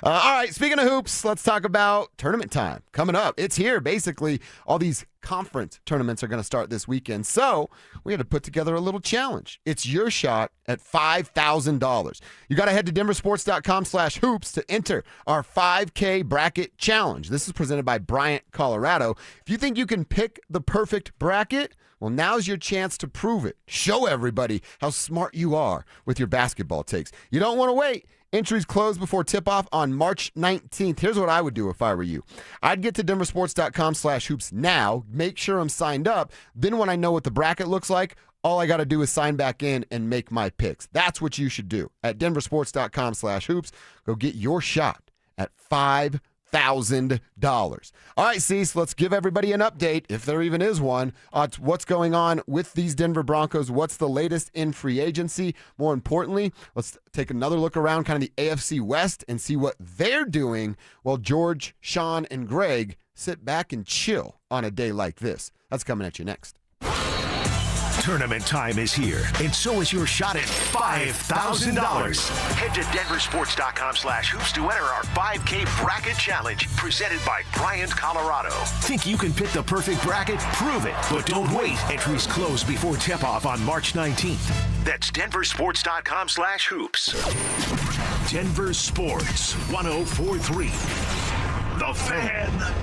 All right. Speaking of hoops, let's talk about tournament time coming up. It's here. Basically, all these conference tournaments are going to start this weekend. So we had to put together a little challenge. It's your shot at $5,000. You got to head to DenverSports.com/hoops to enter our 5K bracket challenge. This is presented by Bryant, Colorado. If you think you can pick the perfect bracket, well, now's your chance to prove it. Show everybody how smart you are with your basketball takes. You don't want to wait. Entries close before tip-off on March 19th. Here's what I would do if I were you. I'd get to DenverSports.com/hoops now, make sure I'm signed up. Then when I know what the bracket looks like, all I got to do is sign back in and make my picks. That's what you should do. At DenverSports.com/hoops, go get your shot at $5,000. All right, Cease, let's give everybody an update, if there even is one, on what's going on with these Denver Broncos. What's the latest in free agency? More importantly, let's take another look around kind of the AFC West and see what they're doing while George, Sean, and Greg sit back and chill on a day like this. That's coming at you next. Tournament time is here, and so is your shot at $5,000. Head to DenverSports.com/hoops to enter our 5K Bracket Challenge, presented by Bryant, Colorado. Think you can pick the perfect bracket? Prove it. But don't wait. Entries close before tip-off on March 19th. That's DenverSports.com/hoops. Denver Sports 104.3. The Fan.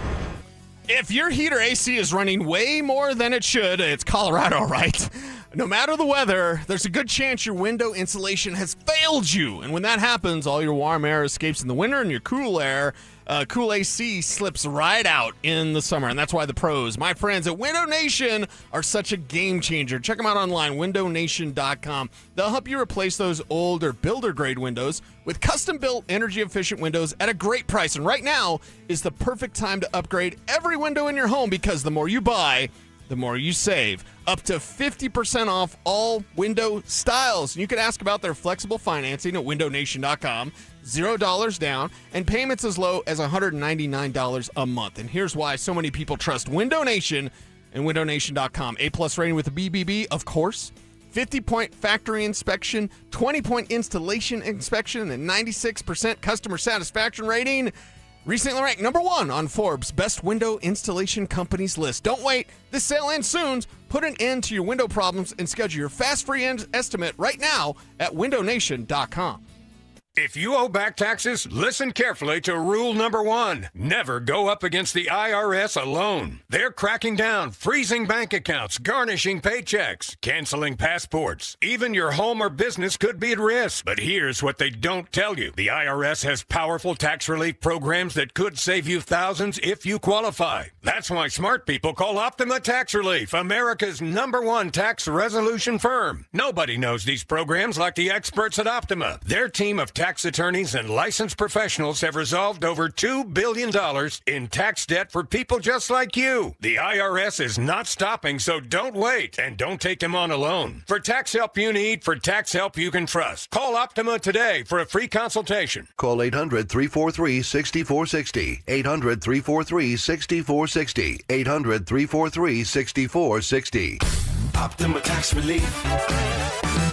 If your heater AC is running way more than it should, it's Colorado, right? No matter the weather, there's a good chance your window insulation has failed you. And when that happens, all your warm air escapes in the winter and your cool AC slips right out in the summer. And that's why the pros, my friends at Window Nation, are such a game changer. Check them out online, windownation.com. They'll help you replace those old or builder-grade windows with custom-built, energy-efficient windows at a great price. And right now is the perfect time to upgrade every window in your home, because the more you buy, the more you save. Up to 50% off all window styles. And you can ask about their flexible financing at windownation.com. $0 down, and payments as low as $199 a month. And here's why so many people trust Window Nation and windownation.com. A+ rating with a BBB, of course. 50-point factory inspection, 20-point installation inspection, and 96% customer satisfaction rating. Recently ranked number 1 on Forbes' Best Window Installation Companies list. Don't wait. This sale ends soon. Put an end to your window problems and schedule your fast free estimate right now at windownation.com. If you owe back taxes, listen carefully to rule number 1. Never go up against the IRS alone. They're cracking down, freezing bank accounts, garnishing paychecks, canceling passports. Even your home or business could be at risk. But here's what they don't tell you. The IRS has powerful tax relief programs that could save you thousands if you qualify. That's why smart people call Optima Tax Relief, America's #1 tax resolution firm. Nobody knows these programs like the experts at Optima. Their team of tax attorneys and licensed professionals have resolved over $2 billion in tax debt for people just like you. The IRS is not stopping, so don't wait, and don't take them on alone. For tax help you need, for tax help you can trust, call Optima today for a free consultation. Call 800-343-6460. 800-343-6460. 800-343-6460. Optima Tax Relief.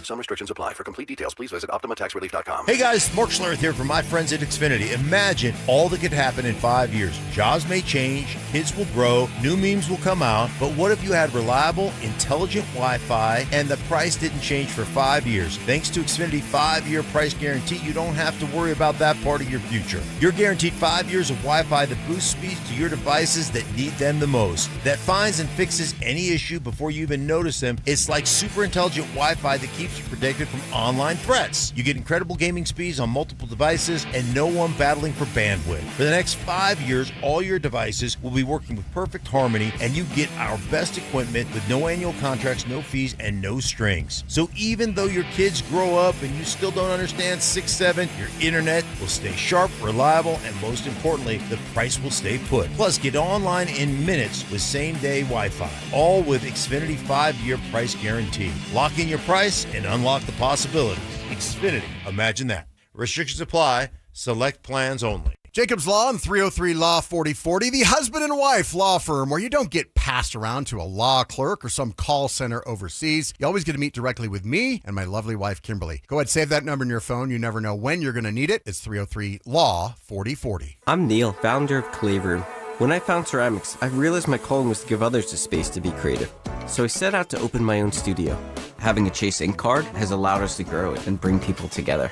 Some restrictions apply. For complete details, please visit OptimaTaxRelief.com. Hey guys, Mark Schlereth here from my friends at Xfinity. Imagine all that could happen in 5 years. Jobs may change, kids will grow, new memes will come out, but what if you had reliable, intelligent Wi-Fi and the price didn't change for 5 years? Thanks to Xfinity 5-year price guarantee, you don't have to worry about that part of your future. You're guaranteed 5 years of Wi-Fi that boosts speeds to your devices that need them the most, that finds and fixes any issue before you even notice them. It's like super intelligent Wi-Fi that keeps you protected from online threats. You get incredible gaming speeds on multiple devices and no one battling for bandwidth. For the next 5 years, all your devices will be working with perfect harmony, and you get our best equipment with no annual contracts, no fees, and no strings. So even though your kids grow up and you still don't understand 6-7, your internet will stay sharp, reliable, and most importantly, the price will stay put. Plus, get online in minutes with same-day Wi-Fi, all with Xfinity 5-year price guarantee. Lock in your price and unlock the possibilities. Xfinity. Imagine that. Restrictions apply. Select plans only. Jacob's Law and 303 Law 4040, the husband and wife law firm where you don't get passed around to a law clerk or some call center overseas. You always get to meet directly with me and my lovely wife, Kimberly. Go ahead, save that number in your phone. You never know when you're going to need it. It's 303 Law 4040. I'm Neil, founder of Clay Room. When I found ceramics, I realized my calling was to give others the space to be creative. So I set out to open my own studio. Having a Chase Ink card has allowed us to grow it and bring people together.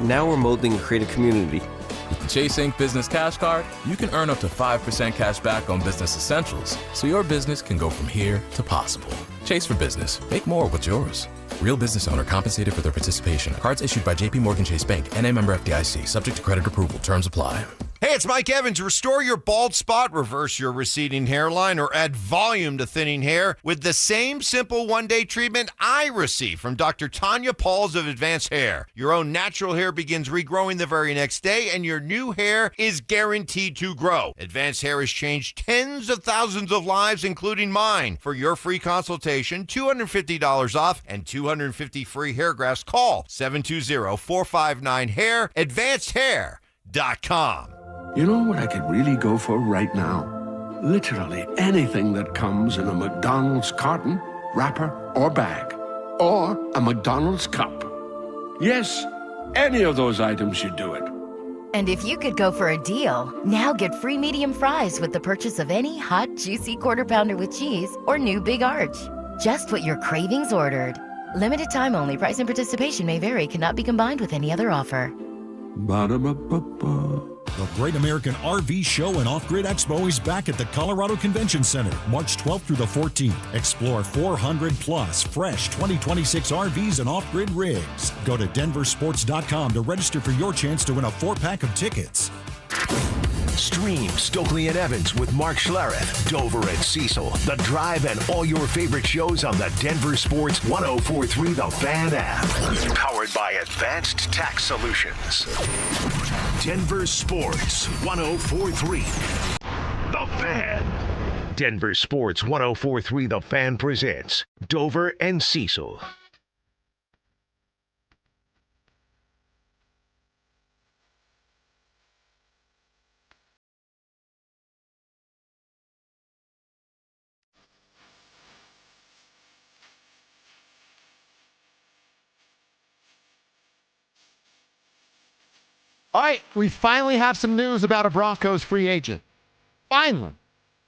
Now we're molding a creative community. With the Chase Ink Business Cash Card, you can earn up to 5% cash back on business essentials, so your business can go from here to possible. Chase for Business. Make more with yours. Real business owner compensated for their participation. Cards issued by J.P. Morgan Chase Bank, N.A. member FDIC. Subject to credit approval. Terms apply. Hey, it's Mike Evans. Restore your bald spot, reverse your receding hairline, or add volume to thinning hair with the same simple one-day treatment I receive from Dr. Tanya Pauls of Advanced Hair. Your own natural hair begins regrowing the very next day, and your new hair is guaranteed to grow. Advanced Hair has changed tens of thousands of lives, including mine. For your free consultation, $250 off and 250 free hair grafts. Call 720-459-HAIR, advancedhair.com. You know what I could really go for right now? Literally anything that comes in a McDonald's carton. wrapper, or bag, or a McDonald's cup. Yes, any of those items should do it. And if you could go for a deal, now get free medium fries with the purchase of any hot, juicy Quarter Pounder with cheese or new Big Arch. Just what your cravings ordered. Limited time only. Price and participation may vary. Cannot be combined with any other offer. Ba-da-ba-ba-ba. The Great American RV Show and Off-Grid Expo is back at the Colorado Convention Center, March 12th through the 14th. Explore 400-plus fresh 2026 RVs and off-grid rigs. Go to DenverSports.com to register for your chance to win a 4-pack of tickets. Stream Stokely and Evans with Mark Schlereth, Dover and Cecil, The Drive, and all your favorite shows on the Denver Sports 104.3 The Fan app. Powered by Advanced Tax Solutions. Denver Sports 104.3 The Fan. Denver Sports 104.3 The Fan presents Dover and Cecil. All right, we finally have some news about a Broncos free agent. Finally.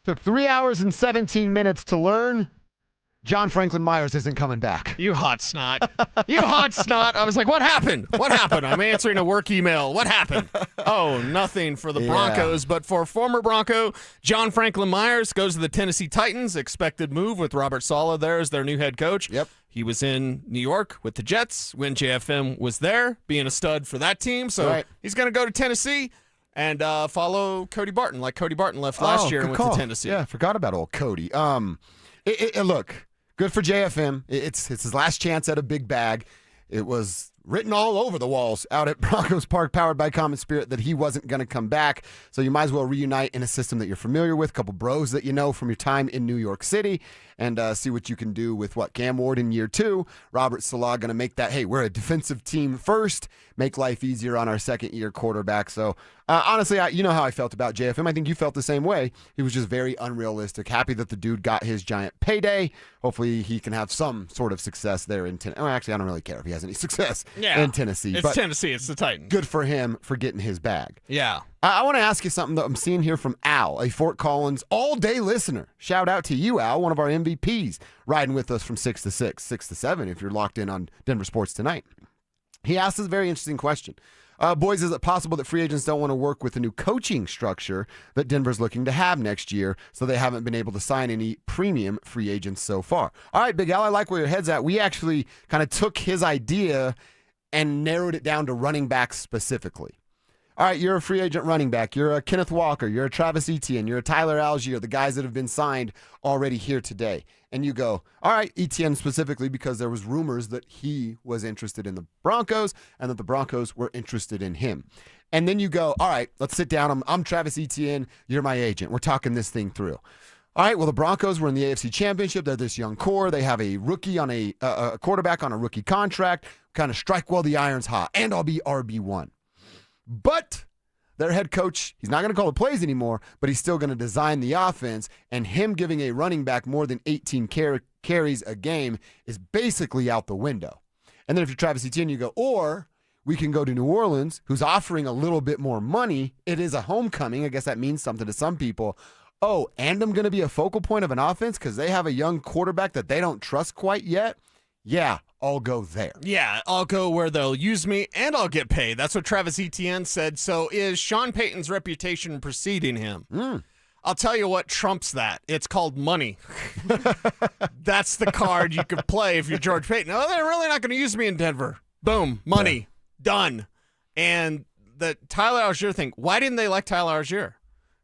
Took 3 hours and 17 minutes to learn. John Franklin Myers isn't coming back. You hot snot. You hot snot. I was like, what happened? What happened? I'm answering a work email. What happened? Oh, nothing for the Broncos. But for former Bronco, John Franklin Myers goes to the Tennessee Titans. Expected move with Robert Saleh there as their new head coach. Yep. He was in New York with the Jets when JFM was there, being a stud for that team. So he's going to go to Tennessee and follow Cody Barton, like Cody Barton left last year and went to Tennessee. Yeah, I forgot about old Cody. Look, good for JFM. It's his last chance at a big bag. It was written all over the walls out at Broncos Park, powered by Common Spirit, that he wasn't going to come back. So you might as well reunite in a system that you're familiar with, a couple bros that you know from your time in New York City, and see what you can do with Cam Ward in year 2. Robert Saleh going to make that, hey, we're a defensive team first, make life easier on our second-year quarterback. So honestly, you know how I felt about JFM. I think you felt the same way. He was just very unrealistic. Happy that the dude got his giant payday. Hopefully he can have some sort of success there in Tennessee. Well, actually, I don't really care if he has any success in Tennessee. It's Tennessee. It's the Titans. Good for him for getting his bag. Yeah. I want to ask you something that I'm seeing here from Al, a Fort Collins all-day listener. Shout out to you, Al, one of our MVPs, riding with us from 6 to 6, 6 to 7, if you're locked in on Denver Sports tonight. He asked us a very interesting question. Boys, is it possible that free agents don't want to work with the new coaching structure that Denver's looking to have next year, so they haven't been able to sign any premium free agents so far? All right, Big Al, I like where your head's at. We actually kind of took his idea and narrowed it down to running backs specifically. All right, you're a free agent running back. You're a Kenneth Walker. You're a Travis Etienne. You're a Tyler Algier, the guys that have been signed already here today. And you go, all right, Etienne specifically, because there was rumors that he was interested in the Broncos and that the Broncos were interested in him. And then you go, all right, let's sit down. I'm Travis Etienne. You're my agent. We're talking this thing through. All right, well, the Broncos were in the AFC Championship. They're this young core. They have a rookie on a quarterback on a rookie contract. Kind of strike while the iron's hot. And I'll be RB1. But their head coach, he's not going to call the plays anymore, but he's still going to design the offense, and him giving a running back more than 18 carries a game is basically out the window. And then if you're Travis Etienne, you go, or we can go to New Orleans, who's offering a little bit more money. It is a homecoming. I guess that means something to some people. Oh, and I'm going to be a focal point of an offense because they have a young quarterback that they don't trust quite yet? Yeah, I'll go there. Yeah, I'll go where they'll use me and I'll get paid. That's what Travis Etienne said. So is Sean Payton's reputation preceding him? I'll tell you what trumps that. It's called money. That's the card you could play if you're George Payton. Oh, they're really not going to use me in Denver. Boom, money, done. And the Tyler Algier thing, why didn't they like Tyler Algier?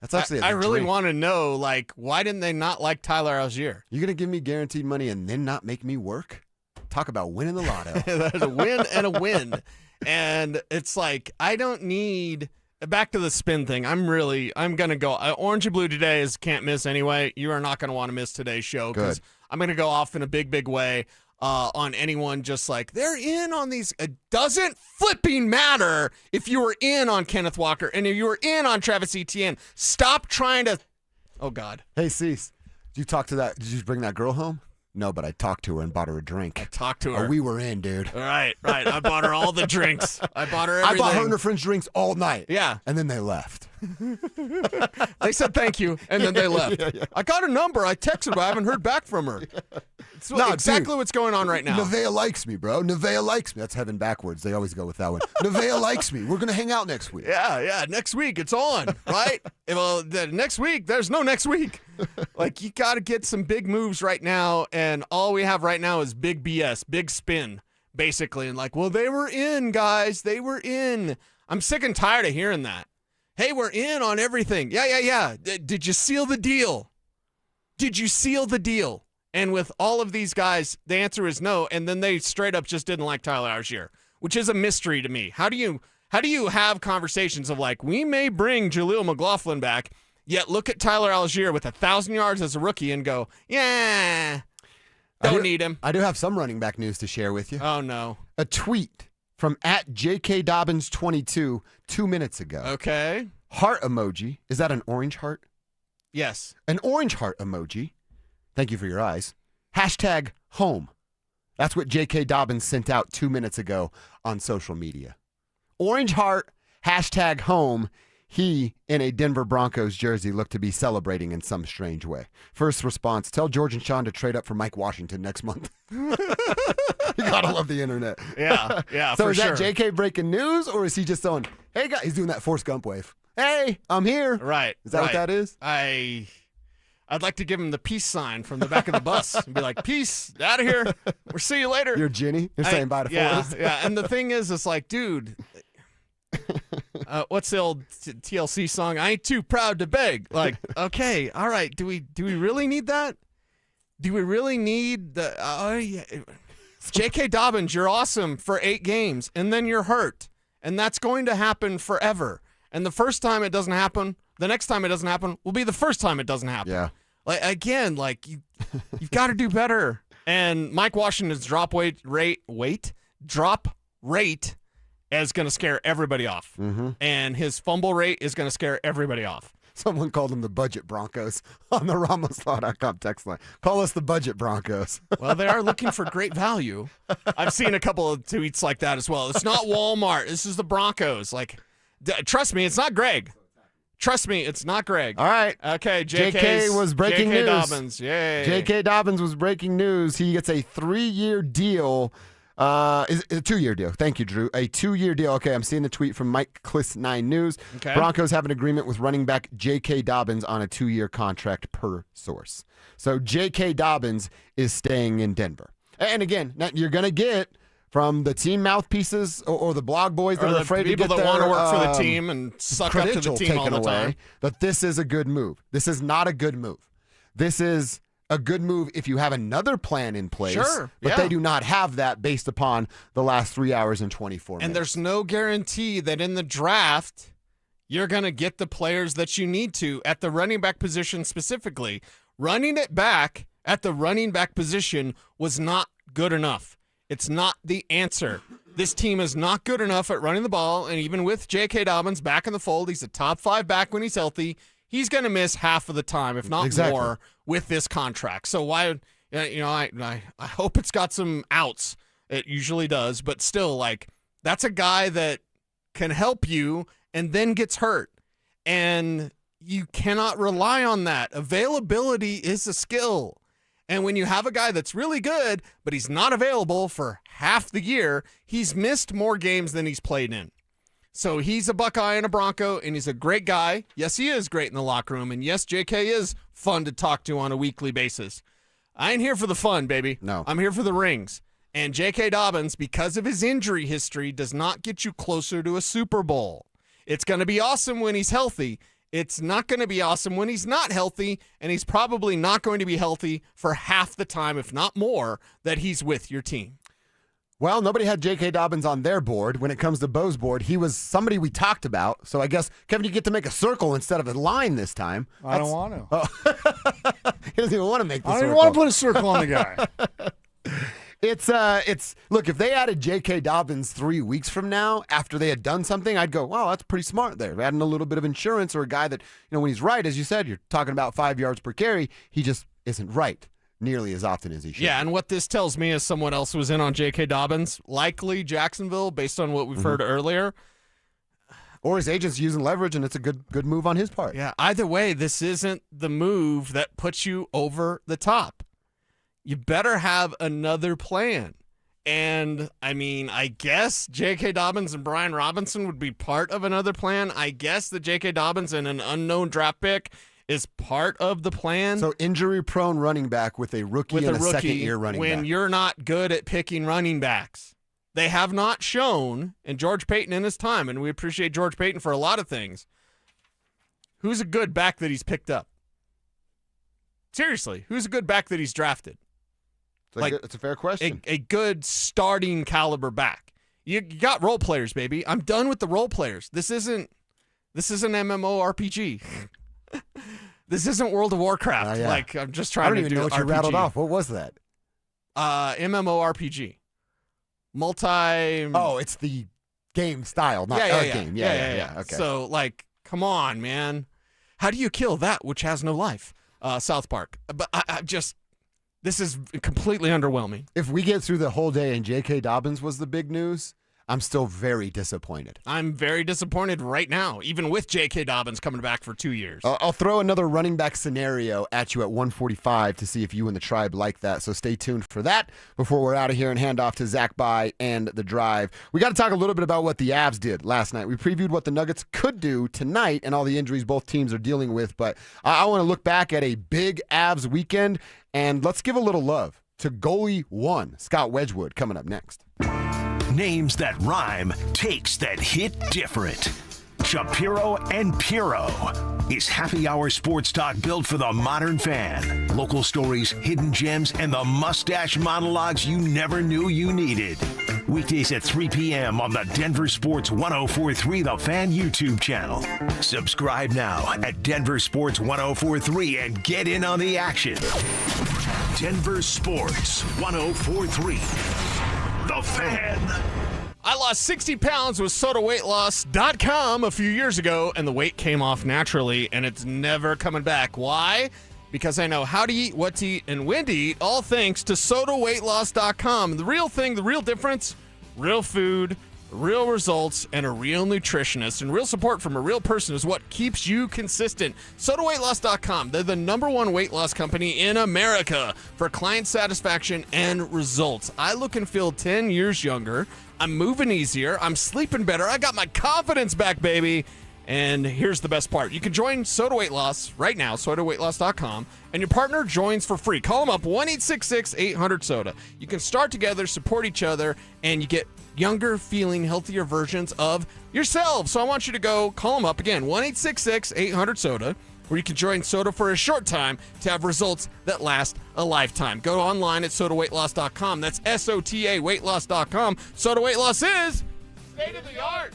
That's actually I really want to know, why didn't they not like Tyler Algier? You're going to give me guaranteed money and then not make me work? Talk about winning the lotto. There's a win and a win. And it's I don't need back to the spin thing. I'm going to go orange and blue today is can't miss anyway. You are not going to want to miss today's show because I'm going to go off in a big, big way on anyone just they're in on these. It doesn't flipping matter if you were in on Kenneth Walker and if you were in on Travis Etienne. Stop trying to. Oh, God. Hey, Cease, did you talk to that? Did you bring that girl home? No, but I talked to her and bought her a drink. Talk to her. Oh, we were in, dude. Right. I bought her all the drinks. I bought her everything. I bought her and her friends drinks all night. Yeah. And then they left. They said thank you, and then they left. Yeah. I got her number. I texted her, but I haven't heard back from her. It's exactly what's going on right now. Nevaeh likes me, bro. Nevaeh likes me. That's heaven backwards. They always go with that one. Nevaeh likes me. We're going to hang out next week. Yeah. Next week, it's on, right? Well, next week, there's no next week. Like, you got to get some big moves right now, and all we have right now is big BS, big spin, basically. And like, well, they were in, guys. They were in. I'm sick and tired of hearing that. Hey, we're in on everything. Yeah. Did you seal the deal? Did you seal the deal? And with all of these guys, the answer is no. And then they straight up just didn't like Tyler Algier, which is a mystery to me. How do you have conversations of like, we may bring Jaleel McLaughlin back, yet look at Tyler Algier with 1,000 yards as a rookie and go, yeah, don't need him. I do have some running back news to share with you. Oh, no. A tweet from @JKDobbins22 2 minutes ago. Okay. Heart emoji. Is that an orange heart? Yes. An orange heart emoji. Thank you for your eyes. #home. That's what J.K. Dobbins sent out 2 minutes ago on social media. Orange heart, #home. He, in a Denver Broncos jersey, looked to be celebrating in some strange way. First response, tell George and Sean to trade up for Mike Washington next month. You gotta love the internet. Yeah, So for is sure. that JK breaking news, or is he just going, hey, guys, he's doing that Forrest Gump wave. Hey, I'm here. Right. Is that what that is? I'd like to give him the peace sign from the back of the bus and be like, peace, out of here. We'll see you later. You're Ginny. You're saying bye to Forrest. Yeah. And the thing is, it's like, dude, what's the old TLC song? I ain't too proud to beg. Like, okay, all right. Do we really need that? Do we really need the J.K. Dobbins, you're awesome for 8 games, and then you're hurt. And that's going to happen forever. And the first time it doesn't happen, the next time it doesn't happen will be the first time it doesn't happen. Yeah. Like, again, like you've got to do better. And Mike Washington's drop rate is going to scare everybody off. Mm-hmm. And his fumble rate is going to scare everybody off. Someone called them the budget Broncos on the RamosLaw.com text line. Call us the budget Broncos. Well, they are looking for great value. I've seen a couple of tweets like that as well. It's not Walmart. This is the Broncos. Like, trust me, it's not Greg. Trust me, it's not Greg. All right. Okay, JK was breaking news. Dobbins, yay. J.K. Dobbins was breaking news. He gets a 3-year deal. Is a 2-year deal. Thank you, Drew. A 2-year deal. Okay, I'm seeing the tweet from Mike Kliss 9 News. Okay. Broncos have an agreement with running back J.K. Dobbins on a 2-year contract per source. So J.K. Dobbins is staying in Denver. And again, you're going to get from the team mouthpieces or the blog boys that are afraid to get people that their, want to work for the team and suck up to the team all the time. That this is a good move. This is not a good move. This is a good move if you have another plan in place. Sure, but yeah. they do not have that based upon the last 3 hours and 24 minutes. And there's no guarantee that in the draft you're going to get the players that you need to at the running back position specifically. Running it back at the running back position was not good enough. It's not the answer. This team is not good enough at running the ball, and even with J.K. Dobbins back in the fold, he's a top 5 back when he's healthy. He's going to miss half of the time, if not more, with this contract. So why, I hope it's got some outs. It usually does, but still, like, that's a guy that can help you and then gets hurt. And you cannot rely on that. Availability is a skill. And when you have a guy that's really good, but he's not available for half the year, he's missed more games than he's played in. So he's a Buckeye and a Bronco, and he's a great guy. Yes, he is great in the locker room. And yes, JK is fun to talk to on a weekly basis. I ain't here for the fun, baby. No. I'm here for the rings. And J.K. Dobbins, because of his injury history, does not get you closer to a Super Bowl. It's going to be awesome when he's healthy. It's not going to be awesome when he's not healthy, and he's probably not going to be healthy for half the time, if not more, that he's with your team. Well, nobody had J.K. Dobbins on their board. When it comes to Bo's board, he was somebody we talked about. So I guess, Kevin, you get to make a circle instead of a line this time. I don't want to. Oh. He doesn't even want to make the circle. I don't even want to put a circle on the guy. It's look, if they added J.K. Dobbins 3 weeks from now after they had done something, I'd go, wow, that's pretty smart there. Adding a little bit of insurance or a guy that, when he's right, as you said, you're talking about 5 yards per carry, he just isn't right. nearly as often as he should. Yeah, and what this tells me is someone else was in on J.K. Dobbins, likely Jacksonville, based on what we've heard earlier. Or his agent's using leverage, and it's a good move on his part. Yeah, either way, this isn't the move that puts you over the top. You better have another plan. And, I mean, I guess J.K. Dobbins and Brian Robinson would be part of another plan. I guess that J.K. Dobbins and an unknown draft pick is part of the plan. So injury-prone running back with a rookie and a second-year running back. When you're not good at picking running backs. They have not shown, and George Payton in his time, and we appreciate George Payton for a lot of things, who's a good back that he's picked up? Seriously, who's a good back that he's drafted? It's a fair question. A good starting caliber back. You got role players, baby. I'm done with the role players. This isn't MMORPG. This isn't World of Warcraft. Yeah. Like, I'm just trying to do I don't even know what you RPG. rattled off. What was that? MMORPG. Oh, it's the game style, not game. Yeah. Okay. So, like, come on, man. How do you kill that which has no life? South Park. But I just, this is completely underwhelming. If we get through the whole day and J.K. Dobbins was the big news, I'm still very disappointed. I'm very disappointed right now, even with J.K. Dobbins coming back for 2 years. I'll throw another running back scenario at you at 145 to see if you and the tribe like that. So stay tuned for that before we're out of here and hand off to Zach By and the drive. We got to talk a little bit about what the Avs did last night. We previewed what the Nuggets could do tonight and all the injuries both teams are dealing with. But I want to look back at a big Avs weekend, and let's give a little love to goalie one, Scott Wedgwood, coming up next. Names that rhyme, takes that hit different. Shapiro and Piro is happy hour sports talk built for the modern fan. Local stories, hidden gems, and the mustache monologues you never knew you needed. Weekdays at 3 p.m. on the Denver Sports 1043 The Fan YouTube channel. Subscribe now at Denver Sports 1043 and get in on the action. Denver Sports 1043 The Fan. I lost 60 pounds with SodaWeightLoss.com a few years ago, and the weight came off naturally, and it's never coming back. Why? Because I know how to eat, what to eat, and when to eat, all thanks to SodaWeightLoss.com. The real thing, the real difference, real food, real results, and a real nutritionist, and real support from a real person is what keeps you consistent. SodaWeightLoss.com. They're the #1 weight loss company in America for client satisfaction and results. I look and feel 10 years younger. I'm moving easier. I'm sleeping better. I got my confidence back, baby. And here's the best part. You can join Soda Weight Loss right now, SodaWeightLoss.com, and your partner joins for free. Call them up, 1-866-800-SODA. You can start together, support each other, and you get younger, feeling, healthier versions of yourselves. So I want you to go call them up again, 1-866-800-SODA, where you can join Soda for a short time to have results that last a lifetime. Go online at SodaWeightLoss.com. That's SOTA weightloss.com. Soda Weight Loss is state of the art.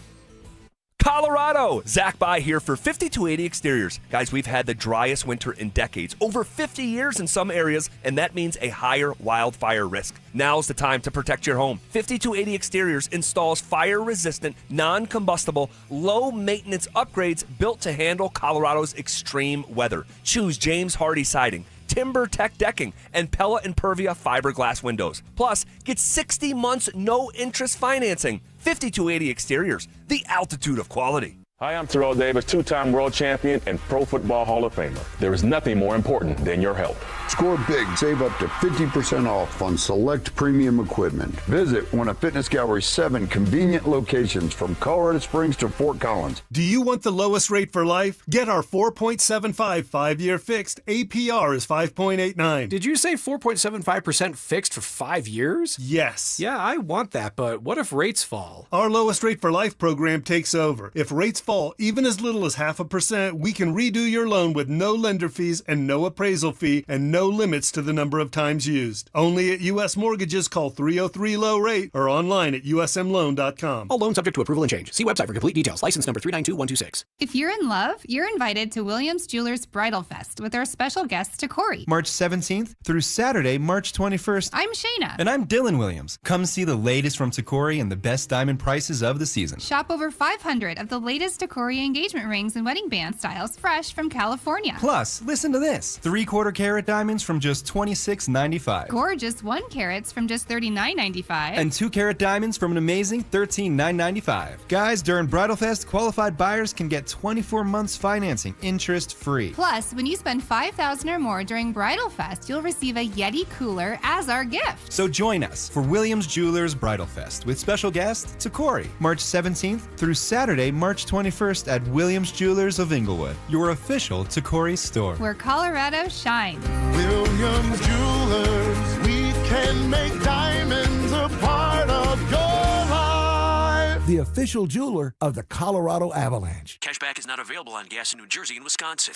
Colorado, Zach By here for 5280 Exteriors. Guys, we've had the driest winter in decades, over 50 years in some areas, and that means a higher wildfire risk. Now's the time to protect your home. 5280 Exteriors installs fire-resistant, non-combustible, low-maintenance upgrades built to handle Colorado's extreme weather. Choose James Hardy siding, Timber Tech decking, and Pella Impervia fiberglass windows. Plus, get 60 months no-interest financing. 5280 Exteriors, the altitude of quality. Hi, I'm Terrell Davis, two-time world champion and Pro Football Hall of Famer. There is nothing more important than your health. Score big, save up to 50% off on select premium equipment. Visit one of Fitness Gallery's 7 convenient locations from Colorado Springs to Fort Collins. Do you want the lowest rate for life? Get our 4.75 5-year fixed. APR is 5.89. Did you say 4.75% fixed for 5 years? Yes. Yeah, I want that, but what if rates fall? Our lowest rate for life program takes over. If rates fall even as little as 0.5%, we can redo your loan with no lender fees and no appraisal fee and no limits to the number of times used. Only at U.S. Mortgages. Call 303-LOW-RATE or online at usmloan.com. All loans subject to approval and change. See website for complete details. License number 392126. If you're in love, you're invited to Williams Jewelers Bridal Fest with our special guest, Takori. March 17th through Saturday, March 21st. I'm Shayna. And I'm Dylan Williams. Come see the latest from Takori and the best diamond prices of the season. Shop over 500 of the latest Tacori engagement rings and wedding band styles fresh from California. Plus, listen to this. 3/4 carat diamonds from just $26.95. Gorgeous 1 carats from just $39.95. And 2 carat diamonds from an amazing $13,995. Guys, during Bridal Fest, qualified buyers can get 24 months financing, interest-free. Plus, when you spend $5,000 or more during Bridal Fest, you'll receive a Yeti cooler as our gift. So join us for Williams Jewelers Bridal Fest with special guest Tacori, March 17th through Saturday, March 21st at Williams Jewelers of Inglewood, your official Tacori store. Where Colorado shines. Williams Jewelers, we can make diamonds a part of your life. The official jeweler of the Colorado Avalanche. Cashback is not available on gas in New Jersey and Wisconsin.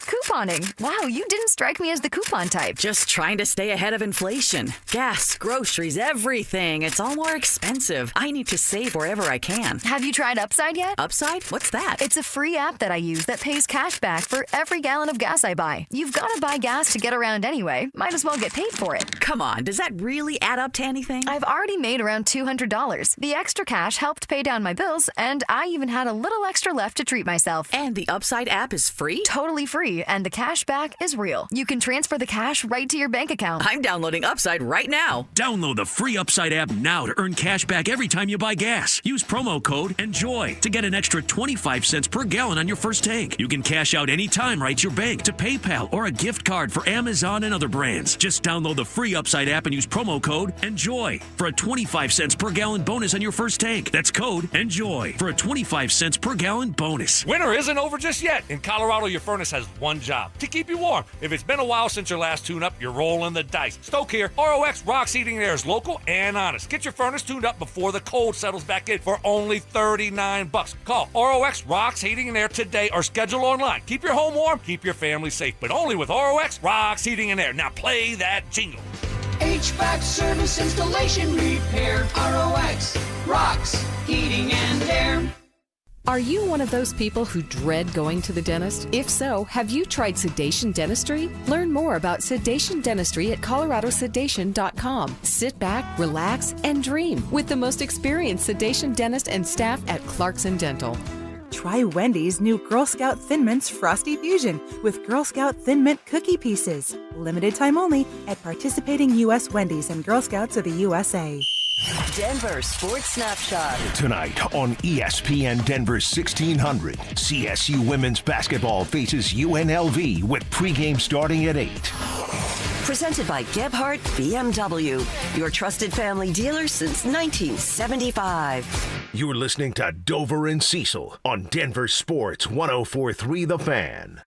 Couponing. Wow, you didn't strike me as the coupon type. Just trying to stay ahead of inflation. Gas, groceries, everything. It's all more expensive. I need to save wherever I can. Have you tried Upside yet? Upside? What's that? It's a free app that I use that pays cash back for every gallon of gas I buy. You've got to buy gas to get around anyway. Might as well get paid for it. Come on, does that really add up to anything? I've already made around $200. The extra cash helped pay down my bills, and I even had a little extra left to treat myself. And the Upside app is free? Totally free, and the cash back is real. You can transfer the cash right to your bank account. I'm downloading Upside right now. Download the free Upside app now to earn cash back every time you buy gas. Use promo code ENJOY to get an extra 25 cents per gallon on your first tank. You can cash out anytime right to your bank, to PayPal, or a gift card for Amazon and other brands. Just download the free Upside app and use promo code ENJOY for a 25 cents per gallon bonus on your first tank. That's code ENJOY for a 25 cents per gallon bonus. Winter isn't over just yet. In Colorado, your furnace has one job: to keep you warm. If it's been a while since your last tune-up, you're rolling the dice. Stoke here. ROX Rocks Heating and Air is local and honest. Get your furnace tuned up before the cold settles back in for only $39. Call ROX Rocks Heating and Air today or schedule online. Keep your home warm, keep your family safe, but only with ROX Rocks Heating and Air. Now play that jingle. HVAC service, installation, repair. ROX Rocks Heating and Air. Are you one of those people who dread going to the dentist? If so, have you tried sedation dentistry? Learn more about sedation dentistry at coloradosedation.com. Sit back, relax, and dream with the most experienced sedation dentist and staff at Clarkson Dental. Try Wendy's new Girl Scout Thin Mints Frosty Fusion with Girl Scout Thin Mint cookie pieces. Limited time only at participating U.S. Wendy's and Girl Scouts of the USA. Denver Sports Snapshot. Tonight on ESPN Denver 1600, CSU women's basketball faces UNLV with pregame starting at 8. Presented by Gebhardt BMW, your trusted family dealer since 1975. You're listening to Dover and Cecil on Denver Sports 104.3 The Fan.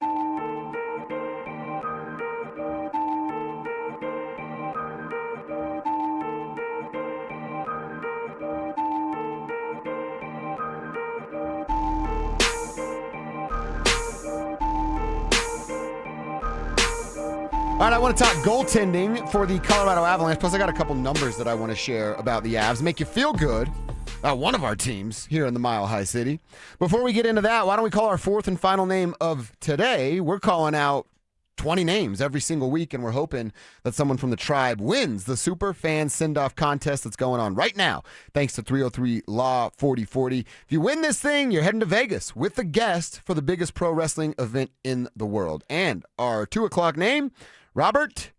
All right, I want to talk goaltending for the Colorado Avalanche. Plus, I got a couple numbers that I want to share about the Avs. Make you feel good about one of our teams here in the Mile High City. Before we get into that, why don't we call our fourth and final name of today? We're calling out 20 names every single week, and we're hoping that someone from the tribe wins the Super Fan Send-Off contest that's going on right now, thanks to 303 Law 4040. If you win this thing, you're heading to Vegas with a guest for the biggest pro wrestling event in the world. And our 2 o'clock name, Robert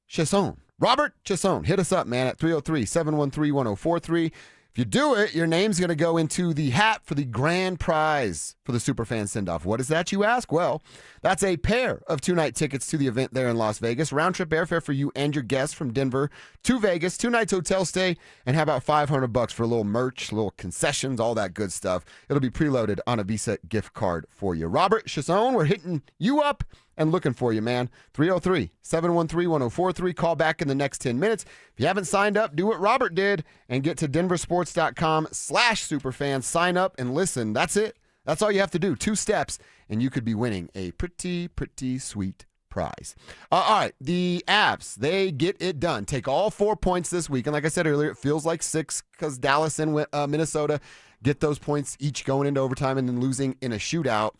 Chesson. Robert Chesson. Hit us up, man, at 303-713-1043. If you do it, your name's going to go into the hat for the grand prize for the Superfan Send-Off. What is that, you ask? Well, that's a pair of 2-night tickets to the event there in Las Vegas. Round-trip airfare for you and your guests from Denver to Vegas. 2 nights hotel stay, and how about $500 for a little merch, little concessions, all that good stuff. It'll be preloaded on a Visa gift card for you. Robert Chesson, we're hitting you up and looking for you, man. 303-713-1043. Call back in the next 10 minutes. If you haven't signed up, do what Robert did and get to denversports.com/superfans. Sign up and listen. That's it. That's all you have to do. 2 steps, and you could be winning a pretty, pretty sweet prize. All right, the Avs, they get it done. Take all 4 points this week. And like I said earlier, it feels like 6 because Dallas and Minnesota get those points each going into overtime and then losing in a shootout.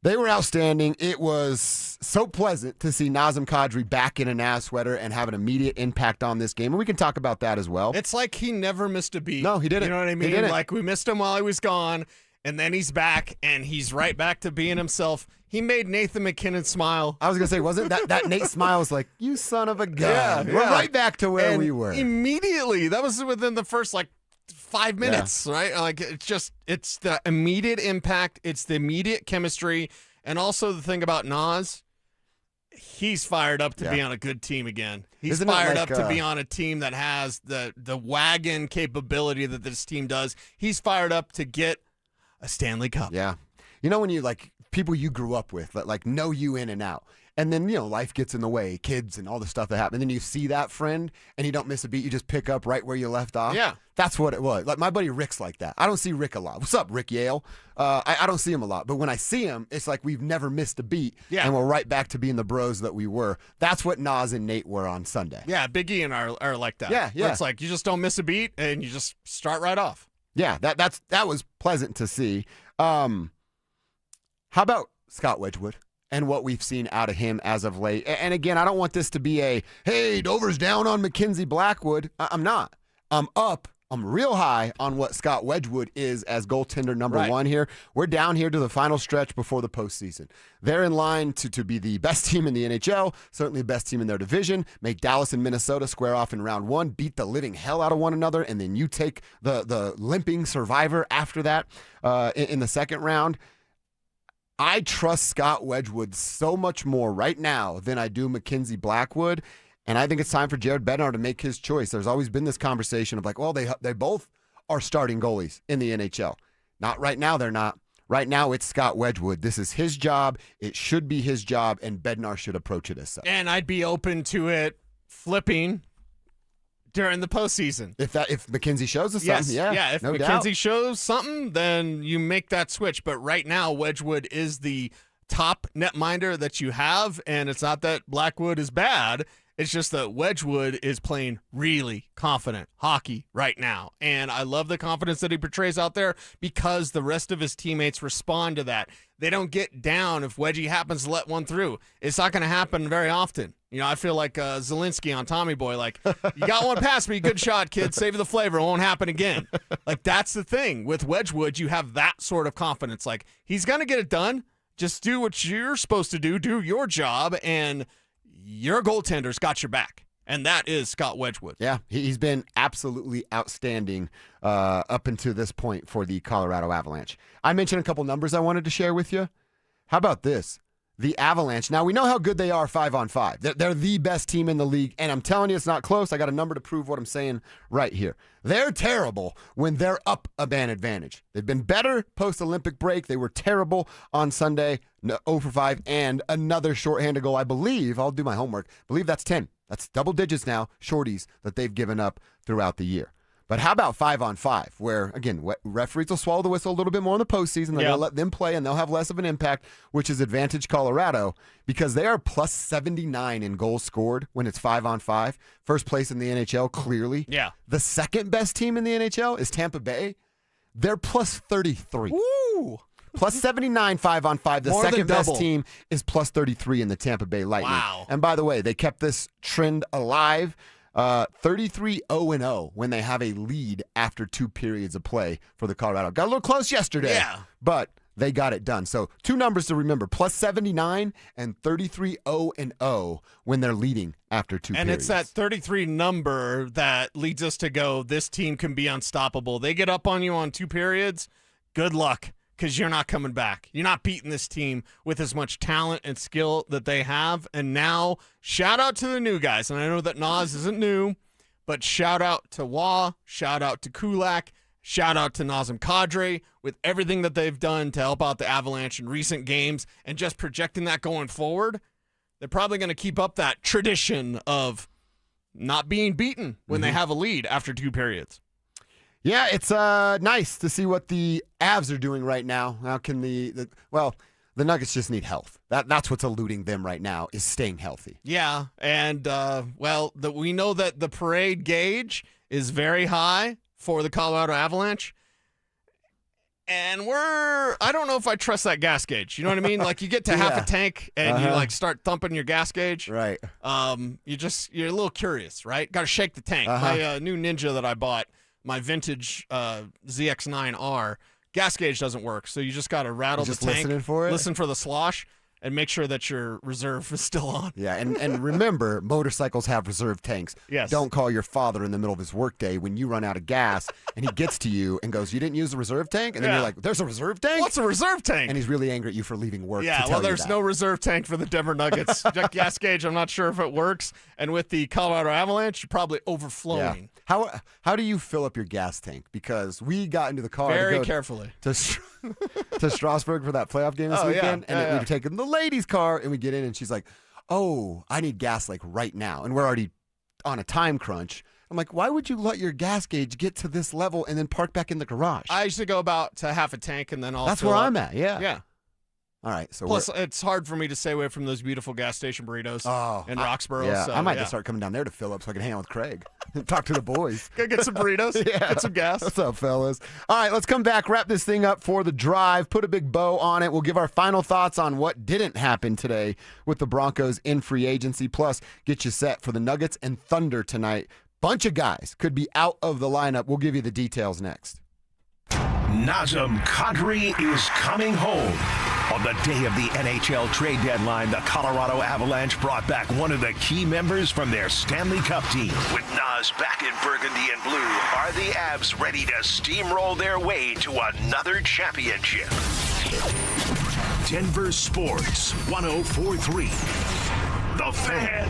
They were outstanding. It was so pleasant to see Nazem Kadri back in an Avs sweater and have an immediate impact on this game. And we can talk about that as well. It's like he never missed a beat. No, he didn't. You know what I mean? He didn't. Like, we missed him while he was gone. and then he's back, and he's right back to being himself. He made Nathan McKinnon smile. I was going to say, wasn't that Nate smiles like, you son of a gun. We're right back to where we were. Immediately. That was within the first, 5 minutes, right? Like, it's the immediate impact. It's the immediate chemistry. And also the thing about Nas, he's fired up to be on a good team again. He's fired up to be on a team that has the wagon capability that this team does. He's fired up to get a Stanley Cup. Yeah. You know when you, people you grew up with that, know you in and out. And then, life gets in the way, kids and all the stuff that happen. And then you see that friend and you don't miss a beat. You just pick up right where you left off. Yeah. That's what it was. My buddy Rick's like that. I don't see Rick a lot. What's up, Rick Yale? I don't see him a lot. But when I see him, it's like we've never missed a beat. Yeah. And we're right back to being the bros that we were. That's what Nas and Nate were on Sunday. Yeah, Big E and I are like that. Yeah. Where it's like you just don't miss a beat and you just start right off. Yeah, that was pleasant to see. How about Scott Wedgwood and what we've seen out of him as of late? And again, I don't want this to be hey, Dover's down on Mackenzie Blackwood. I'm not. I'm up. I'm real high on what Scott Wedgwood is as goaltender number one here. We're down here to the final stretch before the postseason. They're in line to be the best team in the NHL, certainly the best team in their division, make Dallas and Minnesota square off in round one, beat the living hell out of one another, and then you take the limping survivor after that in the second round. I trust Scott Wedgwood so much more right now than I do Mackenzie Blackwood. And I think it's time for Jared Bednar to make his choice. There's always been this conversation of they both are starting goalies in the NHL. Not right now, they're not. Right now, it's Scott Wedgwood. This is his job. It should be his job, and Bednar should approach it as such. And I'd be open to it flipping during the postseason. If Mackenzie shows us something, if no Mackenzie doubt. shows something, then you make that switch. But right now, Wedgwood is the top netminder that you have, and it's not that Blackwood is bad. It's just that Wedgwood is playing really confident hockey right now. And I love the confidence that he portrays out there because the rest of his teammates respond to that. They don't get down if Wedgie happens to let one through. It's not going to happen very often. I feel like Zelensky on Tommy Boy, you got one past me, good shot, kid, save the flavor, it won't happen again. That's the thing. With Wedgwood, you have that sort of confidence. He's going to get it done. Just do what you're supposed to do your job, and your goaltender's got your back, and that is Scott Wedgwood. Yeah, he's been absolutely outstanding up until this point for the Colorado Avalanche. I mentioned a couple numbers I wanted to share with you. How about this? The Avalanche. Now, we know how good they are 5-on-5. They're the best team in the league, and I'm telling you it's not close. I got a number to prove what I'm saying right here. They're terrible when they're up a man advantage. They've been better post-Olympic break. They were terrible on Sunday, 0-for-5, and another shorthanded goal, I believe. I'll do my homework. I believe that's 10. That's double digits now, shorties that they've given up throughout the year. But how about 5-on-5, where, again, referees will swallow the whistle a little bit more in the postseason. They're going to let them play, and they'll have less of an impact, which is advantage Colorado, because they are plus 79 in goals scored when it's 5-on-5. First place in the NHL, clearly. Yeah. The second best team in the NHL is Tampa Bay. They're plus 33. Woo! Plus 79 5-on-5. The More than second best double. team is plus 33 in the Tampa Bay Lightning. Wow. And by the way, they kept this trend alive. 33-0-0 when they have a lead after 2 periods of play for the Colorado. Got a little close yesterday, but they got it done. So 2 numbers to remember, plus 79 and 33-0-0 when they're leading after 2 and periods. it's that 33 number that leads us to go, this team can be unstoppable. They get up on you on 2 periods, good luck. Because you're not coming back. You're not beating this team with as much talent and skill that they have. And now, shout out to the new guys. And I know that Nas isn't new, but shout out to Wah, shout out to Kulak, shout out to Nazem Kadri with everything that they've done to help out the Avalanche in recent games and just projecting that going forward. They're probably going to keep up that tradition of not being beaten when they have a lead after 2 periods. Yeah, it's nice to see what the Avs are doing right now. How can the Nuggets just need health. That's what's eluding them right now is staying healthy. Yeah, and we know that the parade gauge is very high for the Colorado Avalanche. And I don't know if I trust that gas gauge. You know what I mean? Like you get to half a tank and you like start thumping your gas gauge. Right. You're a little curious, right? Got to shake the tank. My new Ninja that I bought, my vintage ZX9R, gas gauge doesn't work. So you just got to rattle You're the tank, listening for it? listen for the slosh, and make sure that your reserve is still on. Yeah, and remember, motorcycles have reserve tanks. Yes. Don't call your father in the middle of his workday when you run out of gas and he gets to you and goes, "You didn't use the reserve tank?" And then Yeah. you're like, "There's a reserve tank? What's a reserve tank?" And he's really angry at you for leaving work. Yeah, to tell well, there's you that. no reserve tank for the Denver Nuggets. Gas gauge, I'm not sure if it works. And with the Colorado Avalanche, you're probably overflowing. How do you fill up your gas tank? Because we got into the car Very to go carefully to Strasburg for that playoff game this weekend, and we were taking the ladies' car, and we get in, and she's like, "Oh, I need gas like right now," and we're already on a time crunch. I'm like, "Why would you let your gas gauge get to this level and then park back in the garage?" I usually go about to half a tank, and then I'll That's fill where up. I'm at. Yeah. Yeah. All right. So Plus, it's hard for me to stay away from those beautiful gas station burritos in Roxborough. Yeah, so, I might just start coming down there to fill up so I can hang out with Craig and talk to the boys. Go get some burritos, get some gas. What's up, fellas? All right, let's come back, wrap this thing up for the drive, put a big bow on it. We'll give our final thoughts on what didn't happen today with the Broncos in free agency, plus get you set for the Nuggets and Thunder tonight. Bunch of guys could be out of the lineup. We'll give you the details next. Nazem Kadri is coming home. On the day of the NHL trade deadline, the Colorado Avalanche brought back one of the key members from their Stanley Cup team. With Naz back in burgundy and blue, are the Avs ready to steamroll their way to another championship? Denver Sports 104.3. The Fan.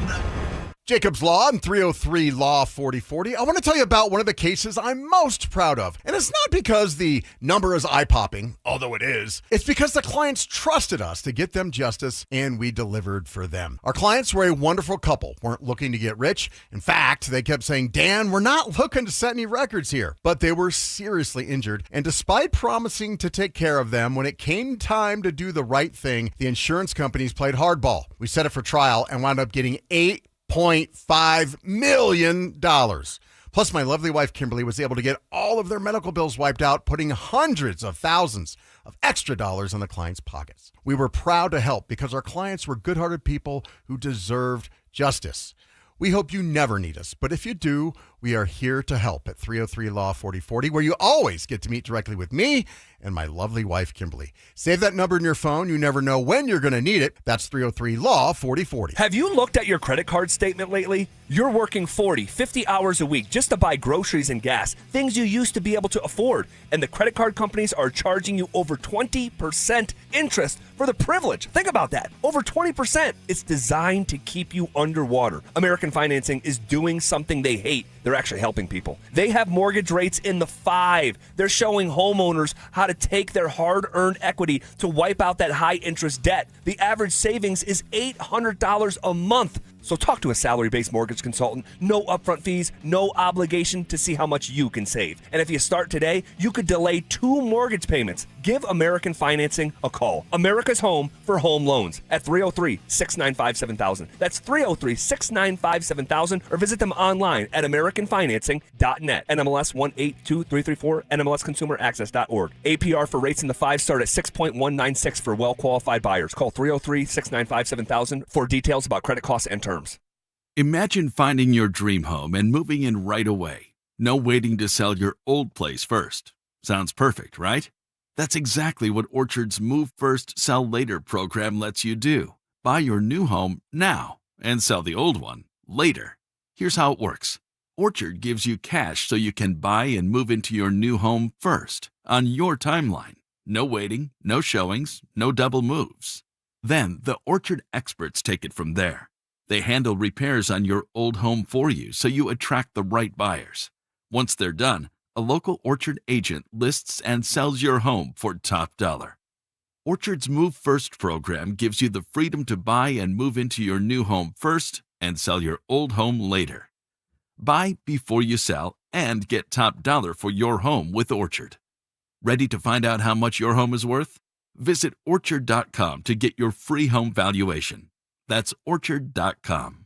Jacob's Law and 303 Law 4040. I want to tell you about one of the cases I'm most proud of. And it's not because the number is eye-popping, although it is. It's because the clients trusted us to get them justice, and we delivered for them. Our clients were a wonderful couple, weren't looking to get rich. In fact, they kept saying, "Dan, we're not looking to set any records here." But they were seriously injured, and despite promising to take care of them, when it came time to do the right thing, the insurance companies played hardball. We set it for trial and wound up getting $8.5 million. Plus, my lovely wife, Kimberly, was able to get all of their medical bills wiped out, putting hundreds of thousands of extra dollars in the clients' pockets. We were proud to help because our clients were good-hearted people who deserved justice. We hope you never need us, but if you do, we are here to help at 303 Law 4040, where you always get to meet directly with me and my lovely wife, Kimberly. Save that number in your phone. You never know when you're going to need it. That's 303 Law 4040. Have you looked at your credit card statement lately? You're working 40, 50 hours a week just to buy groceries and gas, things you used to be able to afford. And the credit card companies are charging you over 20% interest for the privilege. Think about that. Over 20%. It's designed to keep you underwater. American Financing is doing something they hate. They're actually helping people. They have mortgage rates in the 5. They're showing homeowners how to take their hard-earned equity to wipe out that high-interest debt. The average savings is $800 a month. So talk to a salary-based mortgage consultant. No upfront fees, no obligation to see how much you can save. And if you start today, you could delay 2 mortgage payments. Give American Financing a call. America's home for home loans at 303-695-7000. That's 303-695-7000, or visit them online at AmericanFinancing.net. NMLS 182334, NMLSConsumerAccess.org. APR for rates in the 5 start at 6.196 for well-qualified buyers. Call 303-695-7000 for details about credit costs and terms. Imagine finding your dream home and moving in right away. No waiting to sell your old place first. Sounds perfect, right? That's exactly what Orchard's Move First, Sell Later program lets you do. Buy your new home now and sell the old one later. Here's how it works. Orchard gives you cash so you can buy and move into your new home first, on your timeline. No waiting, no showings, no double moves. Then the Orchard experts take it from there. They handle repairs on your old home for you so you attract the right buyers. Once they're done, a local Orchard agent lists and sells your home for top dollar. Orchard's Move First program gives you the freedom to buy and move into your new home first and sell your old home later. Buy before you sell and get top dollar for your home with Orchard. Ready to find out how much your home is worth? Visit Orchard.com to get your free home valuation. That's Orchard.com.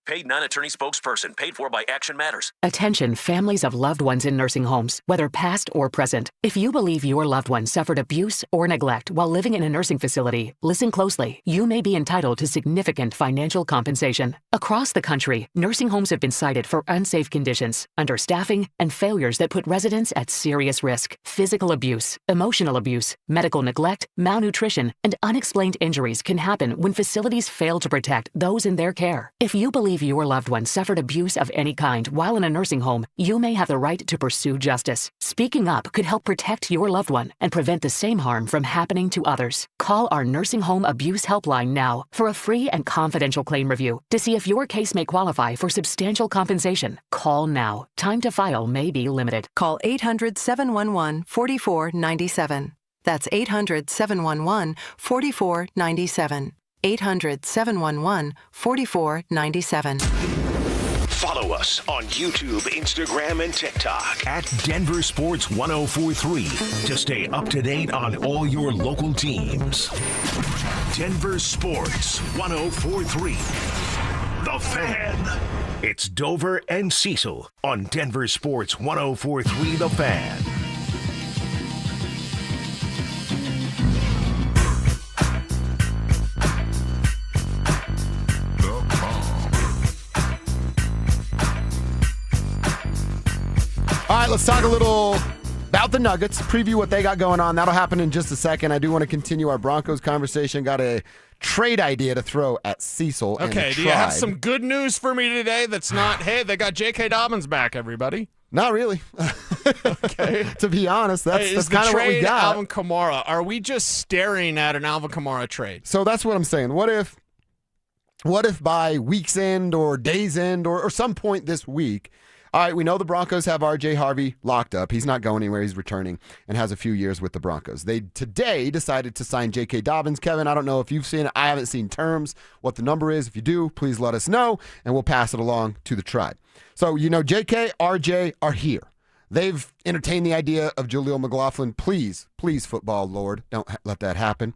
Paid non-attorney spokesperson. Paid for by Action Matters. Attention families of loved ones in nursing homes, whether past or present. If you believe your loved one suffered abuse or neglect while living in a nursing facility, listen closely. You may be entitled to significant financial compensation. Across the country, nursing homes have been cited for unsafe conditions, understaffing, and failures that put residents at serious risk. Physical abuse, emotional abuse, medical neglect, malnutrition, and unexplained injuries can happen when facilities fail to protect those in their care. If you believe your loved one suffered abuse of any kind while in a nursing home, you may have the right to pursue justice. Speaking up could help protect your loved one and prevent the same harm from happening to others. Call our Nursing Home Abuse Helpline now for a free and confidential claim review to see if your case may qualify for substantial compensation. Call now. Time to file may be limited. Call 800-711-4497. That's 800-711-4497. 800-711-4497. Follow us on YouTube, Instagram, and TikTok at Denver Sports 1043 to stay up to date on all your local teams. Denver Sports 1043. The Fan. It's Dover and Cecil on Denver Sports 1043 The Fan. All right, let's talk a little about the Nuggets, preview what they got going on. That'll happen in just a second. I do want to continue our Broncos conversation. Got a trade idea to throw at Cecil. Okay, do you have some good news for me today that's not, hey, they got J.K. Dobbins back, everybody? Not really. Okay. To be honest, that's kind of what we got. Alvin Kamara, are we just staring at an Alvin Kamara trade? So that's what I'm saying. What if by week's end or day's end or some point this week, all right, we know the Broncos have R.J. Harvey locked up. He's not going anywhere. He's returning and has a few years with the Broncos. They today decided to sign J.K. Dobbins. Kevin, I don't know if you've seen it. I haven't seen terms, what the number is. If you do, please let us know, and we'll pass it along to the tribe. So, J.K., R.J. are here. They've entertained the idea of Jaleel McLaughlin. Please, football Lord, don't let that happen.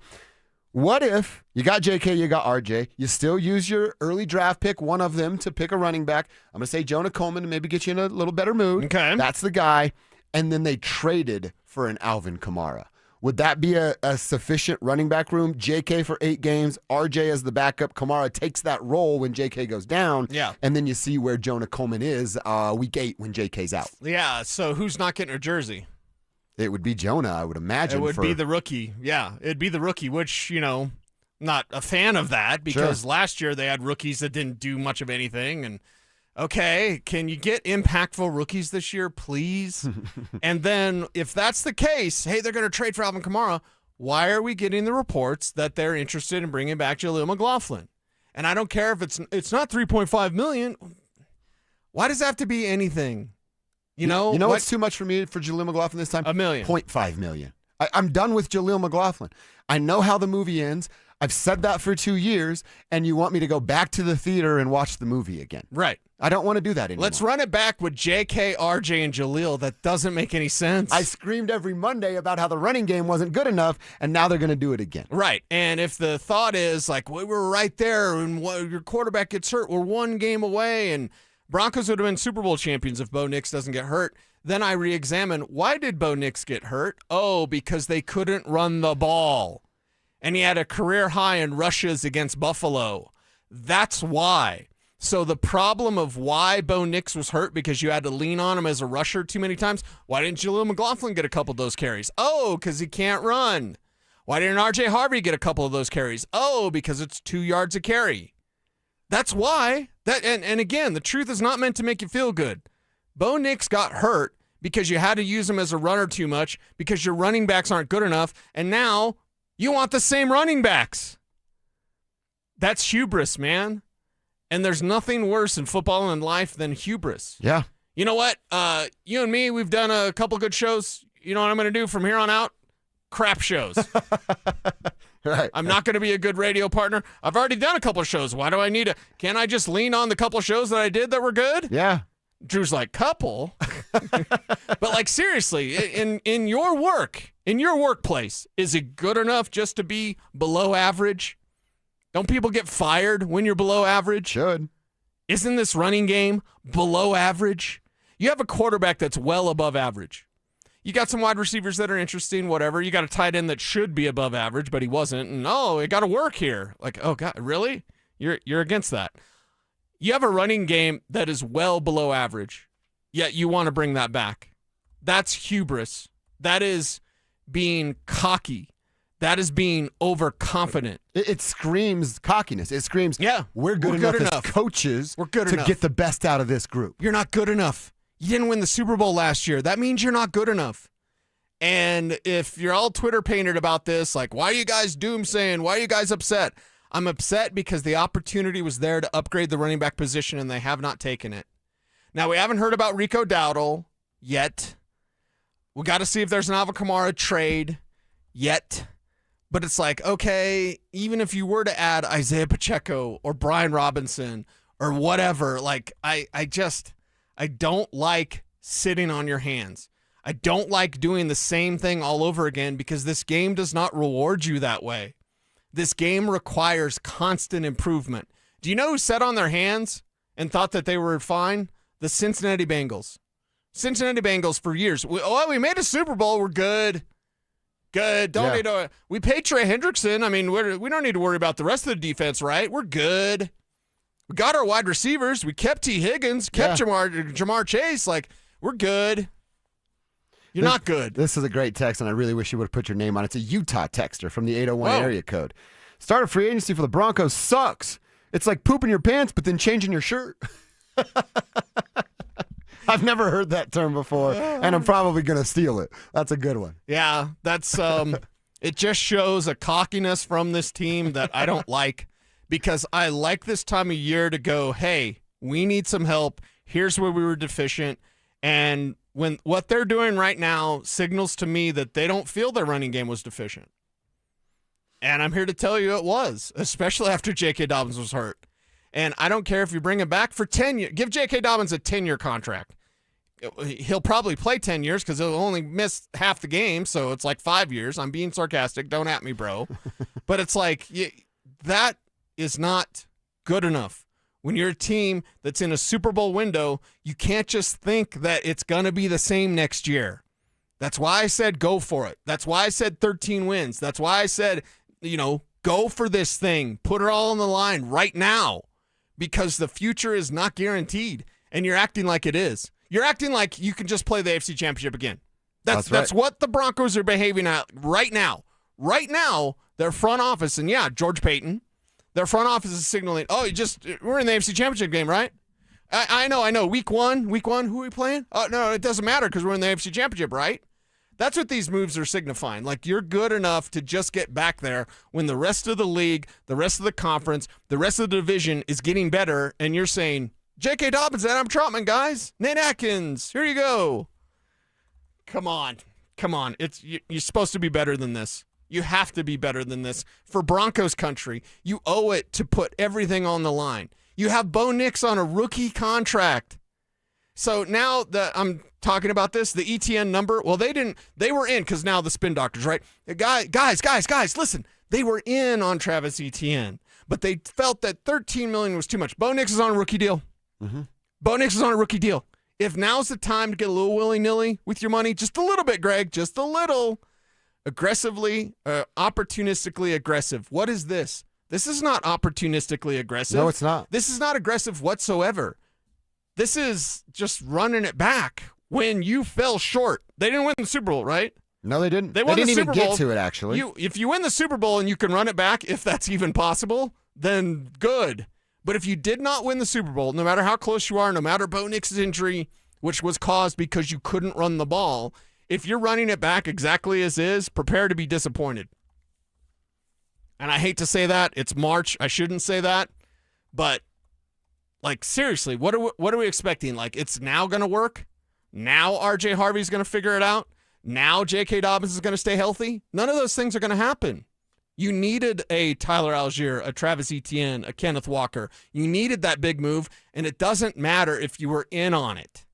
What if you got JK, you got RJ, you still use your early draft pick, one of them, to pick a running back? I'm going to say Jonah Coleman to maybe get you in a little better mood. Okay. That's the guy. And then they traded for an Alvin Kamara. Would that be a sufficient running back room? JK for 8 games, RJ as the backup. Kamara takes that role when JK goes down. Yeah. And then you see where Jonah Coleman is week 8 when JK's out. Yeah, so who's not getting a jersey? It would be Jonah, I would imagine. It would be the rookie. Yeah, it'd be the rookie, which, not a fan of that because last year they had rookies that didn't do much of anything. And, okay, can you get impactful rookies this year, please? And then if that's the case, hey, they're going to trade for Alvin Kamara, why are we getting the reports that they're interested in bringing back Jaleel McLaughlin? And I don't care if it's not $3.5 million. Why does it have to be anything? You know what's too much for me for Jaleel McLaughlin this time? $1 million. $0.5 million. I'm done with Jaleel McLaughlin. I know how the movie ends. I've said that for 2 years, and you want me to go back to the theater and watch the movie again. Right. I don't want to do that anymore. Let's run it back with JK, RJ, and Jaleel. That doesn't make any sense. I screamed every Monday about how the running game wasn't good enough, and now they're going to do it again. Right. And if the thought is, like, we were right there, and your quarterback gets hurt, we're 1 game away, and Broncos would have been Super Bowl champions if Bo Nix doesn't get hurt. Then I re-examine, why did Bo Nix get hurt? Oh, because they couldn't run the ball. And he had a career high in rushes against Buffalo. That's why. So the problem of why Bo Nix was hurt because you had to lean on him as a rusher too many times, why didn't Jaleel McLaughlin get a couple of those carries? Oh, because he can't run. Why didn't R.J. Harvey get a couple of those carries? Oh, because it's 2 yards a carry. That's why. And again, the truth is not meant to make you feel good. Bo Nix got hurt because you had to use him as a runner too much because your running backs aren't good enough, and now you want the same running backs. That's hubris, man. And there's nothing worse in football and life than hubris. Yeah. You know what? You and me, we've done a couple good shows. You know what I'm going to do from here on out? Crap shows. Right. I'm not going to be a good radio partner. I've already done a couple of shows. Why do I need can't I just lean on the couple of shows that I did that were good? Yeah. Drew's like, couple? But like, seriously, in your work, in your workplace, is it good enough just to be below average? Don't people get fired when you're below average? Should. Isn't this running game below average? You have a quarterback that's well above average. You got some wide receivers that are interesting, whatever. You got a tight end that should be above average, but he wasn't. And, it got to work here. Like, oh, God, really? You're against that. You have a running game that is well below average, yet you want to bring that back. That's hubris. That is being cocky. That is being overconfident. It screams cockiness. It screams, we're good good enough enough as coaches We're good to enough. get the best out of this group. You're not good enough. You didn't win the Super Bowl last year. That means you're not good enough. And if you're all Twitter painted about this, like, why are you guys doomsaying? Why are you guys upset? I'm upset because the opportunity was there to upgrade the running back position, and they have not taken it. Now, we haven't heard about Rico Dowdle yet. We got to see if there's an Alvin Kamara trade yet. But it's like, okay, even if you were to add Isaiah Pacheco or Brian Robinson or whatever, like, I don't like sitting on your hands. I don't like doing the same thing all over again because this game does not reward you that way. This game requires constant improvement. Do you know who sat on their hands and thought that they were fine? The Cincinnati Bengals. Cincinnati Bengals for years. We made a Super Bowl. We're good. Good. We paid Trey Hendrickson. I mean, we don't need to worry about the rest of the defense, right? We're good. We got our wide receivers. We kept T. Higgins, kept Jamar Chase. Like, we're good. You're not good. This is a great text, and I really wish you would have put your name on it. It's a Utah texter from the 801 area code. Start a free agency for the Broncos sucks. It's like pooping your pants, but then changing your shirt. I've never heard that term before, and I'm probably going to steal it. That's a good one. Yeah, that's it just shows a cockiness from this team that I don't like, because I like this time of year to go, hey, we need some help. Here's where we were deficient. And when what they're doing right now signals to me that they don't feel their running game was deficient. And I'm here to tell you it was, especially after J.K. Dobbins was hurt. And I don't care if you bring him back for 10 years. Give J.K. Dobbins a 10-year contract. He'll probably play 10 years because he'll only miss half the game, so it's like 5 years. I'm being sarcastic. Don't at me, bro. But it's like, that is not good enough. When you're a team that's in a Super Bowl window, you can't just think that it's going to be the same next year. That's why I said go for it. That's why I said 13 wins. That's why I said, go for this thing. Put it all on the line right now, because the future is not guaranteed, and you're acting like it is. You're acting like you can just play the AFC Championship again. That's right. That's what the Broncos are behaving at right now. Right now, their front office, and George Payton, their front office is signaling, we're in the AFC Championship game, right? I know. Week one, who are we playing? Oh, no, it doesn't matter because we're in the AFC Championship, right? That's what these moves are signifying. Like, you're good enough to just get back there when the rest of the league, the rest of the conference, the rest of the division is getting better, and you're saying, J.K. Dobbins and Adam Trautman, guys. Nate Atkins, here you go. Come on. You're supposed to be better than this. You have to be better than this. For Broncos country, you owe it to put everything on the line. You have Bo Nix on a rookie contract. So now that I'm talking about this, the ETN number, well, they were in because now the spin doctors, right? Guys, listen. They were in on Travis Etienne, but they felt that $13 million was too much. Bo Nix is on a rookie deal. Mm-hmm. Bo Nix is on a rookie deal. If now's the time to get a little willy-nilly with your money, just a little bit, Greg, just a little, aggressively, opportunistically aggressive. What is this? This is not opportunistically aggressive. No, it's not. This is not aggressive whatsoever. This is just running it back when you fell short. They didn't win the Super Bowl, right? No, they didn't. They didn't even get to it, actually. If you win the Super Bowl and you can run it back, if that's even possible, then good. But if you did not win the Super Bowl, no matter how close you are, no matter Bo Nix's injury, which was caused because you couldn't run the ball, if you're running it back exactly as is, prepare to be disappointed. And I hate to say that. It's March. I shouldn't say that. But, like, seriously, what are we expecting? Like, it's now going to work? Now R.J. Harvey's going to figure it out? Now J.K. Dobbins is going to stay healthy? None of those things are going to happen. You needed a Tyler Algier, a Travis Etienne, a Kenneth Walker. You needed that big move, and it doesn't matter if you were in on it.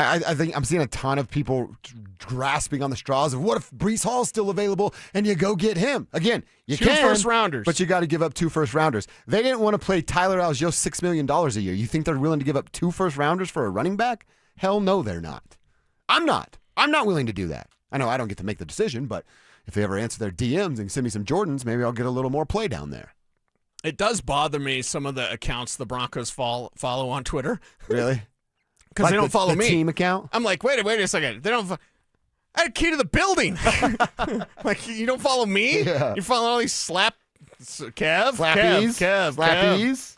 I think I'm seeing a ton of people grasping on the straws of what if Breece Hall's still available and you go get him. Again, you Two can, first-rounders. but you got to give up 2 first-rounders. They didn't want to play Tyler Algier $6 million a year. You think they're willing to give up 2 first-rounders for a running back? Hell no, they're not. I'm not willing to do that. I know I don't get to make the decision, but if they ever answer their DMs and send me some Jordans, maybe I'll get a little more play down there. It does bother me, some of the accounts the Broncos follow on Twitter. Really? Because they don't follow the me. Team account? I'm like, wait a second. They don't. I had a key to the building. Like, you don't follow me? Yeah. You follow all these Slappies?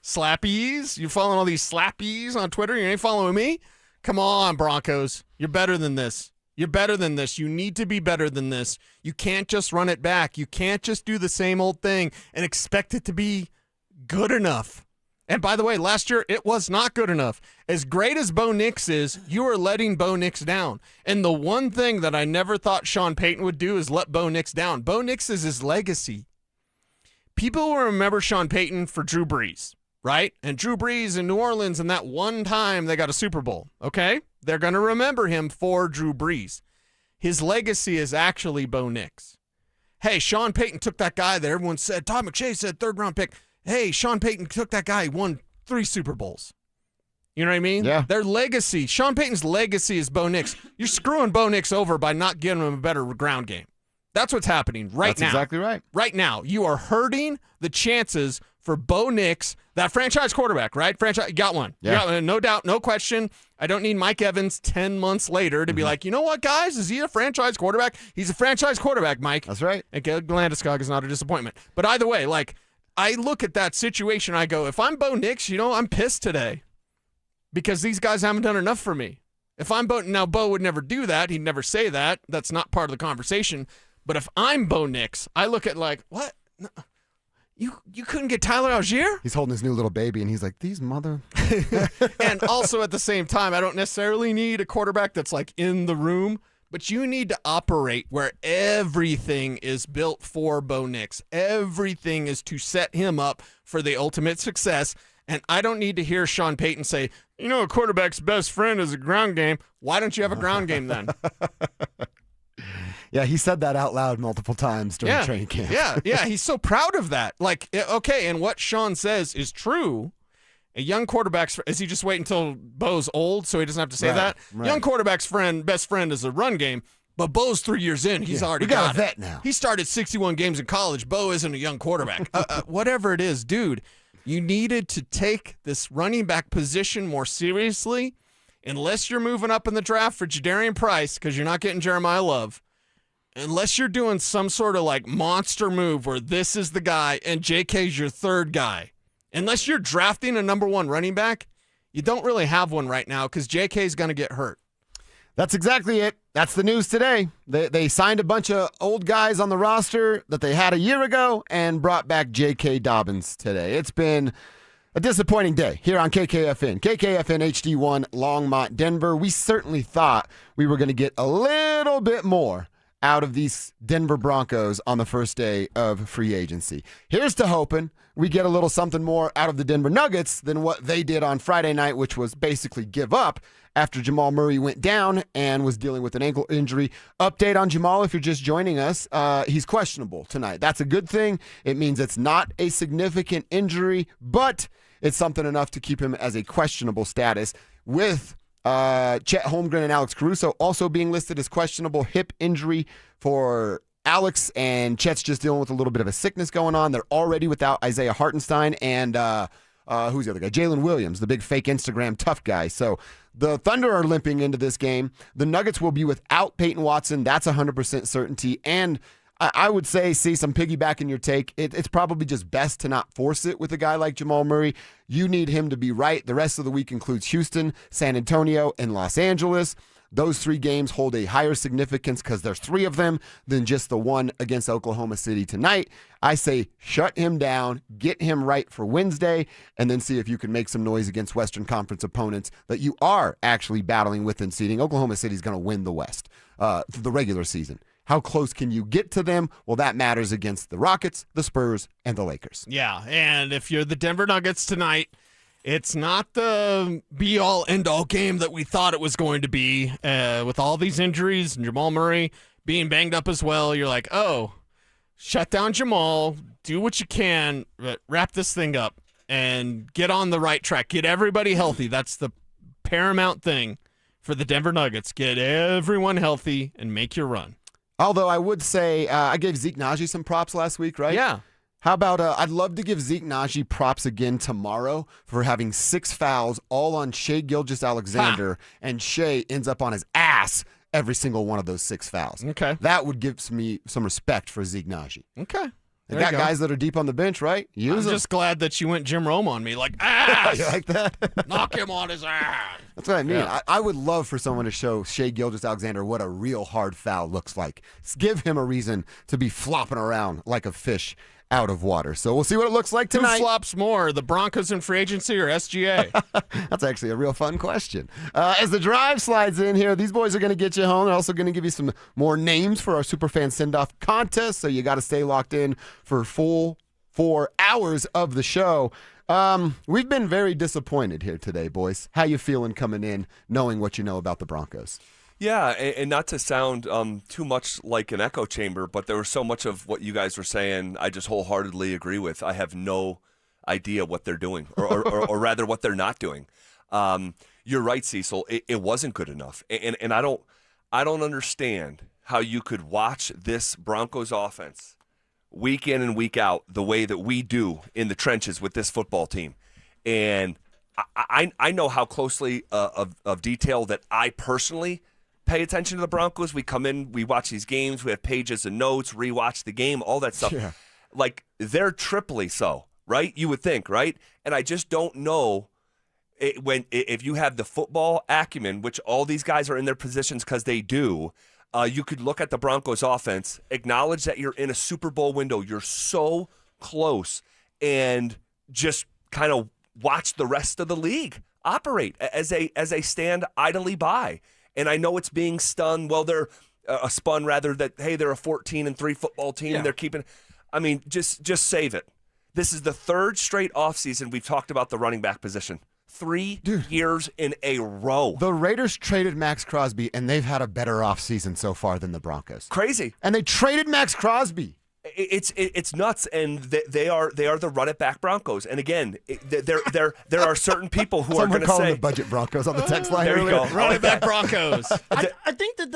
Slappies? You following all these slappies on Twitter? You ain't following me? Come on, Broncos. You're better than this. You're better than this. You need to be better than this. You can't just run it back. You can't just do the same old thing and expect it to be good enough. And by the way, last year, it was not good enough. As great as Bo Nix is, you are letting Bo Nix down. And the one thing that I never thought Sean Payton would do is let Bo Nix down. Bo Nix is his legacy. People will remember Sean Payton for Drew Brees, right? And Drew Brees in New Orleans, and that one time they got a Super Bowl, okay? They're going to remember him for Drew Brees. His legacy is actually Bo Nix. Hey, Sean Payton took that guy that everyone said, Todd McShay said, 3rd-round pick. Hey, Sean Payton took that guy, won 3 Super Bowls. You know what I mean? Yeah. Their legacy, Sean Payton's legacy is Bo Nix. You're screwing Bo Nix over by not giving him a better ground game. That's what's happening now. That's exactly right. Right now, you are hurting the chances for Bo Nix, that franchise quarterback, right? You got one. Yeah. You got one, no doubt, no question. I don't need Mike Evans 10 months later to be like, you know what, guys? Is he a franchise quarterback? He's a franchise quarterback, Mike. That's right. And Caleb Landeskog is not a disappointment. But either way, like, I look at that situation, I go, if I'm Bo Nix, I'm pissed today because these guys haven't done enough for me. If I'm Bo would never do that. He'd never say that. That's not part of the conversation. But if I'm Bo Nix, I look at like, what? No, you couldn't get Tyler Algier? He's holding his new little baby, and he's like, these mother... And also at the same time, I don't necessarily need a quarterback that's like in the room, but you need to operate where everything is built for Bo Nix. Everything is to set him up for the ultimate success. And I don't need to hear Sean Payton say, a quarterback's best friend is a ground game. Why don't you have a ground game then? Yeah, he said that out loud multiple times during training camp. Yeah, he's so proud of that. Like, okay, and what Sean says is true. A young quarterback's, is he just wait until Bo's old so he doesn't have to say that? Right. Young quarterback's best friend is a run game, but Bo's 3 years in. He's already got a vet it. now. He started 61 games in college. Bo isn't a young quarterback. Whatever it is, dude, you needed to take this running back position more seriously. Unless you're moving up in the draft for Jadarian Price, because you're not getting Jeremiah Love. Unless you're doing some sort of like monster move where this is the guy and JK's your 3rd guy. Unless you're drafting a number 1 running back, you don't really have one right now because JK's going to get hurt. That's exactly it. That's the news today. They signed a bunch of old guys on the roster that they had a year ago and brought back J.K. Dobbins today. It's been a disappointing day here on KKFN. KKFN HD1 Longmont, Denver. We certainly thought we were going to get a little bit more out of these Denver Broncos on the first day of free agency. Here's to hoping we get a little something more out of the Denver Nuggets than what they did on Friday night, which was basically give up after Jamal Murray went down and was dealing with an ankle injury. Update on Jamal, if you're just joining us, he's questionable tonight. That's a good thing. It means it's not a significant injury, but it's something enough to keep him as a questionable status with Chet Holmgren and Alex Caruso also being listed as questionable hip injury for Alex, and Chet's just dealing with a little bit of a sickness going on. They're already without Isaiah Hartenstein and who's the other guy? Jalen Williams, the big fake Instagram tough guy. So the Thunder are limping into this game. The Nuggets will be without Peyton Watson. That's 100% certainty. And I would say, see, some piggyback in your take. It's probably just best to not force it with a guy like Jamal Murray. You need him to be right. The rest of the week includes Houston, San Antonio, and Los Angeles. Those 3 games hold a higher significance because there's 3 of them than just the one against Oklahoma City tonight. I say shut him down, get him right for Wednesday, and then see if you can make some noise against Western Conference opponents that you are actually battling with in seeding. Oklahoma City's going to win the West, the regular season. How close can you get to them? Well, that matters against the Rockets, the Spurs, and the Lakers. Yeah, and if you're the Denver Nuggets tonight, It's not the be-all, end-all game that we thought it was going to be. With all these injuries and Jamal Murray being banged up as well, you're like, oh, shut down Jamal, do what you can, but wrap this thing up and get on the right track. Get everybody healthy. That's the paramount thing for the Denver Nuggets. Get everyone healthy and make your run. Although I would say I gave Zeke Naji some props last week, right? Yeah. How about I'd love to give Zeke Naji props again tomorrow for having 6 fouls all on Shai Gilgeous-Alexander, and Shai ends up on his ass every single one of those 6 fouls. Okay. That would give me some respect for Zeke Naji. Okay. They got guys that are deep on the bench, right? I'm just glad that you went Jim Rome on me. Like, ass! You like that? Knock him on his ass. That's what I mean. Yeah. I would love for someone to show Shai Gilgeous-Alexander what a real hard foul looks like. Give him a reason to be flopping around like a fish out of water. So we'll see what it looks like tonight. Who flops more, the Broncos in free agency or SGA? That's actually a real fun question. As the drive slides in here, these boys are going to get you home. They're also going to give you some more names for our Superfan Send-Off contest, so you got to stay locked in for full 4 hours of the show. We've been very disappointed here today, boys. How you feeling coming in, knowing what you know about the Broncos? Yeah, and not to sound too much like an echo chamber, but there was so much of what you guys were saying I just wholeheartedly agree with. I have no idea what they're doing, or rather what they're not doing. You're right, Cecil. It wasn't good enough, and I don't understand how you could watch this Broncos offense week in and week out the way that we do in the trenches with this football team, and I know how closely of detail that I personally pay attention to the Broncos. We come in, we watch these games, we have pages of notes, rewatch the game, all that stuff. Yeah. Like, they're triply so, right? You would think, right? And I just don't know if you have the football acumen, which all these guys are in their positions because they do, you could look at the Broncos offense, acknowledge that you're in a Super Bowl window, you're so close, and just kind of watch the rest of the league operate as they stand idly by. And I know it's being spun. Well, they're spun rather that, hey, they're a 14-3 football team. Yeah. And they're keeping. I mean, just save it. This is the 3rd straight offseason we've talked about the running back position. 3 years in a row. The Raiders traded Max Crosby, and they've had a better offseason so far than the Broncos. Crazy. And they traded Max Crosby. It's nuts, and they are the run it back Broncos. And again, there are certain people who are going to say the budget Broncos on the text line. There you go, run it back Broncos. I think that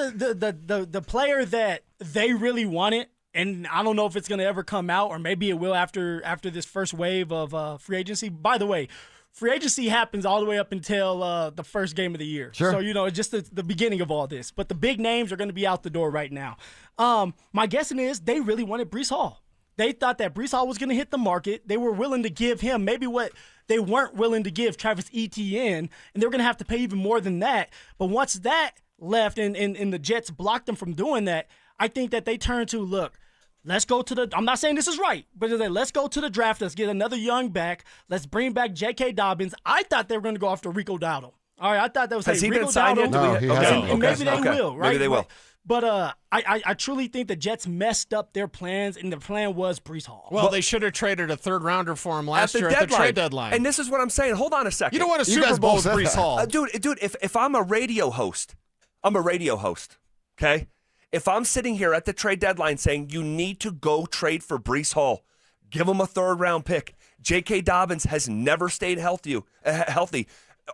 the player that they really wanted, and I don't know if it's going to ever come out, or maybe it will after this first wave of free agency. By the way, free agency happens all the way up until the first game of the year. Sure. So, it's just the beginning of all this. But the big names are going to be out the door right now. My guessing is they really wanted Breece Hall. They thought that Breece Hall was going to hit the market. They were willing to give him maybe what they weren't willing to give Travis Etienne, and they were going to have to pay even more than that. But once that left and the Jets blocked them from doing that, I think that they turned to, look, let's go to the – I'm not saying this is right, but let's go to the draft. Let's get another young back. Let's bring back J.K. Dobbins. I thought they were going to go after Rico Dowdle. All right, I thought that was Has he Rico been signed yet? No, he hasn't. And maybe they will, right? Maybe they will. But I truly think the Jets messed up their plans, and the plan was Breece Hall. Well, they should have traded a 3rd rounder for him last year at the trade deadline. And this is what I'm saying. Hold on a second. You don't want a Super Bowl with Breece Hall. Dude, if I'm a radio host, okay? If I'm sitting here at the trade deadline saying you need to go trade for Breece Hall, give him a 3rd-round pick. J.K. Dobbins has never stayed healthy.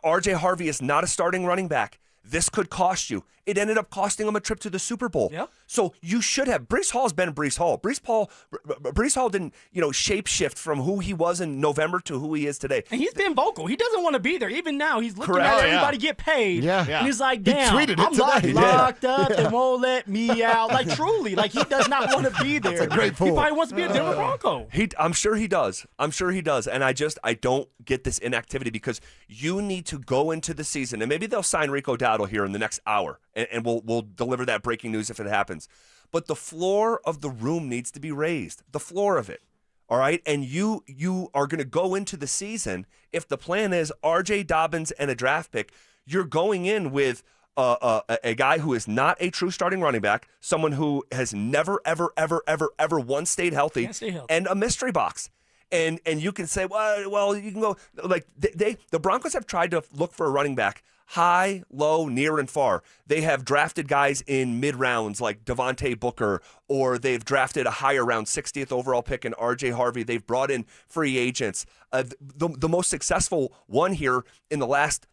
R.J. Harvey is not a starting running back. This could cost you. It ended up costing him a trip to the Super Bowl. Yep. So you should have. Breece Hall's been Breece Hall. Breece Hall didn't, shapeshift from who he was in November to who he is today. And he's been vocal. He doesn't want to be there. Even now, he's looking Correct. at everybody get paid. Yeah. And he's like, damn, He tweeted it I'm today. locked up. They won't let me out. Like, truly. Like, he does not want to be there. That's a great He pull. probably wants to be a Denver Bronco. I'm sure he does. And I don't get this inactivity because you need to go into the season, and maybe they'll sign Rico Dowdle here in the next hour, and we'll deliver that breaking news if it happens. But the floor of the room needs to be raised. The floor of it. All right? And you are going to go into the season, if the plan is R.J. Dobbins and a draft pick, you're going in with a guy who is not a true starting running back, someone who has never, ever, ever, ever, ever once stayed healthy, Can't stay healthy. and a mystery box. And you can say, well, you can go like the Broncos have tried to look for a running back high, low, near, and far. They have drafted guys in mid-rounds like Devontae Booker, or they've drafted a higher round 60th overall pick in R.J. Harvey. They've brought in free agents. The most successful one here in the last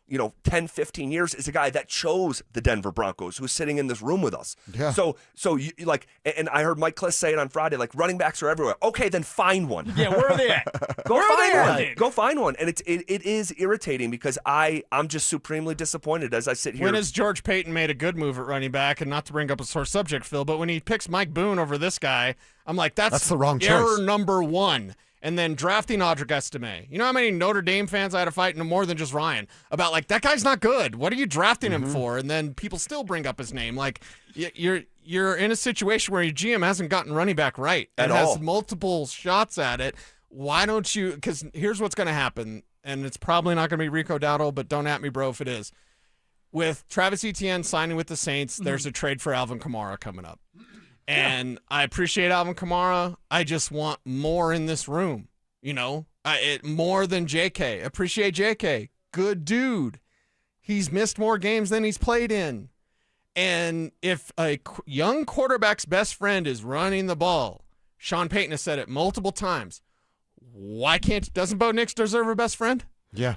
10, 15 years is a guy that chose the Denver Broncos, who's sitting in this room with us. Yeah. So you, like, and I heard Mike Kliss say it on Friday, like, running backs are everywhere. Okay, then find one. Yeah, where are they at? Go find one. Go find one. And it is irritating because I'm just supremely disappointed as I sit here. When has George Payton made a good move at running back? And not to bring up a sore subject, Phil, but when he picks Mike Boone over this guy, I'm like, that's the wrong error choice. number one. And then drafting Audric Estime. You know how many Notre Dame fans I had to fight, no more than just Ryan, about like, that guy's not good. What are you drafting him for? And then people still bring up his name. Like, you're in a situation where your GM hasn't gotten running back right and has multiple shots at it. Why don't you? Because here's what's going to happen, and it's probably not going to be Rico Dowdle, but don't at me, bro, if it is. With Travis Etienne signing with the Saints, there's a trade for Alvin Kamara coming up. And I appreciate Alvin Kamara. I just want more in this room, more than JK. Appreciate JK. Good dude. He's missed more games than he's played in. And if a young quarterback's best friend is running the ball, Sean Payton has said it multiple times, doesn't Bo Nix deserve a best friend? Yeah.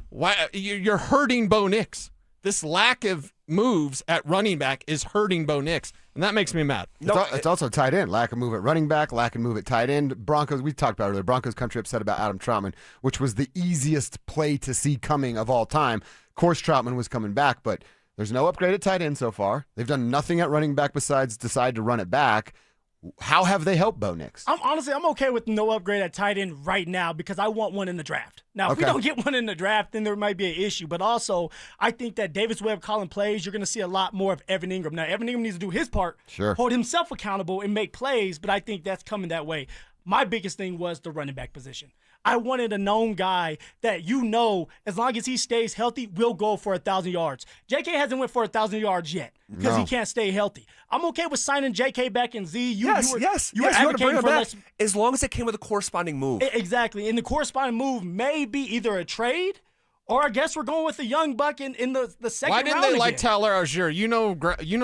Why you're hurting Bo Nix. This lack of moves at running back is hurting Bo Nix, and that makes me mad. It's also tight end. Lack of move at running back, lack of move at tight end. Broncos, we talked about earlier, Broncos country upset about Adam Trautman, which was the easiest play to see coming of all time. Of course, Trautman was coming back, but there's no upgrade at tight end so far. They've done nothing at running back besides decide to run it back. How have they helped Bo Nix? I'm okay with no upgrade at tight end right now because I want one in the draft. Now, if we don't get one in the draft, then there might be an issue. But also, I think that Davis Webb calling plays, you're going to see a lot more of Evan Ingram. Now, Evan Ingram needs to do his part, hold himself accountable, and make plays, but I think that's coming that way. My biggest thing was the running back position. I wanted a known guy that as long as he stays healthy, will go for 1,000 yards. JK hasn't went for 1,000 yards yet because he can't stay healthy. I'm okay with signing JK back in Z. You want to bring him back as long as it came with a corresponding move. Exactly. And the corresponding move may be either a trade or I guess we're going with the young buck in the second round. Why didn't they like Tyler Algier? You know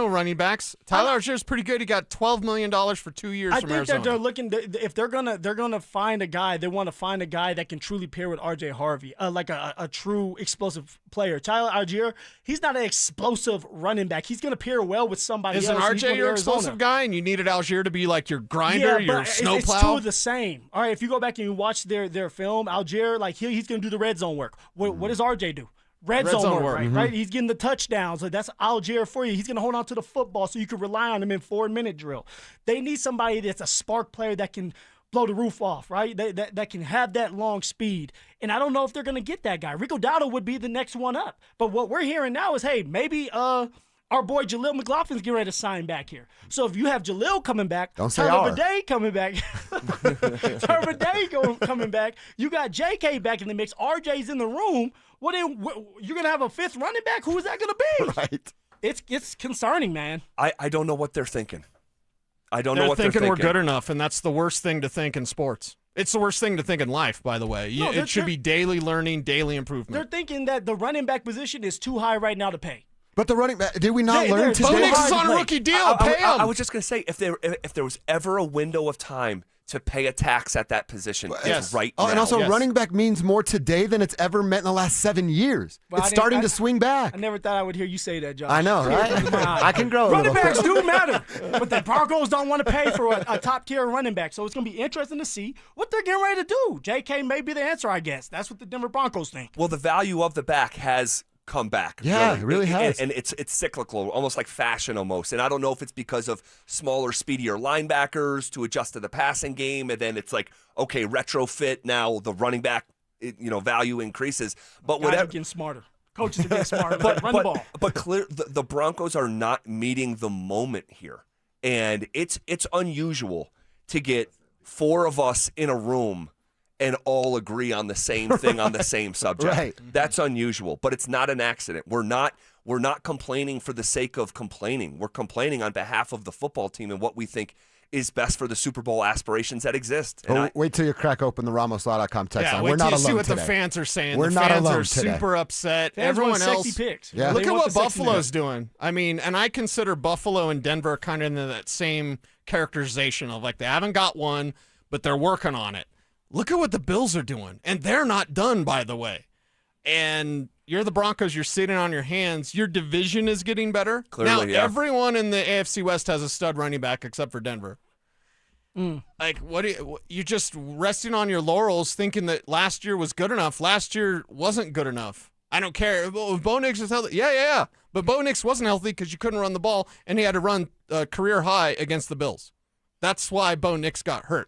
running backs. Tyler Algier is pretty good. He got $12 million for 2 years from Arizona. I think that they're looking if they're gonna find a guy, they want to find a guy that can truly pair with R.J. Harvey, like a true explosive player. Tyler Algier, he's not an explosive running back. He's gonna pair well with somebody else. Isn't R.J. your explosive guy, and you needed Algier to be like your grinder, your snowplow? It's two of the same. All right, if you go back and you watch their film, Algier, like he's gonna do the red zone work. What does RJ do? Red zone work, right? He's getting the touchdowns. So that's Algier for you. He's going to hold on to the football so you can rely on him in 4-minute drill. They need somebody that's a spark player that can blow the roof off, right? That can have that long speed. And I don't know if they're going to get that guy. Rico Dowdle would be the next one up. But what we're hearing now is, hey, maybe our boy Jaleel McLaughlin's getting ready to sign back here. So if you have Jaleel coming back, Tyler Bidet coming back, coming back, you got JK back in the mix, RJ's in the room, you're going to have a fifth running back? Who is that going to be? Right. It's concerning, man. I don't know what they're thinking. They're thinking we're good enough, and that's the worst thing to think in sports. It's the worst thing to think in life, by the way. It should be daily learning, daily improvement. They're thinking that the running back position is too high right now to pay. But the running back, did we not learn today? Bo Nix is on a rookie deal. Pay him. I was just going to say, if there was ever a window of time to pay a tax at that position, it's right now. And also, running back means more today than it's ever meant in the last 7 years. Well, it's starting to swing back. I never thought I would hear you say that, Josh. I know, right? I can grow a running little backs do matter, but the Broncos don't want to pay for a top-tier running back, so it's going to be interesting to see what they're getting ready to do. JK may be the answer, I guess. That's what the Denver Broncos think. Well, the value of the back has come back. Yeah, it really has. And it's cyclical, almost like fashion almost. And I don't know if it's because of smaller, speedier linebackers to adjust to the passing game, and then it's like, okay, retrofit, now the running back value increases. But whatever, getting smarter. Coaches are getting smarter. Run the ball. But clear, the Broncos are not meeting the moment here. And it's unusual to get 4 of us in a room and all agree on the same thing on the same subject. Right. That's unusual, but it's not an accident. We're not complaining for the sake of complaining. We're complaining on behalf of the football team and what we think is best for the Super Bowl aspirations that exist. And Wait till you crack open the RamosLaw.com text line. Wait We're till not you alone see what today. the fans are saying. We're the not fans alone are today. super upset. Fans Everyone want else. sexy picks. Yeah. Look They at want what the sexy Buffalo's picks. doing. I mean, and I consider Buffalo and Denver kind of in that same characterization of like they haven't got one, but they're working on it. Look at what the Bills are doing, and they're not done, by the way. And you're the Broncos. You're sitting on your hands. Your division is getting better. Clearly, now, yeah. everyone in the AFC West has a stud running back except for Denver. Mm. Like, what do you just resting on your laurels thinking that last year was good enough? Last year wasn't good enough. I don't care. If Bo Nix is healthy, yeah. But Bo Nix wasn't healthy because you couldn't run the ball, and he had to run career high against the Bills. That's why Bo Nix got hurt.